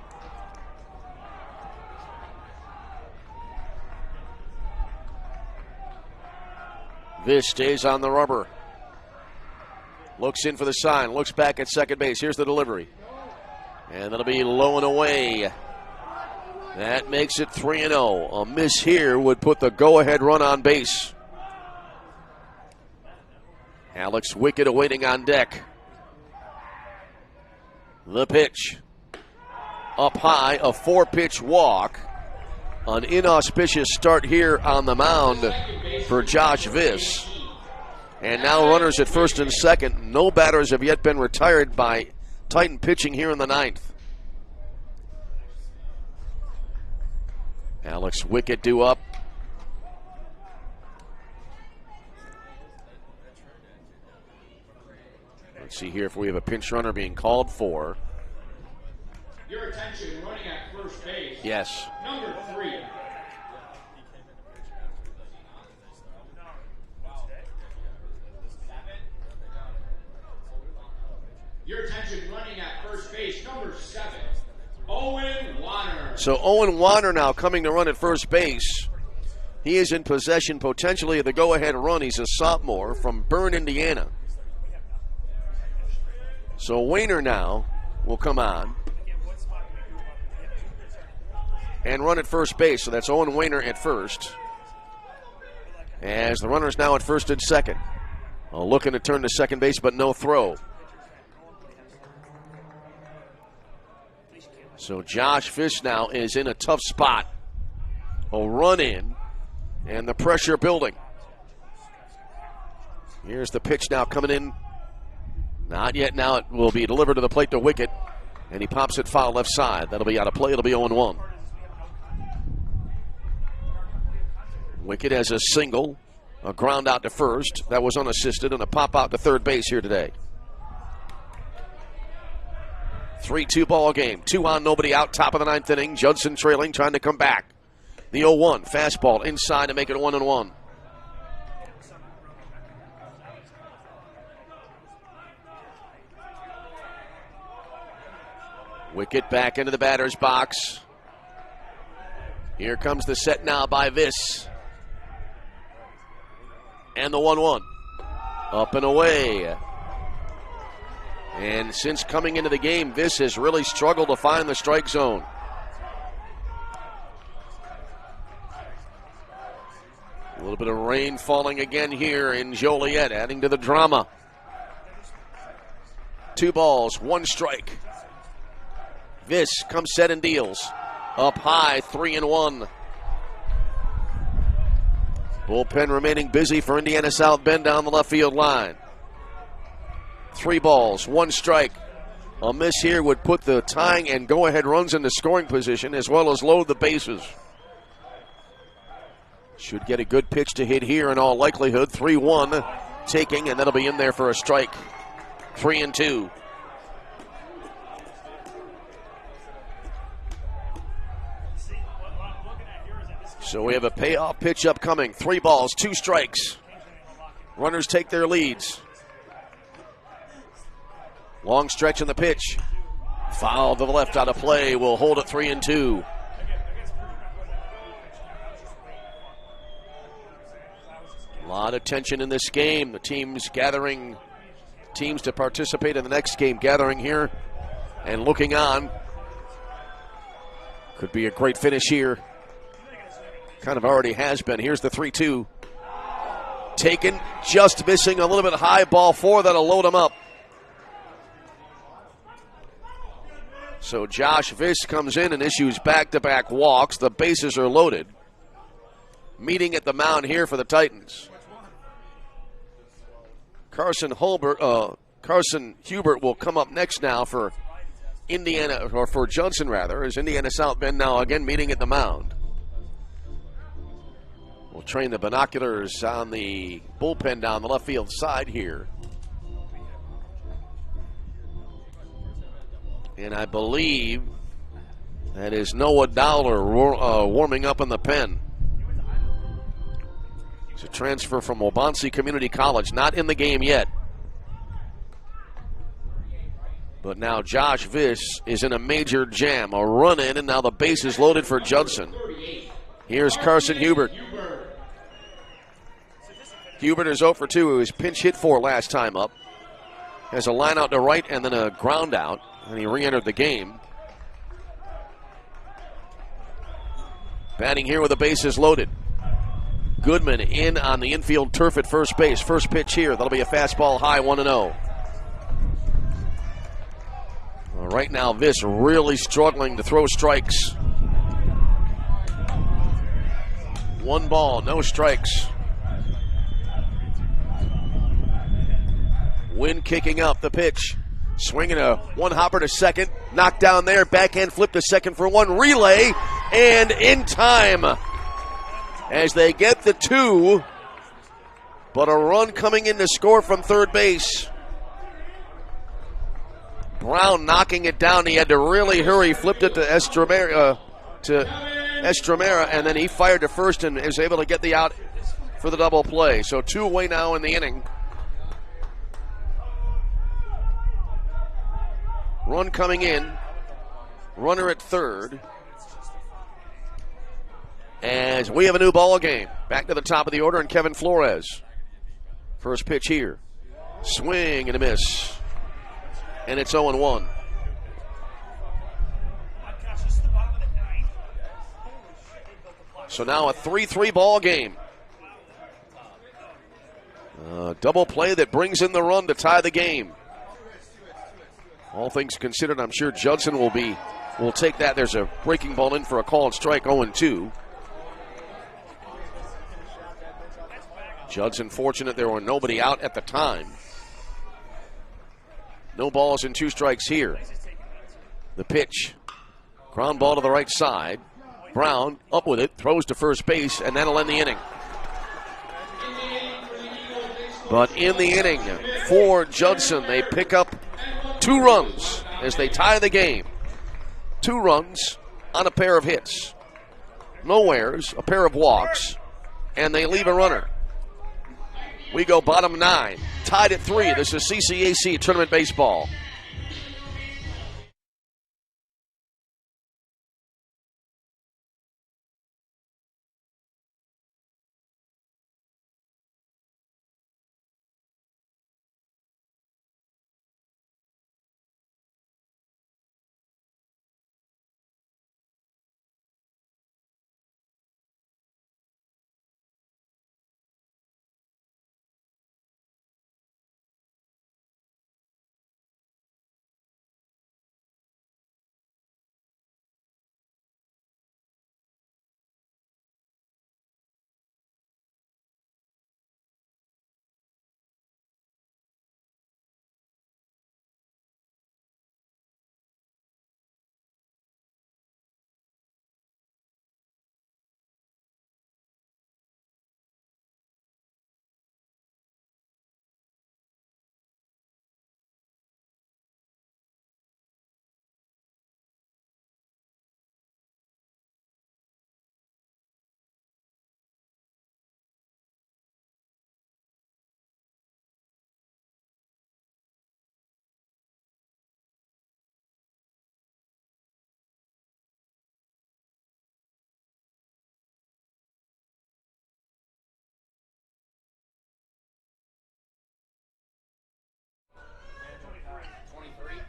Viss stays on the rubber. Looks in for the sign, looks back at second base. Here's the delivery. And that'll be low and away. That makes it 3-0. A miss here would put the go-ahead run on base. Alex Wickett awaiting on deck. The pitch. Up high, a 4-pitch walk. An inauspicious start here on the mound for Josh Viss. And now runners at first and second. No batters have yet been retired by Titan pitching here in the ninth. Alex Wickett due up. Let's see here if we have a pinch runner being called for. Your attention, running at first base. Yes. Number 3. Your attention, running at first base, number 7, Owen Warner. So Owen Warner now coming to run at first base. He is in possession potentially of the go-ahead run. He's a sophomore from Bern, Indiana. So Wainer now will come on and run at first base. So that's Owen Wainer at first. As the runner is now at first and second. Looking to turn to second base, but no throw. So Josh Viss now is in a tough spot. A run in, and the pressure building. Here's the pitch now coming in. Not yet. Now it will be delivered to the plate to Wickett, and he pops it foul left side. That'll be out of play. It'll be 0-1. Wickett has a single, a ground out to first. That was unassisted, and a pop out to third base here today. 3-2 ball game. 2 on, nobody out. Top of the ninth inning. Judson trailing, trying to come back. The 0-1 fastball inside to make it 1-1. Wickett back into the batter's box. Here comes the set now by Viss. And the 1-1. Up and away. And since coming into the game, Viss has really struggled to find the strike zone. A little bit of rain falling again here in Joliet, adding to the drama. 2 balls, 1 strike. Viss comes set and deals. Up high, 3-1. Bullpen remaining busy for Indiana South Bend down the left field line. 3 balls, 1 strike. A miss here would put the tying and go-ahead runs into scoring position as well as load the bases. Should get a good pitch to hit here in all likelihood. 3-1 taking, and that'll be in there for a strike. 3-2. So we have a payoff pitch upcoming. 3 balls, 2 strikes. Runners take their leads. Long stretch in the pitch. Foul to the left, out of play. Will hold it 3-2. A lot of tension in this game. The teams to participate in the next game gathering here and looking on. Could be a great finish here. Kind of already has been. Here's the 3-2. Taken, just missing a little bit high. Ball 4, that'll load him up. So Josh Viss comes in and issues back-to-back walks. The bases are loaded. Meeting at the mound here for the Titans. Carson Hubert will come up next now for Indiana, or for Judson rather, as Indiana South Bend now again meeting at the mound. We'll train the binoculars on the bullpen down the left field side here. And I believe that is Noah Dowler warming up in the pen. It's a transfer from Waubonsee Community College, not in the game yet. But now Josh Viss is in a major jam. A run in, and now the base is loaded for Judson. Here's Carson Hubert. Hubert is 0 for 2. He was pinch hit for last time up. Has a line out to right and then a ground out, and he re-entered the game. Batting here with the bases loaded. Goodman in on the infield turf at first base. First pitch here. That'll be a fastball high, 1-0. Well, right now, Viss really struggling to throw strikes. 1 ball, no strikes. Wind kicking up the pitch. Swinging a 1-hopper to second. Knocked down there. Backhand flip to second for 1. Relay. And in time. As they get the 2. But a run coming in to score from third base. Brown knocking it down. He had to really hurry. Flipped it to Estremera. And then he fired to first and is able to get the out for the double play. So 2 away now in the inning. Run coming in. Runner at third. As we have a new ball game. Back to the top of the order and Kevin Flores. First pitch here. Swing and a miss. And it's 0-1. So now a 3-3 ball game. Double play that brings in the run to tie the game. All things considered, I'm sure Judson will take that. There's a breaking ball in for a call and strike, 0-2. Judson fortunate there were nobody out at the time. No balls and 2 strikes here. The pitch. Ground ball to the right side. Brown up with it, throws to first base, and that'll end the inning. But in the inning for Judson, they pick up 2 runs as they tie the game. 2 runs on a pair of hits. Nowheres, a pair of walks, and they leave a runner. We go bottom 9. Tied at 3. This is CCAC Tournament Baseball.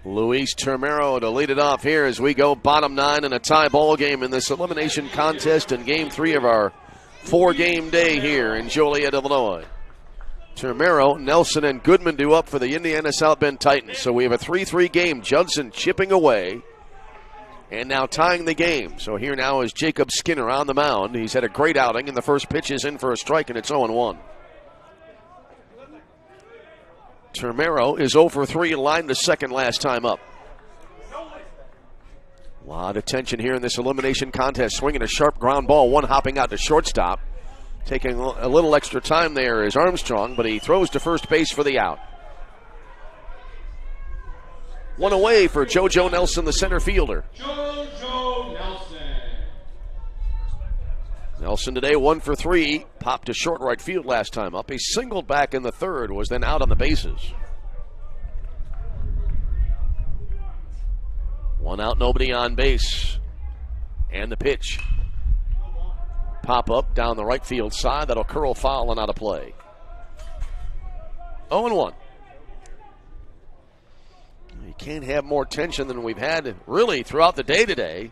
Luis Termero to lead it off here as we go bottom 9 in a tie ball game in this elimination contest in game 3 of our 4-game day here in Joliet, Illinois. Termero, Nelson, and Goodman do up for the Indiana South Bend Titans. So we have a 3-3 game. Judson chipping away and now tying the game. So here now is Jacob Skinner on the mound. He's had a great outing, and the first pitch is in for a strike, and it's 0-1. Termero is 0 for 3, lined to second last time up. A lot of tension here in this elimination contest. Swinging a sharp ground ball, 1 hopping out to shortstop. Taking a little extra time there is Armstrong, but he throws to first base for the out. 1 away for JoJo Nelson, the center fielder. JoJo Nelson. Nelson today 1 for 3, popped to short right field last time up. He singled back in the third, was then out on the bases. 1 out, nobody on base. And the pitch. Pop up down the right field side. That'll curl foul and out of play. 0-1. You can't have more tension than we've had really throughout the day today.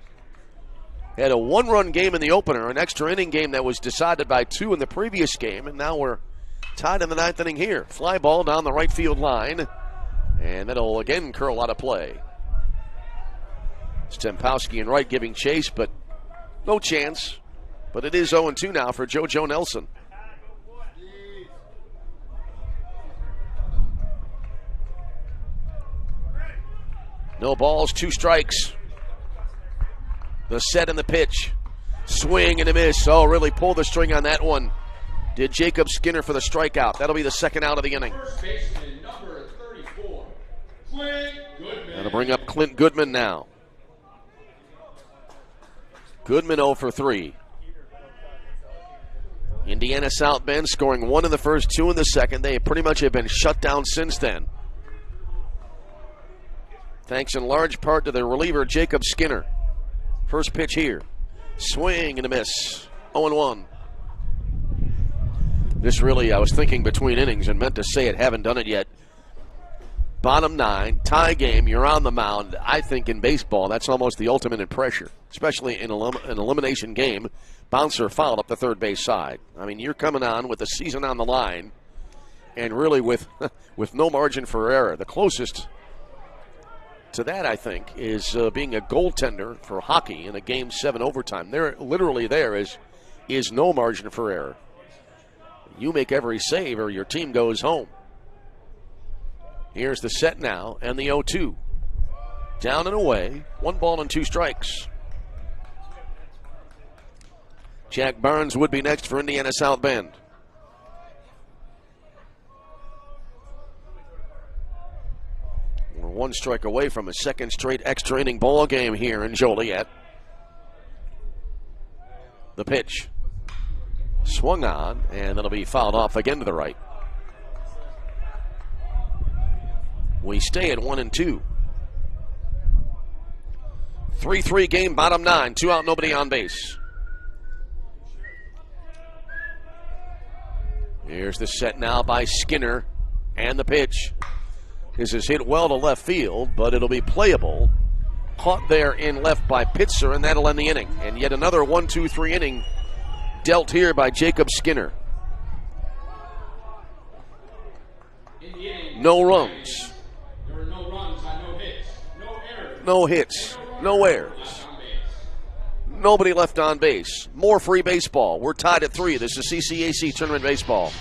Had a one-run game in the opener, an extra inning game that was decided by 2 in the previous game, and now we're tied in the 9th inning here. Fly ball down the right field line, and that'll again curl out of play. Stempowski and Wright giving chase, but no chance. But it is 0-2 now for JoJo Nelson. No balls, 2 strikes. The set and the pitch. Swing and a miss. Oh, really pulled the string on that one. Did Jacob Skinner for the strikeout. That'll be the second out of the inning. First baseman, number 34, Clint Goodman. That'll bring up Clint Goodman now. Goodman 0 for 3. Indiana South Bend scoring 1 in the first, 2 in the second. They pretty much have been shut down since then. Thanks in large part to their reliever, Jacob Skinner. First pitch here. Swing and a miss. 0-1. This really, I was thinking between innings and meant to say it, haven't done it yet. Bottom 9, tie game, you're on the mound. I think in baseball, that's almost the ultimate in pressure, especially in an elimination game. Bouncer fouled up the third base side. I mean, you're coming on with the season on the line and really with no margin for error. The closest to that, I think, is being a goaltender for hockey in a Game 7 overtime. There is no margin for error. You make every save or your team goes home. Here's the set now and the 0-2. Down and away, 1 ball and 2 strikes. Jack Barnes would be next for Indiana South Bend. We're 1 strike away from a second straight extra inning ball game here in Joliet. The pitch. Swung on, and that'll be fouled off again to the right. We stay at 1-2. 3-3 game, bottom 9. 2 out, nobody on base. Here's the set now by Skinner, and the pitch. This is hit well to left field, but it'll be playable. Caught there in left by Pitzer, and that'll end the inning. And yet another 1-2-3 inning dealt here by Jacob Skinner. No runs. There were no runs on no hits. No errors. No hits. No errors. Nobody left on base. More free baseball. We're tied at 3. This is CCAC Tournament Baseball.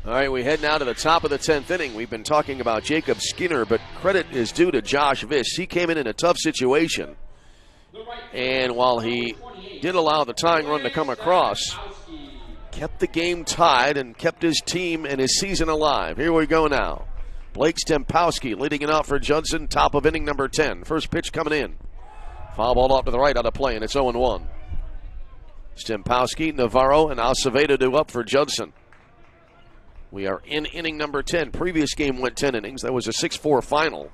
All right, we head now to the top of the 10th inning. We've been talking about Jacob Skinner, but credit is due to Josh Viss. He came in a tough situation, and while he did allow the tying run to come across, kept the game tied and kept his team and his season alive. Here we go now. Blake Stempowski leading it off for Judson, top of inning number 10. First pitch coming in. Foul ball off to the right, out of play, and it's 0-1. Stempowski, Navarro, and Acevedo do up for Judson. We are in inning number 10. Previous game went 10 innings. That was a 6-4 final.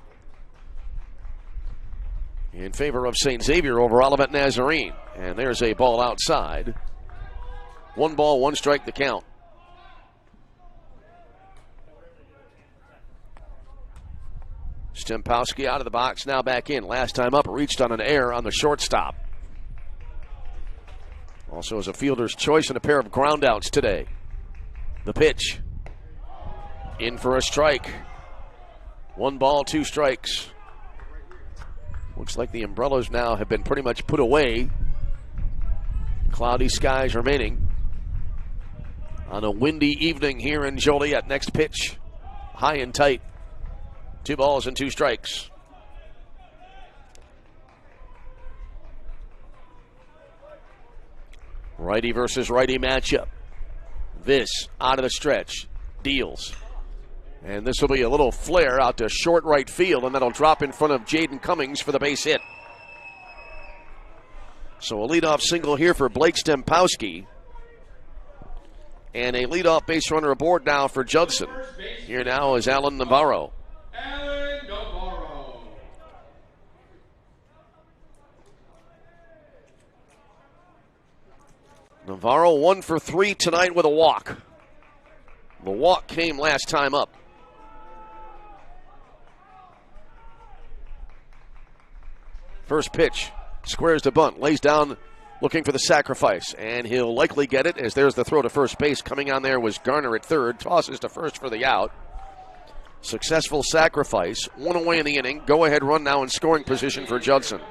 in favor of St. Xavier over Olivet Nazarene. And there's a ball outside. 1 ball, 1 strike, the count. Stempowski out of the box, now back in. Last time up, reached on an error on the shortstop. Also has a fielder's choice and a pair of groundouts today. The pitch. In for a strike. 1 ball, 2 strikes. Looks like the umbrellas now have been pretty much put away. Cloudy skies remaining on a windy evening here in Joliet. Next pitch, high and tight. 2 balls and 2 strikes. Righty versus righty matchup. This out of the stretch, deals. And this will be a little flare out to short right field, and that'll drop in front of Jaden Cummings for the base hit. So a leadoff single here for Blake Stempowski. And a leadoff base runner aboard now for Judson. Here now is Alan Navarro. Alan Navarro. Navarro 1 for 3 tonight with a walk. The walk came last time up. First pitch, squares to bunt, lays down looking for the sacrifice, and he'll likely get it as there's the throw to first base. Coming on there was Garner at third, tosses to first for the out. Successful sacrifice, 1 away in the inning. Go ahead run now in scoring position for Judson.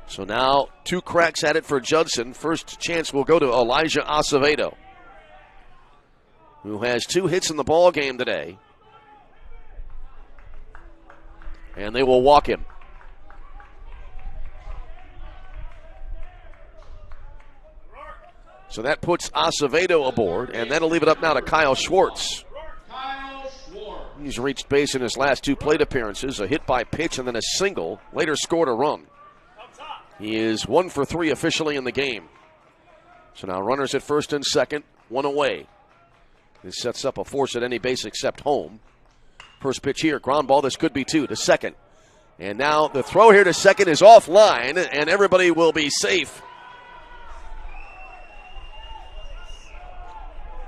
So now 2 cracks at it for Judson. First chance will go to Elijah Acevedo, who has 2 hits in the ball game today. And they will walk him. So that puts Acevedo aboard, and that'll leave it up now to Kyle Schwartz. He's reached base in his last 2 plate appearances, a hit by pitch and then a single, later scored a run. He is 1 for 3 officially in the game. So now runners at first and second, 1 away. This sets up a force at any base except home. First pitch here, ground ball, this could be 2 to second. And now the throw here to second is offline, and everybody will be safe.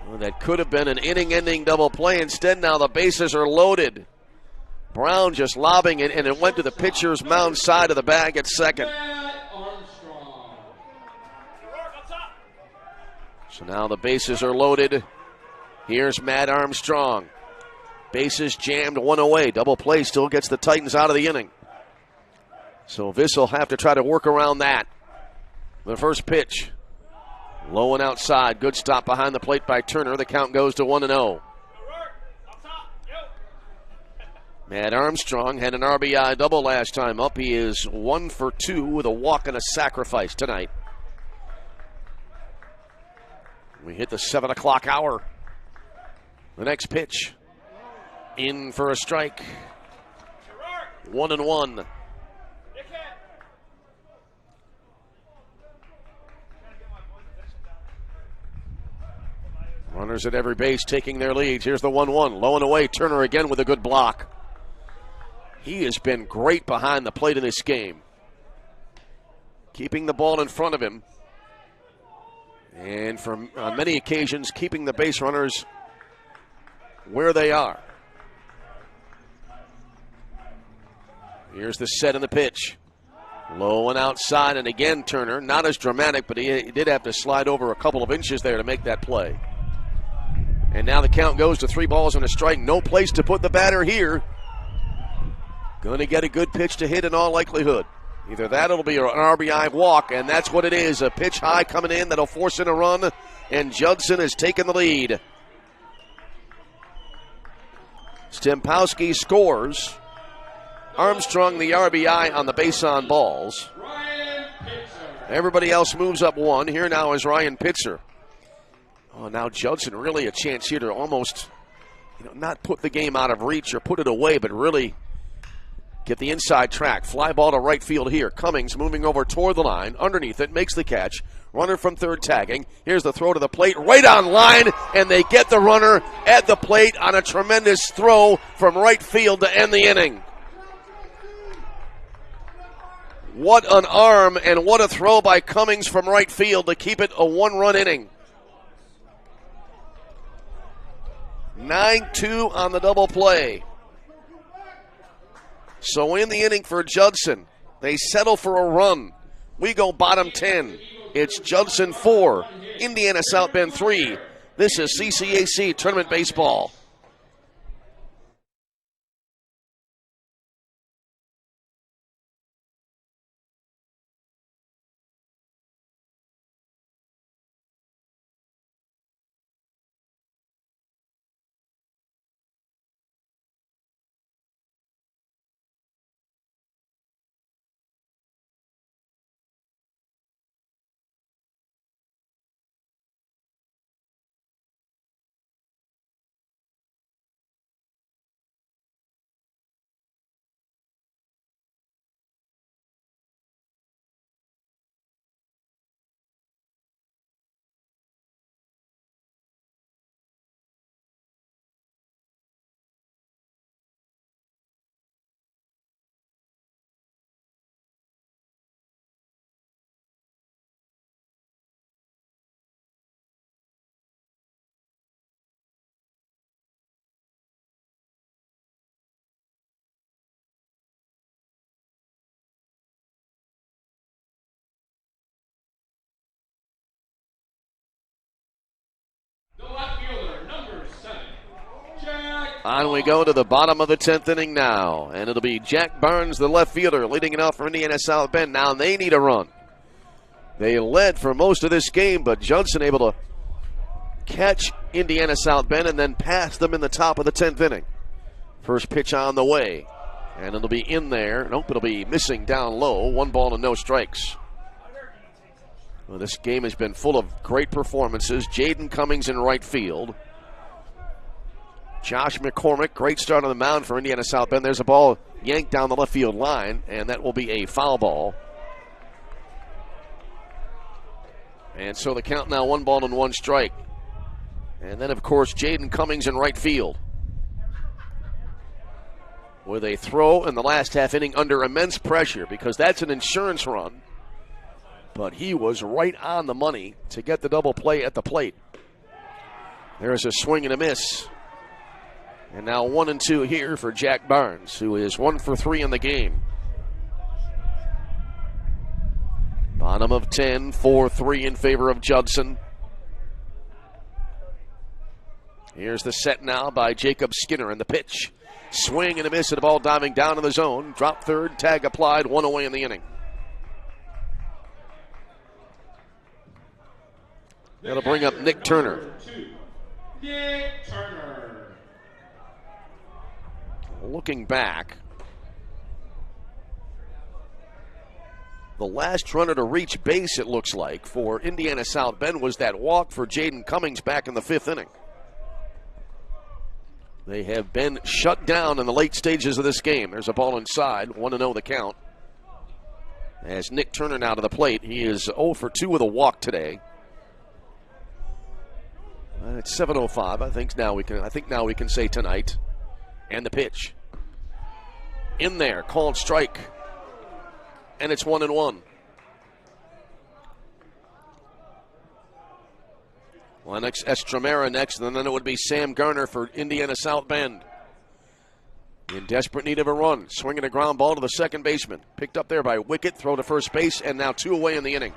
Well, that could have been an inning-ending double play. Instead, now the bases are loaded. Brown just lobbing it, and it went to the pitcher's mound side of the bag at second. So now the bases are loaded. Here's Matt Armstrong. Bases jammed, 1 away. Double play still gets the Titans out of the inning. So Viss will have to try to work around that. The first pitch. Low and outside. Good stop behind the plate by Turner. The count goes to 1-0. Matt Armstrong had an RBI double last time up. He is 1 for 2 with a walk and a sacrifice tonight. We hit the 7 o'clock hour. The next pitch. In for a strike. 1-1. Runners at every base taking their leads. Here's the 1-1. Low and away. Turner again with a good block. He has been great behind the plate in this game. Keeping the ball in front of him. And on many occasions, keeping the base runners where they are. Here's the set and the pitch. Low and outside, and again Turner. Not as dramatic, but he did have to slide over a couple of inches there to make that play. And now the count goes to 3 balls and a strike. No place to put the batter here. Going to get a good pitch to hit in all likelihood. Either that or it'll be an RBI walk, and that's what it is. A pitch high coming in that'll force in a run, and Judson has taken the lead. Stempowski scores. Armstrong the RBI on the base on balls. Everybody else moves up 1. Here now is Ryan Pitzer. Oh, now Judson really a chance here to almost, not put the game out of reach or put it away, but really Get the inside track. Fly ball to right field here. Cummings moving over toward the line. Underneath it. Makes the catch. Runner from third tagging. Here's the throw to the plate. Right on line. And they get the runner at the plate on a tremendous throw from right field to end the inning. What an arm and what a throw by Cummings from right field to keep it a one-run inning. 9-2 on the double play. So in the inning for Judson, they settle for a run. We go bottom 10. It's Judson 4, Indiana South Bend 3. This is CCAC Tournament Baseball. On we go to the bottom of the 10th inning now, and it'll be Jack Barnes, the left fielder, leading it off for Indiana South Bend. Now they need a run. They led for most of this game, but Judson able to catch Indiana South Bend and then pass them in the top of the 10th inning. First pitch on the way, and it'll be in there. Nope, it'll be missing down low. 1 ball and no strikes. Well, this game has been full of great performances. Jaden Cummings in right field. Josh McCormick, great start on the mound for Indiana South Bend. There's a ball yanked down the left field line, and that will be a foul ball. And so the count now 1 ball and 1 strike. And then, of course, Jaden Cummings in right field with a throw in the last half inning under immense pressure, because that's an insurance run. But he was right on the money to get the double play at the plate. There's a swing and a miss. And now 1-2 here for Jack Barnes, who is 1 for 3 in the game. Bottom of 10, 4-3 in favor of Judson. Here's the set now by Jacob Skinner, and the pitch. Swing and a miss, and the ball diving down in the zone. Drop third, tag applied, 1 away in the inning. That'll bring up Nick Turner. Nick Turner. Looking back, the last runner to reach base, it looks like, for Indiana South Bend was that walk for Jaden Cummings back in the 5th inning. They have been shut down in the late stages of this game. There's a ball inside, 1-0 the count. As Nick Turner now to the plate, he is 0 for 2 with a walk today. It's 7:05. I think now we can say tonight. And the pitch. In there, called strike. And it's 1-1. Lennox Estremera next, and then it would be Sam Garner for Indiana South Bend. In desperate need of a run. Swinging a ground ball to the second baseman. Picked up there by Wickett, throw to first base, and now 2 away in the inning.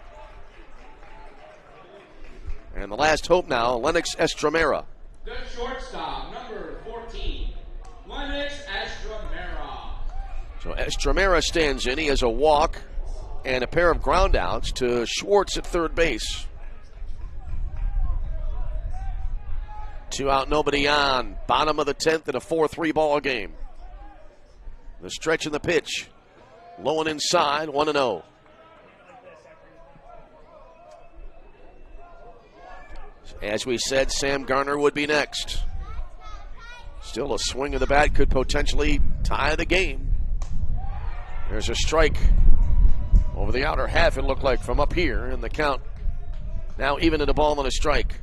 And the last hope now, Lennox Estremera. The shortstop, number 14, Lennox Estremera. So Estremera stands in. He has a walk and a pair of groundouts to Schwartz at third base. 2 out, nobody on. Bottom of the 10th in a 4-3 ball game. The stretch and the pitch. Low and inside, 1-0. As we said, Sam Garner would be next. Still a swing of the bat could potentially tie the game. There's a strike over the outer half, it looked like, from up here, and the count now even at a ball and a strike.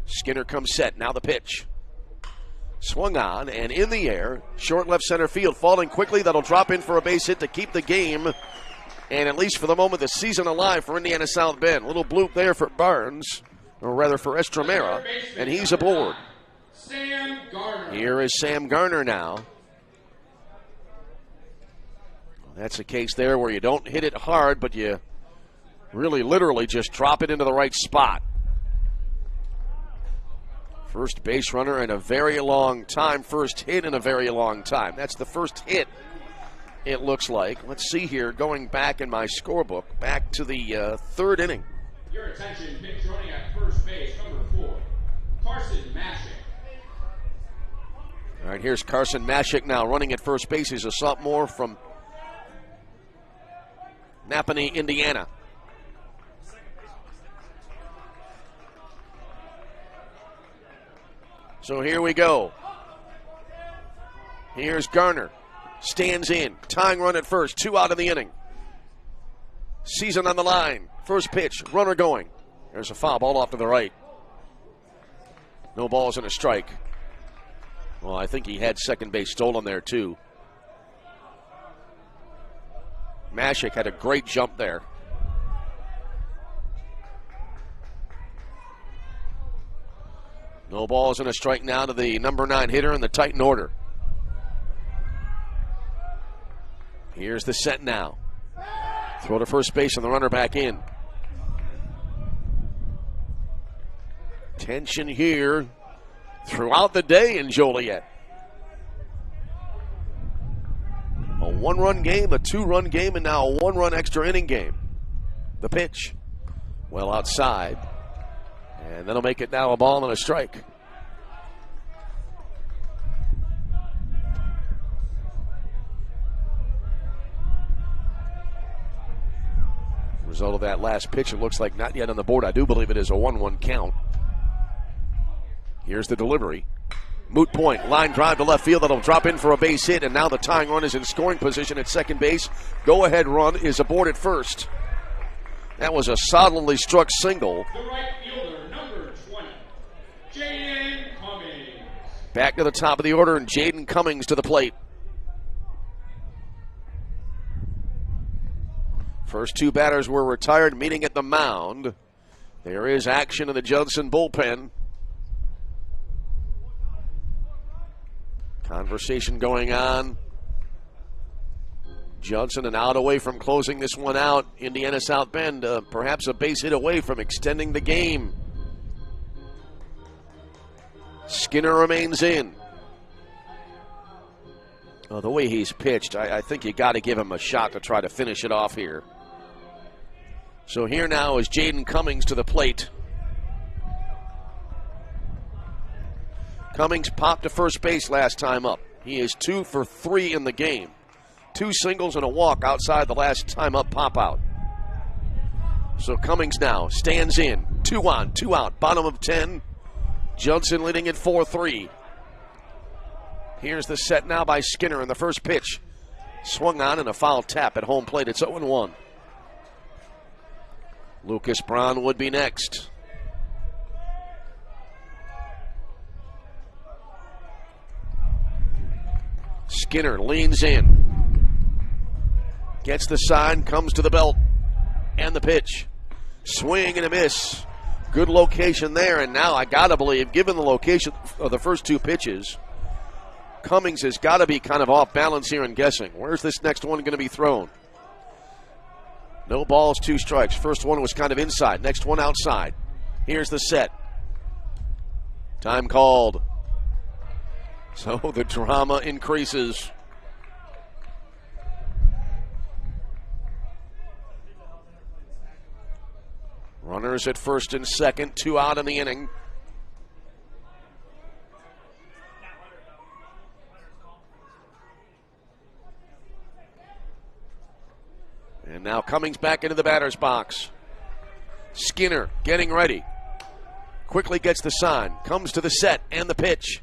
Skinner comes set. Now the pitch. Swung on and in the air. Short left center field. Falling quickly. That'll drop in for a base hit to keep the game. And at least for the moment, the season alive for Indiana South Bend. Little bloop there for Barnes, or rather for Estremera, and he's aboard. Sam Garner. Here is Sam Garner now. That's a case there where you don't hit it hard, but you really literally just drop it into the right spot. First base runner in a very long time. First hit in a very long time. That's the first hit, it looks like. Let's see here, going back in my scorebook, back to the third inning. Your attention, pitch running at first base, number 4, Carson Mashik. All right, here's Carson Mashik now running at first base. He's a sophomore from Napanee, Indiana. So here we go. Here's Garner. Stands in. Tying run at first. 2 out in the inning. Season on the line. First pitch. Runner going. There's a foul ball off to the right. No balls and a strike. Well, I think he had second base stolen there, too. Mashik had a great jump there. No balls and a strike now to the number 9 hitter in the Titan order. Here's the set now. Throw to first base and the runner back in. Tension here throughout the day in Joliet. A 1-run game, a 2-run game, and now a 1-run extra inning game. The pitch, well outside. And that'll make it now a ball and a strike. Result of that last pitch, it looks like not yet on the board. I do believe it is a 1-1 count. Here's the delivery. Moot point, line drive to left field. That'll drop in for a base hit, and now the tying run is in scoring position at second base. Go-ahead run is aboard at first. That was a solidly struck single. The right fielder, number 20, Jaden Cummings. Back to the top of the order, and Jaden Cummings to the plate. First 2 batters were retired, meeting at the mound. There is action in the Judson bullpen. Conversation going on. Judson an out away from closing this one out. Indiana South Bend perhaps a base hit away from extending the game. Skinner remains in. Oh, the way he's pitched, I think you got to give him a shot to try to finish it off here. So here now is Jaden Cummings to the plate. Cummings popped to first base last time up. He is 2 for 3 in the game. 2 singles and a walk outside the last time up pop out. So Cummings now stands in. 2 on, 2 out. Bottom of 10. Judson leading at 4-3. Here's the set now by Skinner in the first pitch. Swung on and a foul tap at home plate. It's 0-1. Lucas Brown would be next. Skinner leans in. Gets the sign, comes to the belt. And the pitch. Swing and a miss. Good location there, and now I gotta believe, given the location of the first 2 pitches, Cummings has got to be kind of off balance here and guessing. Where's this next one going to be thrown? No balls, 2 strikes. First one was kind of inside. Next one outside. Here's the set. Time called. So the drama increases. Runners at first and second, 2 out in the inning. And now Cummings back into the batter's box. Skinner getting ready. Quickly gets the sign. Comes to the set and the pitch.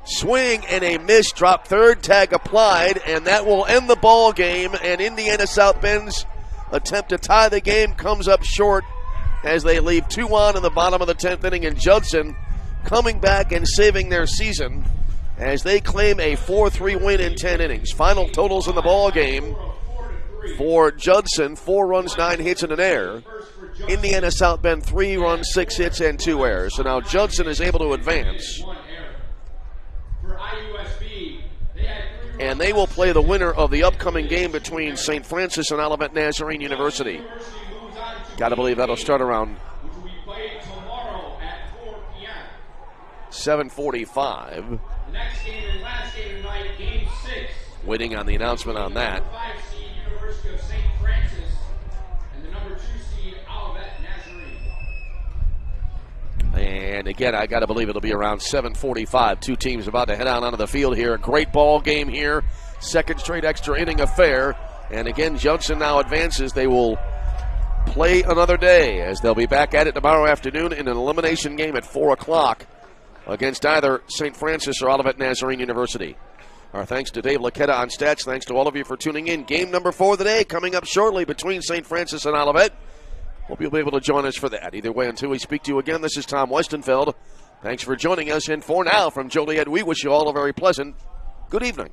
Swing and a miss, drop third, tag applied, and that will end the ball game. And Indiana South Bend's attempt to tie the game comes up short as they leave 2 on in the bottom of the 10th inning. And Judson coming back and saving their season as they claim a 4-3 win in 10 innings. Final totals in the ball game for Judson: 4 runs, 9 hits, and an error. Indiana South Bend 3 runs, 6 hits, and 2 errors. So now Judson is able to advance. And they will play the winner of the upcoming game between St. Francis and Olivet Nazarene University. Got to believe that'll start around 7:45. Next game and last game tonight, Game 6. Waiting on the announcement on that. 5 seed University of St. Francis and the number 2 seed Olivet Nazarene. And again, I got to believe it'll be around 7:45. 2 teams about to head out onto the field here. A great ball game here. Second straight extra inning affair. And again, Judson now advances. They will play another day as they'll be back at it tomorrow afternoon in an elimination game at 4 o'clock against either St. Francis or Olivet Nazarene University. Our thanks to Dave Laquetta on stats. Thanks to all of you for tuning in. Game number 4 of the day coming up shortly between St. Francis and Olivet. Hope you'll be able to join us for that. Either way, until we speak to you again, this is Tom Westenfeld. Thanks for joining us. And for now, from Joliet, we wish you all a very pleasant good evening.